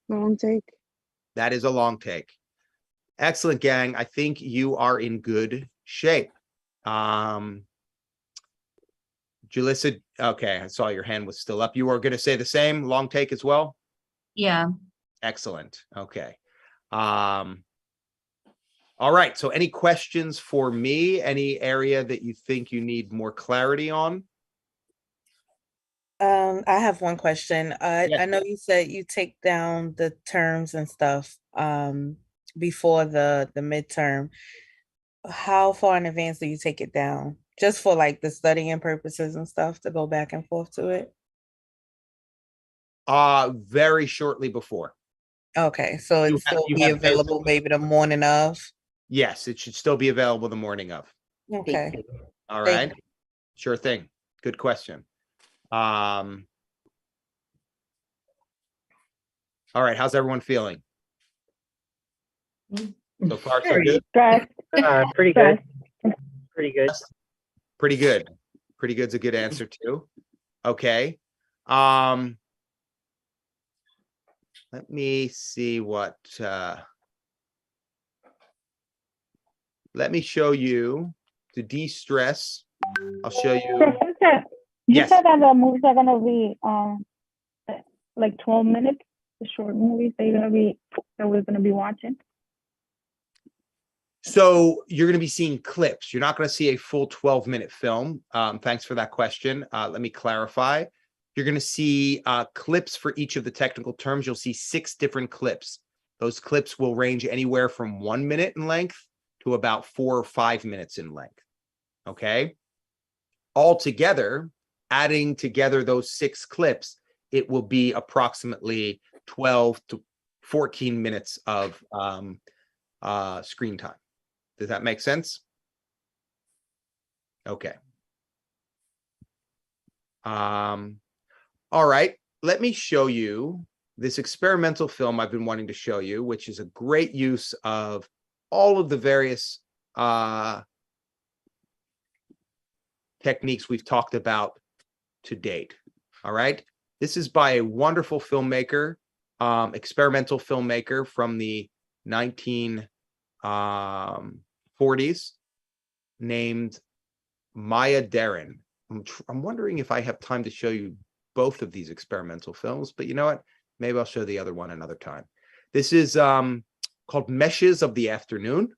Long take. That is a long take. Excellent, gang. I think you are in good shape. Julissa, okay, I saw your hand was still up. You are going to say the same, long take as well? Yeah. Excellent. Okay. All right. So any questions for me? Any area that you think you need more clarity on? I have one question. I know you said you take down the terms and stuff before the midterm. How far in advance do you take it down? Just for like the studying purposes and stuff to go back and forth to it? Very shortly before. Okay, so You it'll have- still you be have available maybe the morning of? Yes, it should still be available the morning of. Okay. All Thank right. Sure thing. Good question. All right. How's everyone feeling? So far, so good. Stressed. Pretty good. Pretty good. Pretty good. Pretty good's a good answer too. Okay. Let me see what let me show you to de-stress. I'll show you. Professor, you Yes. said that the movies are gonna be like 12 minutes, the short movies that we're gonna be watching. So you're going to be seeing clips. You're not going to see a full 12-minute film. Thanks for that question. Let me clarify. You're going to see clips for each of the technical terms. You'll see 6 different clips. Those clips will range anywhere from 1 minute in length to about 4 or 5 minutes in length. Okay. Altogether, adding together those 6 clips, it will be approximately 12 to 14 minutes of screen time. Does that make sense? Okay. All right. Let me show you this experimental film I've been wanting to show you, which is a great use of all of the various techniques we've talked about to date. All right. This is by a wonderful filmmaker, experimental filmmaker from the 1940s named Maya Deren. I'm wondering if I have time to show you both of these experimental films, but you know what? Maybe I'll show the other one another time. This is called Meshes of the Afternoon.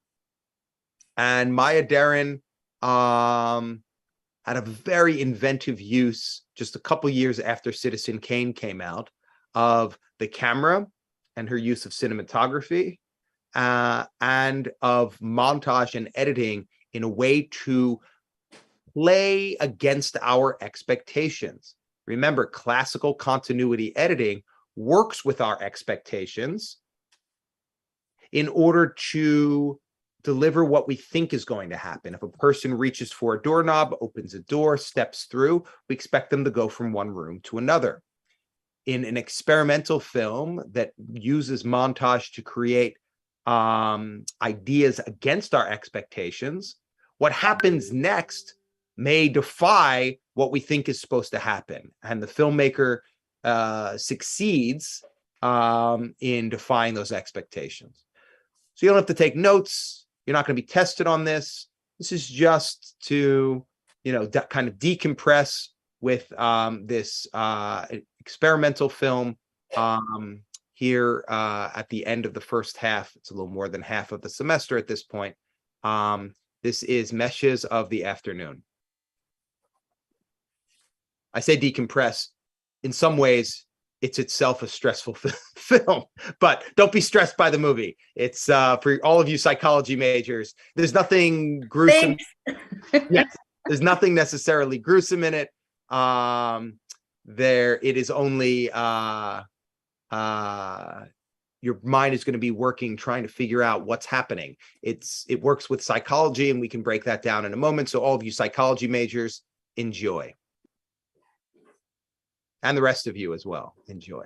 And Maya Deren had a very inventive use just a couple years after Citizen Kane came out of the camera and her use of cinematography and of montage and editing in a way to play against our expectations. Remember, classical continuity editing works with our expectations in order to deliver what we think is going to happen. If a person reaches for a doorknob, opens a door, steps through, we expect them to go from one room to another. In an experimental film that uses montage to create ideas against our expectations, what happens next may defy what we think is supposed to happen. And the filmmaker succeeds in defying those expectations. So you don't have to take notes. You're not going to be tested on this. This is just to, kind of decompress with this experimental film here at the end of the first half. It's a little more than half of the semester at this point. This is Meshes of the Afternoon. I say decompress. In some ways, it's itself a stressful film, but don't be stressed by the movie. It's for all of you psychology majors. There's nothing gruesome. Yes, there's nothing necessarily gruesome in it. It is only your mind is going to be working, trying to figure out what's happening. It works with psychology, and we can break that down in a moment. So all of you psychology majors, enjoy. And the rest of you as well, enjoy.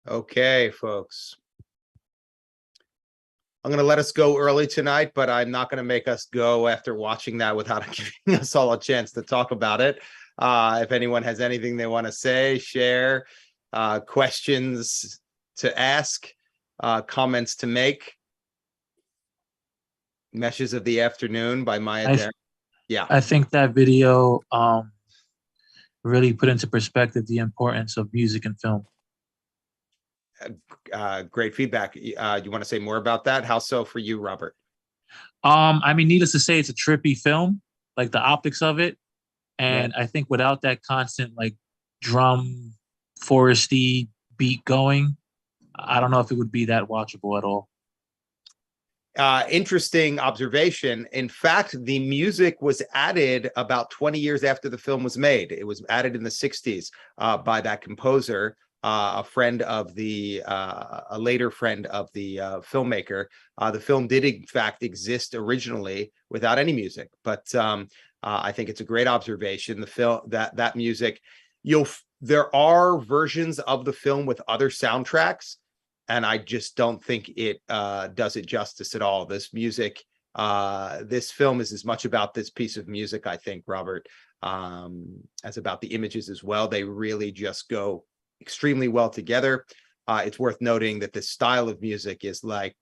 Okay, folks. I'm going to let us go early tonight, but I'm not going to make us go after watching that without giving us all a chance to talk about it. If anyone has anything they want to say, share, questions to ask, comments to make. Meshes of the Afternoon by Maya Deren. Yeah. I think that video really put into perspective the importance of music and film. Great feedback. You want to say more about that? How so for you, Robert? I mean, needless to say, it's a trippy film, like the optics of it. And I think without that constant like drum foresty beat going, I don't know if it would be that watchable at all. Interesting observation. In fact, the music was added about 20 years after the film was made. It was added in the 60s by that composer, a friend of the, a later friend of the filmmaker. The film did in fact exist originally without any music, but I think it's a great observation. The film, that music, there are versions of the film with other soundtracks, and I just don't think it does it justice at all. This music, this film is as much about this piece of music, I think, Robert, as about the images as well. They really just go extremely well together. It's worth noting that this style of music is like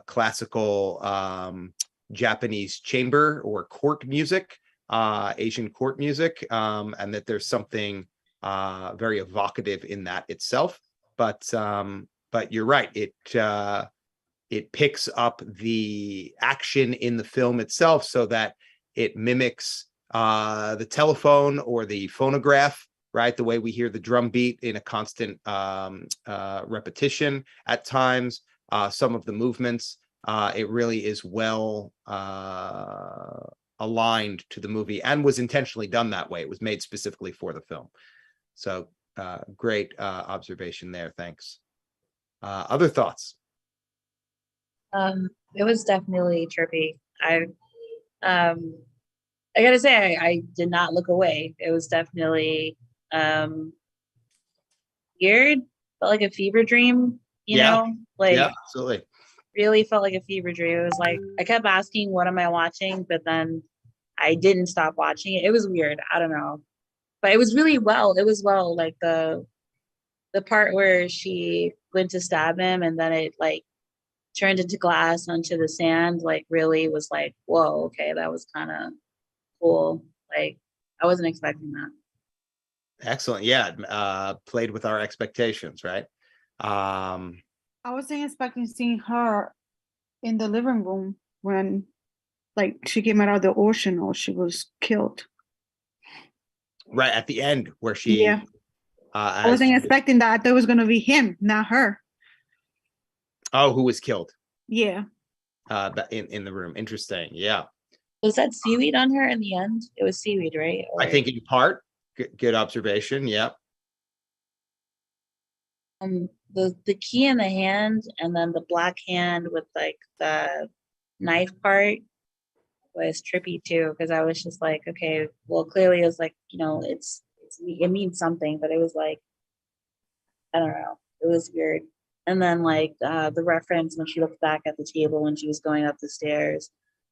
classical Japanese chamber or court music, Asian court music, and that there's something very evocative in that itself. But you're right. It picks up the action in the film itself so that it mimics the telephone or the phonograph, right? The way we hear the drum beat in a constant repetition at times, some of the movements. It really is well aligned to the movie and was intentionally done that way. It was made specifically for the film. So great observation there. Thanks. Other thoughts? It was definitely trippy. I gotta say, I did not look away. It was definitely weird, felt like a fever dream, you know? Like, yeah, absolutely. Really felt like a fever dream. It was like, I kept asking, what am I watching? But then I didn't stop watching it. It was weird. I don't know. But it was really well. It was well, like the part where she went to stab him and then it like turned into glass onto the sand, like really was like, whoa, okay, that was kind of cool. Like I wasn't expecting that. Excellent. Yeah, played with our expectations, right? I wasn't expecting seeing her in the living room when like she came out of the ocean or she was killed. Right at the end where she I wasn't expecting that. I thought it was gonna be him, not her. Oh, who was killed? Yeah. In the room. Interesting. Yeah. Was that seaweed on her in the end? It was seaweed, right? Or... I think in part. Good observation. Yeah. The key in the hand and then the black hand with like the knife part was trippy too, because I was just like, okay, well, clearly it was like, you know, it means something, but it was like, I don't know, it was weird. And then like the reference when she looked back at the table when she was going up the stairs,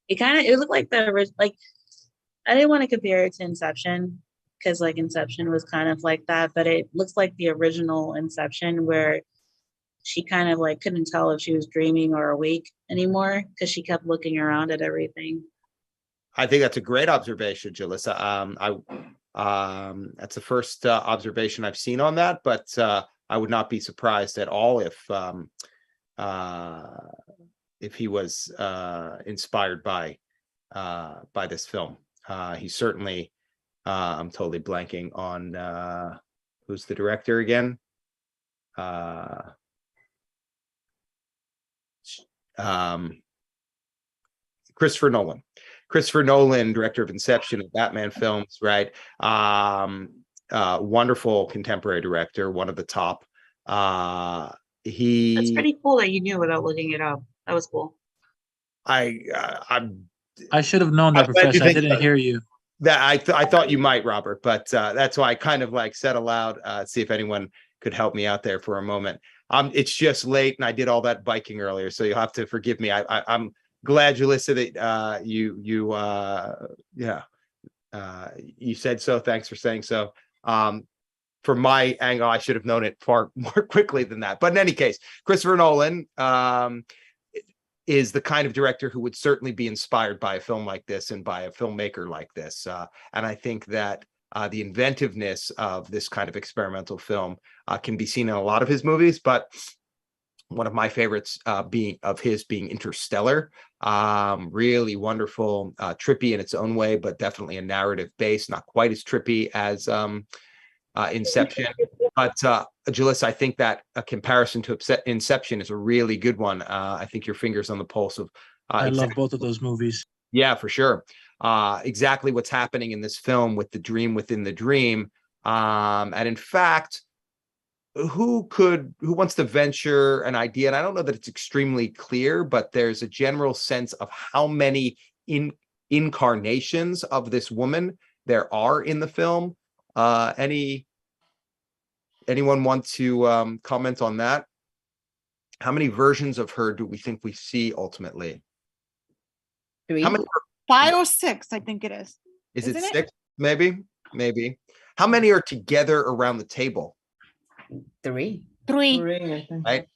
it looked like like I didn't want to compare it to Inception because like Inception was kind of like that, but it looks like the original Inception where she kind of like couldn't tell if she was dreaming or awake anymore because she kept looking around at everything. I think that's a great observation, Jalissa. That's the first observation I've seen on that, but I would not be surprised at all if he was inspired by this film. He certainly. I'm totally blanking on who's the director again. Christopher Nolan. Christopher Nolan, director of Inception and Batman films, right? Wonderful contemporary director, one of the top. That's pretty cool that you knew without looking it up. That was cool. I should have known that, Professor. I didn't hear you. That I thought you might, Robert, but that's why I kind of like said aloud, see if anyone could help me out there for a moment. It's just late and I did all that biking earlier, so you'll have to forgive me. I'm glad, Julissa, that you said so. Thanks for saying so. From my angle, I should have known it far more quickly than that. But in any case, Christopher Nolan is the kind of director who would certainly be inspired by a film like this and by a filmmaker like this. And I think that the inventiveness of this kind of experimental film can be seen in a lot of his movies, but one of my favorites being Interstellar. Really wonderful, trippy in its own way, but definitely a narrative base, not quite as trippy as Inception. But Julissa, I think that a comparison to Inception is a really good one. I think your finger's on the pulse of I love both of those movies. Yeah, for sure. Exactly what's happening in this film with the dream within the dream. And in fact, who wants to venture an idea? And I don't know that it's extremely clear, but there's a general sense of how many incarnations of this woman there are in the film. Anyone want to comment on that? How many versions of her do we think we see ultimately? 3. How many? 5 or 6, I think it is. Is it Isn't 6? Maybe. How many are together around the table? 3. 3. 3, I think. Right.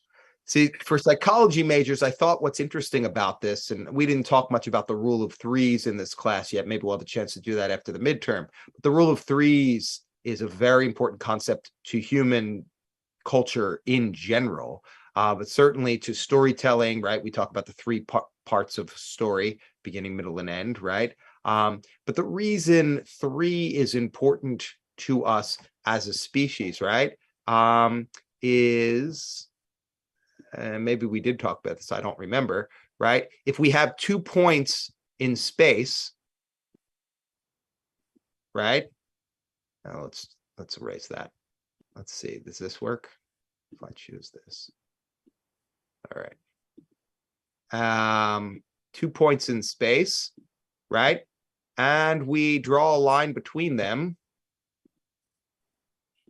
See, for psychology majors, I thought what's interesting about this, and we didn't talk much about the rule of threes in this class yet. Maybe we'll have a chance to do that after the midterm. But the rule of threes is a very important concept to human culture in general, but certainly to storytelling, right? We talk about the three parts of story, beginning, middle, and end, right? But the reason 3 is important to us as a species, right? Is, and maybe we did talk about this, I don't remember, right? If we have 2 points in space, right? Now let's erase that. Let's see, does this work? If I choose this. All right. 2 points in space, right? And we draw a line between them.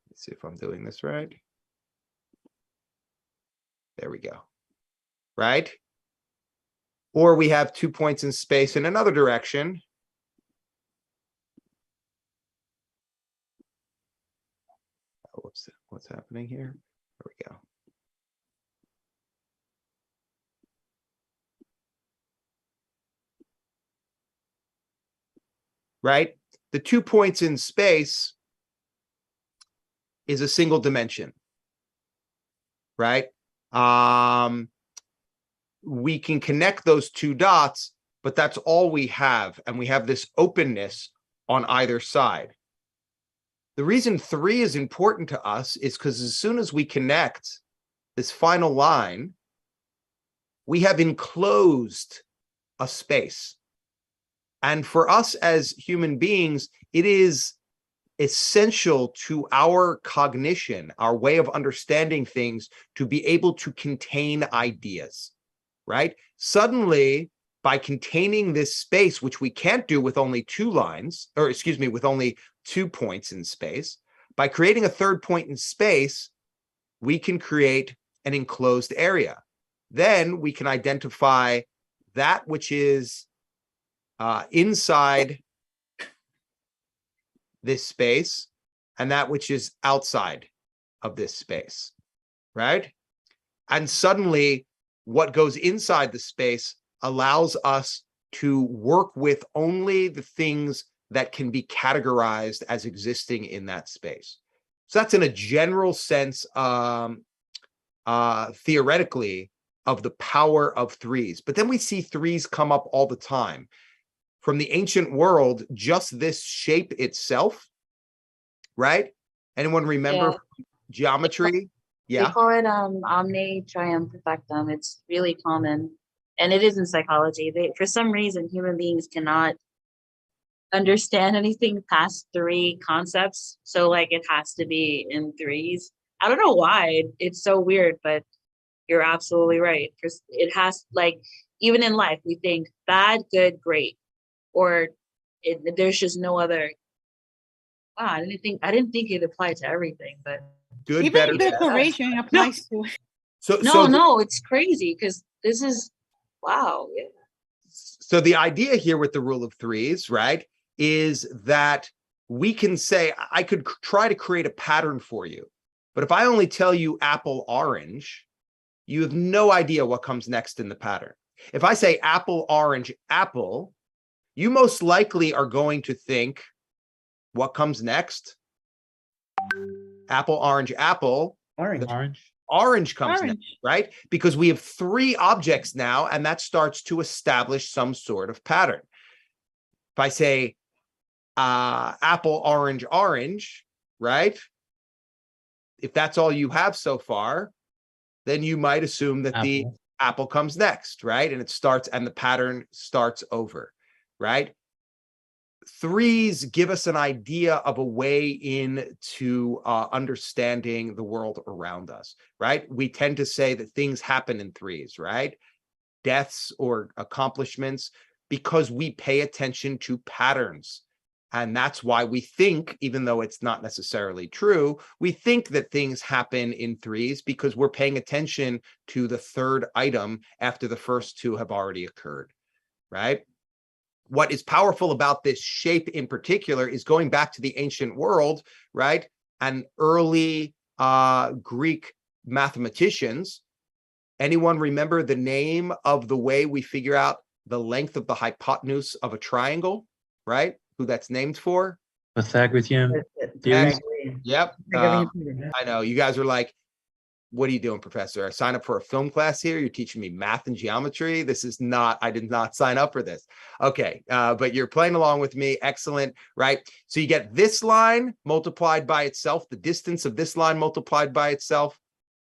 Let's see if I'm doing this right. There we go. Right? Or we have 2 points in space in another direction. Oh, what's happening here? There we go. Right? The 2 points in space is a single dimension, right? We can connect those 2 dots, but that's all we have. And we have this openness on either side. The reason 3 is important to us is because as soon as we connect this final line, we have enclosed a space. And for us as human beings, it is essential to our cognition, our way of understanding things, to be able to contain ideas, right? Suddenly, by containing this space, which we can't do with only 2 lines, or excuse me, with only 2 points in space, by creating a 3rd point in space, we can create an enclosed area. Then we can identify that which is inside this space and that which is outside of this space, right? And suddenly what goes inside the space allows us to work with only the things that can be categorized as existing in that space. So that's in a general sense, theoretically, of the power of 3s. But then we see 3s come up all the time. From the ancient world, just this shape itself, right? Anyone remember geometry? They call it omne triumph perfectum. It's really common, and it is in psychology. For some reason, human beings cannot understand anything past 3 concepts. So like it has to be in 3s. I don't know why. It's so weird, but you're absolutely right. Because it has, like, even in life, we think bad, good, great, or there's just no other. Wow, I didn't think it applied to everything, but Good, Even better, in best. decoration applies to. No, it's crazy because this is wow. Yeah. So the idea here with the rule of threes, right, is that we can say, I could try to create a pattern for you, but if I only tell you apple, orange, you have no idea what comes next in the pattern. If I say apple, orange, apple, you most likely are going to think, what comes next? Apple, orange, apple. Orange comes next, right? Because we have three objects now, and that starts to establish some sort of pattern. If I say apple, orange, orange, right? If that's all you have so far, then you might assume that the apple comes next, right? And it starts, and the pattern starts over, right? Threes give us an idea of a way into understanding the world around us, right? We tend to say that things happen in threes, right? Deaths or accomplishments, because we pay attention to patterns. And that's why we think, even though it's not necessarily true, we think that things happen in threes because we're paying attention to the third item after the first two have already occurred, right? What is powerful about this shape in particular is going back to the ancient world, right? And early Greek mathematicians. Anyone remember the name of the way we figure out the length of the hypotenuse of a triangle, right? Who that's named for? Pythagorean theories. Yep. I know you guys are like, what are you doing, professor? I signed up for a film class here. You're teaching me math and geometry. This is not, I did not sign up for this. Okay. But you're playing along with me. Excellent. Right. So you get this line multiplied by itself, the distance of this line multiplied by itself,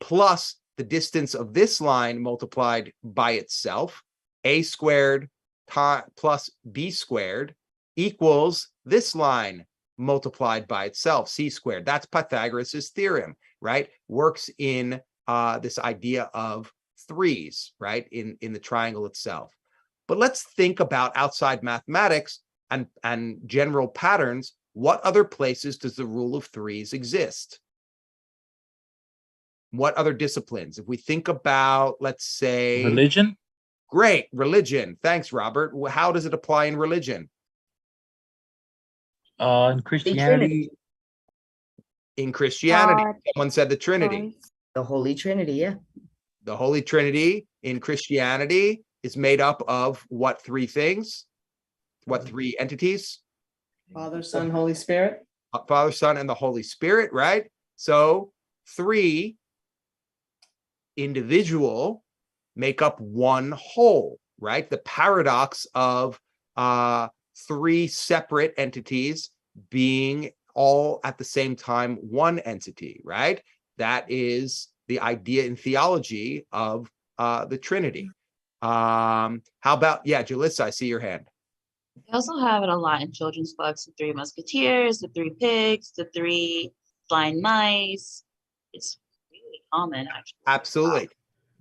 plus the distance of this line multiplied by itself, a squared plus b squared equals this line multiplied by itself, c squared. That's Pythagoras's theorem, right? Works in this idea of threes, right? In the triangle itself. But let's think about outside mathematics and general patterns. What other places does the rule of threes exist? What other disciplines? If we think about, let's say, religion. Great, religion. Thanks, Robert. How does it apply in religion? In Christianity. In Christianity, someone said the Trinity. The Holy Trinity, yeah. The Holy Trinity in Christianity is made up of what three things? What three entities? Father, Son, Holy Spirit. Father, Son, and the Holy Spirit, right? So three individual make up one whole, right? The paradox of three separate entities being all at the same time one entity, right? That is the idea in theology of the Trinity. How about, yeah, Jalissa, I see your hand. They also have it a lot in children's books, the Three Musketeers, the Three Pigs, the Three Blind Mice. It's really common, actually. Absolutely.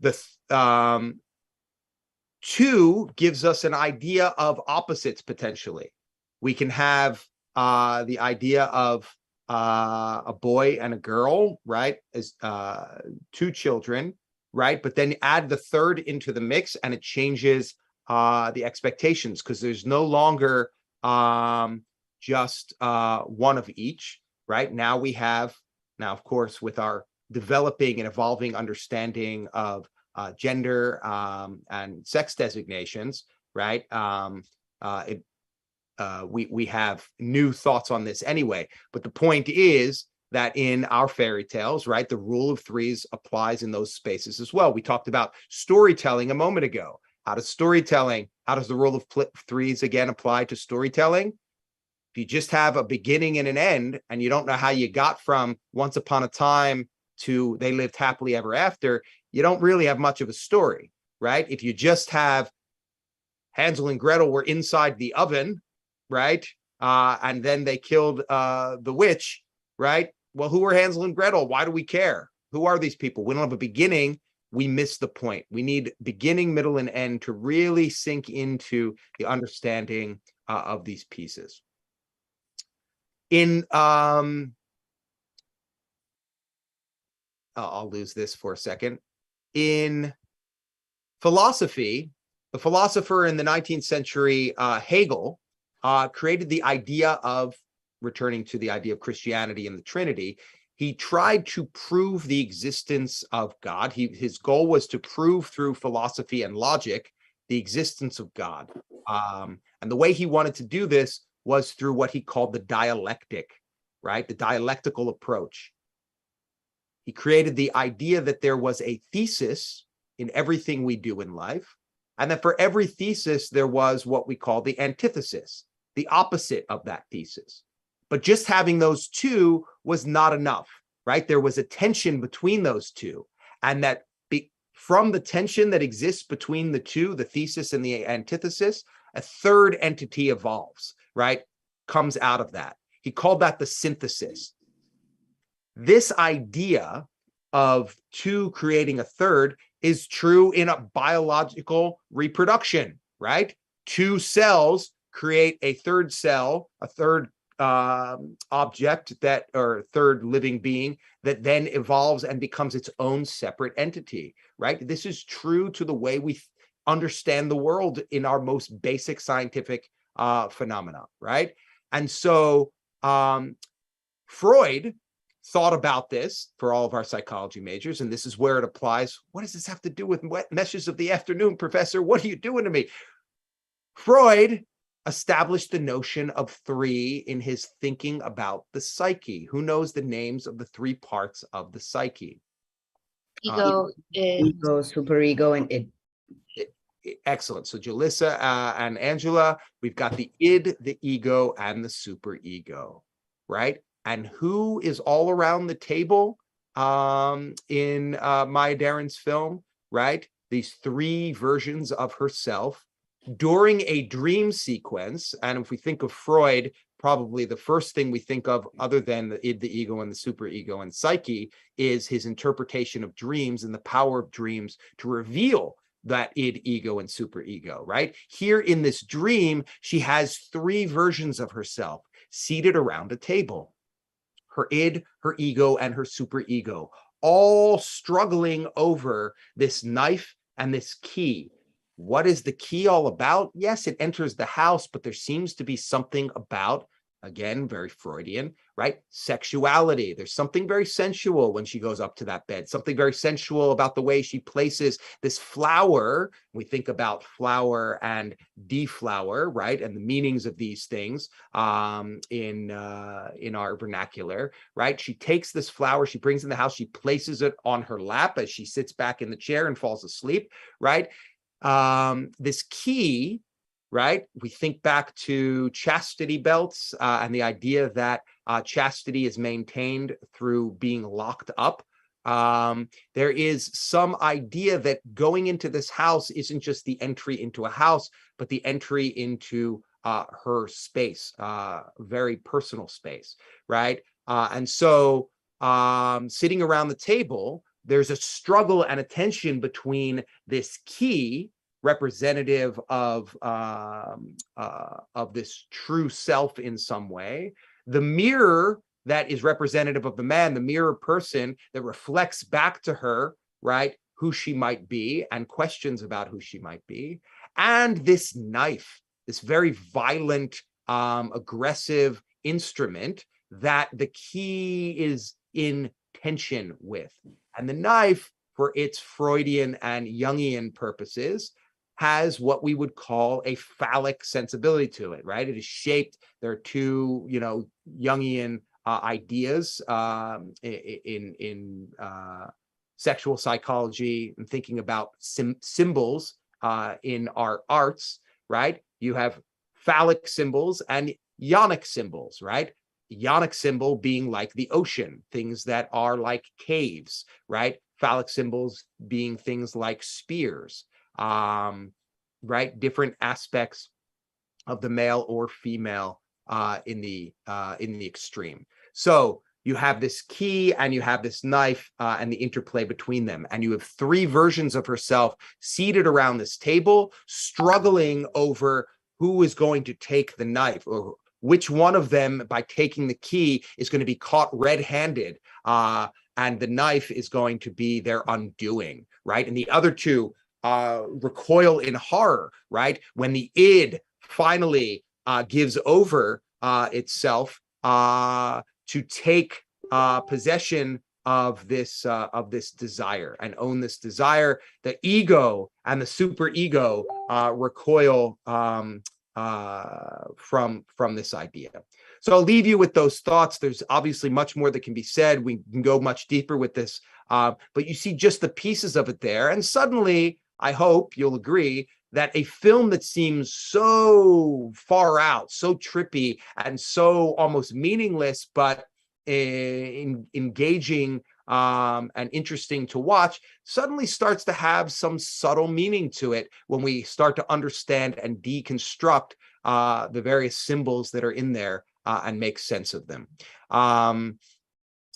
The two gives us an idea of opposites potentially. We can have the idea of a boy and a girl, right? As two children, right? But then add the third into the mix and it changes the expectations because there's no longer just one of each, right? Now we have, of course, with our developing and evolving understanding of gender and sex designations, right? We have new thoughts on this anyway. But the point is that in our fairy tales, right, the rule of threes applies in those spaces as well. We talked about storytelling a moment ago. How does the rule of threes again apply to storytelling? If you just have a beginning and an end, and you don't know how you got from once upon a time to they lived happily ever after, you don't really have much of a story, right? If you just have Hansel and Gretel were inside the oven, right? And then they killed the witch, right? Well, who were Hansel and Gretel? Why do we care? Who are these people? We don't have a beginning. We miss the point. We need beginning, middle, and end to really sink into the understanding of these pieces. In I'll lose this for a second. In philosophy, the philosopher in the 19th century, Hegel, created the idea of, returning to the idea of Christianity and the Trinity, he tried to prove the existence of God. His goal was to prove through philosophy and logic the existence of God. And the way he wanted to do this was through what he called the dialectic, right? The dialectical approach. He created the idea that there was a thesis in everything we do in life, and that for every thesis, there was what we call the antithesis, the opposite of that thesis. But just having those two was not enough, right? There was a tension between those two, and that from the tension that exists between the two, the thesis and the antithesis, a third entity evolves, right? Comes out of that. He called that the synthesis. This idea of two creating a third is true in a biological reproduction, right? Two cells create a third cell, a third object that, or third living being that then evolves and becomes its own separate entity, right? This is true to the way we understand the world in our most basic scientific phenomena, right? And so Freud thought about this for all of our psychology majors, and this is where it applies. What does this have to do with wet meshes of the afternoon, Professor? What are you doing to me? Freud established the notion of three in his thinking about the psyche. Who knows the names of the three parts of the psyche? Ego is Ego, superego, and id. Excellent. So Jalissa and Angela, we've got the id, the ego, and the superego, right? And who is all around the table in Maya Deren's film, right? These three versions of herself during a dream sequence. And if we think of Freud, probably the first thing we think of, other than the id, the ego, and the superego and psyche, is his interpretation of dreams and the power of dreams to reveal that id, ego, and superego, right? Here in this dream, she has three versions of herself seated around a table. Her id, her ego, and her superego, all struggling over this knife and this key. What is the key all about? Yes, it enters the house, but there seems to be something about, again, very Freudian, right? Sexuality. There's something very sensual when she goes up to that bed, something very sensual about the way she places this flower. We think about flower and deflower, right? And the meanings of these things in our vernacular, right? She takes this flower, she brings it in the house, she places it on her lap as she sits back in the chair and falls asleep, right? This key, right? We think back to chastity belts and the idea that chastity is maintained through being locked up. There is some idea that going into this house isn't just the entry into a house, but the entry into her space, very personal space, right? And so sitting around the table, there's a struggle and a tension between this key, representative of this true self in some way, the mirror that is representative of the man, the mirror person that reflects back to her, right, who she might be and questions about who she might be, and this knife, this very violent, aggressive instrument that the key is in tension with. And the knife, for its Freudian and Jungian purposes, has what we would call a phallic sensibility to it, right? It is shaped. There are two, Jungian ideas in sexual psychology and thinking about symbols in our arts, right? You have phallic symbols and ionic symbols, right? Ionic symbol being like the ocean, things that are like caves, right? Phallic symbols being things like spears, right? Different aspects of the male or female in the extreme. So you have this key and you have this knife and the interplay between them. And you have three versions of herself seated around this table, struggling over who is going to take the knife, or which one of them, by taking the key, is going to be caught red-handed, and the knife is going to be their undoing, right? And the other two recoil in horror, right? When the id finally gives over itself to take possession of this desire and own this desire, the ego and the super ego recoil from this idea. So I'll leave you with those thoughts. There's obviously much more that can be said. We can go much deeper with this, but you see just the pieces of it there. And suddenly, I hope you'll agree that a film that seems so far out, so trippy, and so almost meaningless, but engaging and interesting to watch, suddenly starts to have some subtle meaning to it when we start to understand and deconstruct the various symbols that are in there and make sense of them.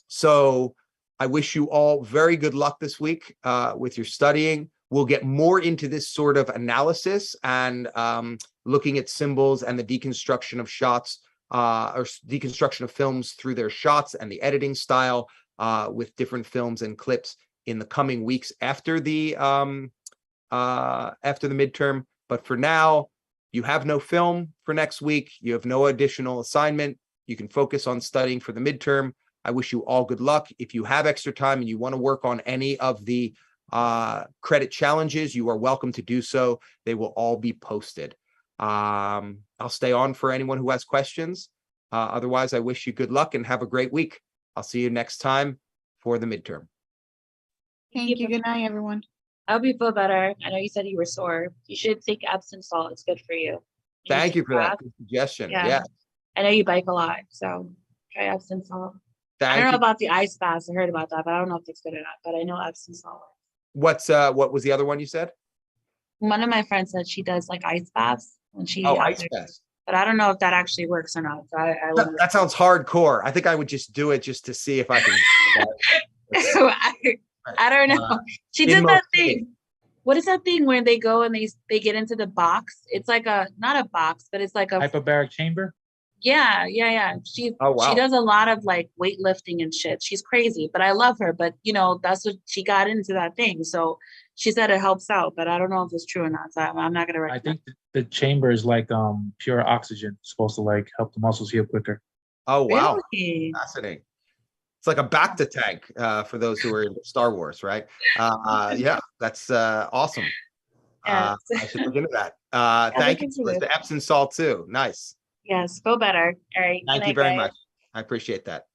So I wish you all very good luck this week with your studying. We'll get more into this sort of analysis and looking at symbols and the deconstruction of shots or deconstruction of films through their shots and the editing style with different films and clips in the coming weeks after the midterm. But for now, you have no film for next week. You have no additional assignment. You can focus on studying for the midterm. I wish you all good luck. If you have extra time and you want to work on any of the credit challenges, you are welcome to do so. They will all be posted. I'll stay on for anyone who has questions. Otherwise, I wish you good luck and have a great week. I'll see you next time for the midterm. Thank you. Good night, everyone. I hope you feel better. I know you said you were sore. You should take Epsom salt. It's good for you. Thank you for that good suggestion. Yeah. I know you bike a lot, so try Epsom salt. I Thank don't know you. about the ice baths. I heard about that, but I don't know if it's good or not. But I know Epsom salt. What was the other one you said? One of my friends said she does like ice baths when she Ice baths. but I don't know if that actually works or not. So I That sounds hardcore. I think I would just do it just to see if I can. I don't know. She did that thing. What is that thing where they go and they get into the box? It's like not a box, but it's like a hyperbaric chamber. Yeah. She does a lot of like weightlifting and shit. She's crazy, but I love her. But that's what she got into that thing. So she said it helps out, but I don't know if it's true or not. So I'm not gonna recommend. I think the chamber is like pure oxygen. It's supposed to like help the muscles heal quicker. Oh wow, Really? fascinating. It's like a Bacta tank for those who are in Star Wars, right? Yeah, that's awesome. I should look into that. Thank you for the Epsom salt too. Nice. Yes, feel better. All right. Thank you very much. I appreciate that.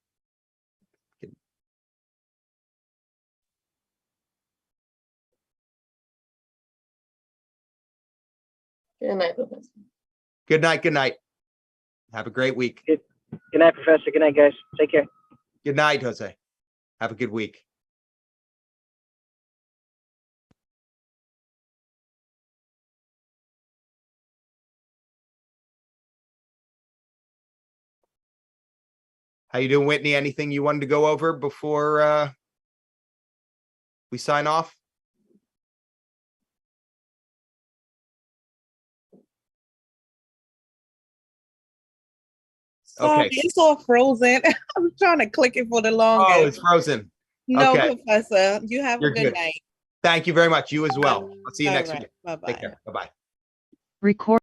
Good night, Professor. Good night. Good night. Have a great week. Good night, Professor. Good night, guys. Take care. Good night, Jose. Have a good week. How you doing, Whitney? Anything you wanted to go over before we sign off? Sorry, it's all frozen. I'm trying to click it for the longest. Oh, it's frozen. No, Okay. Professor. You have You're a good good. night. Thank you very much. You as well. I'll see you All next right. week. Bye-bye. Take care. Bye-bye. Record.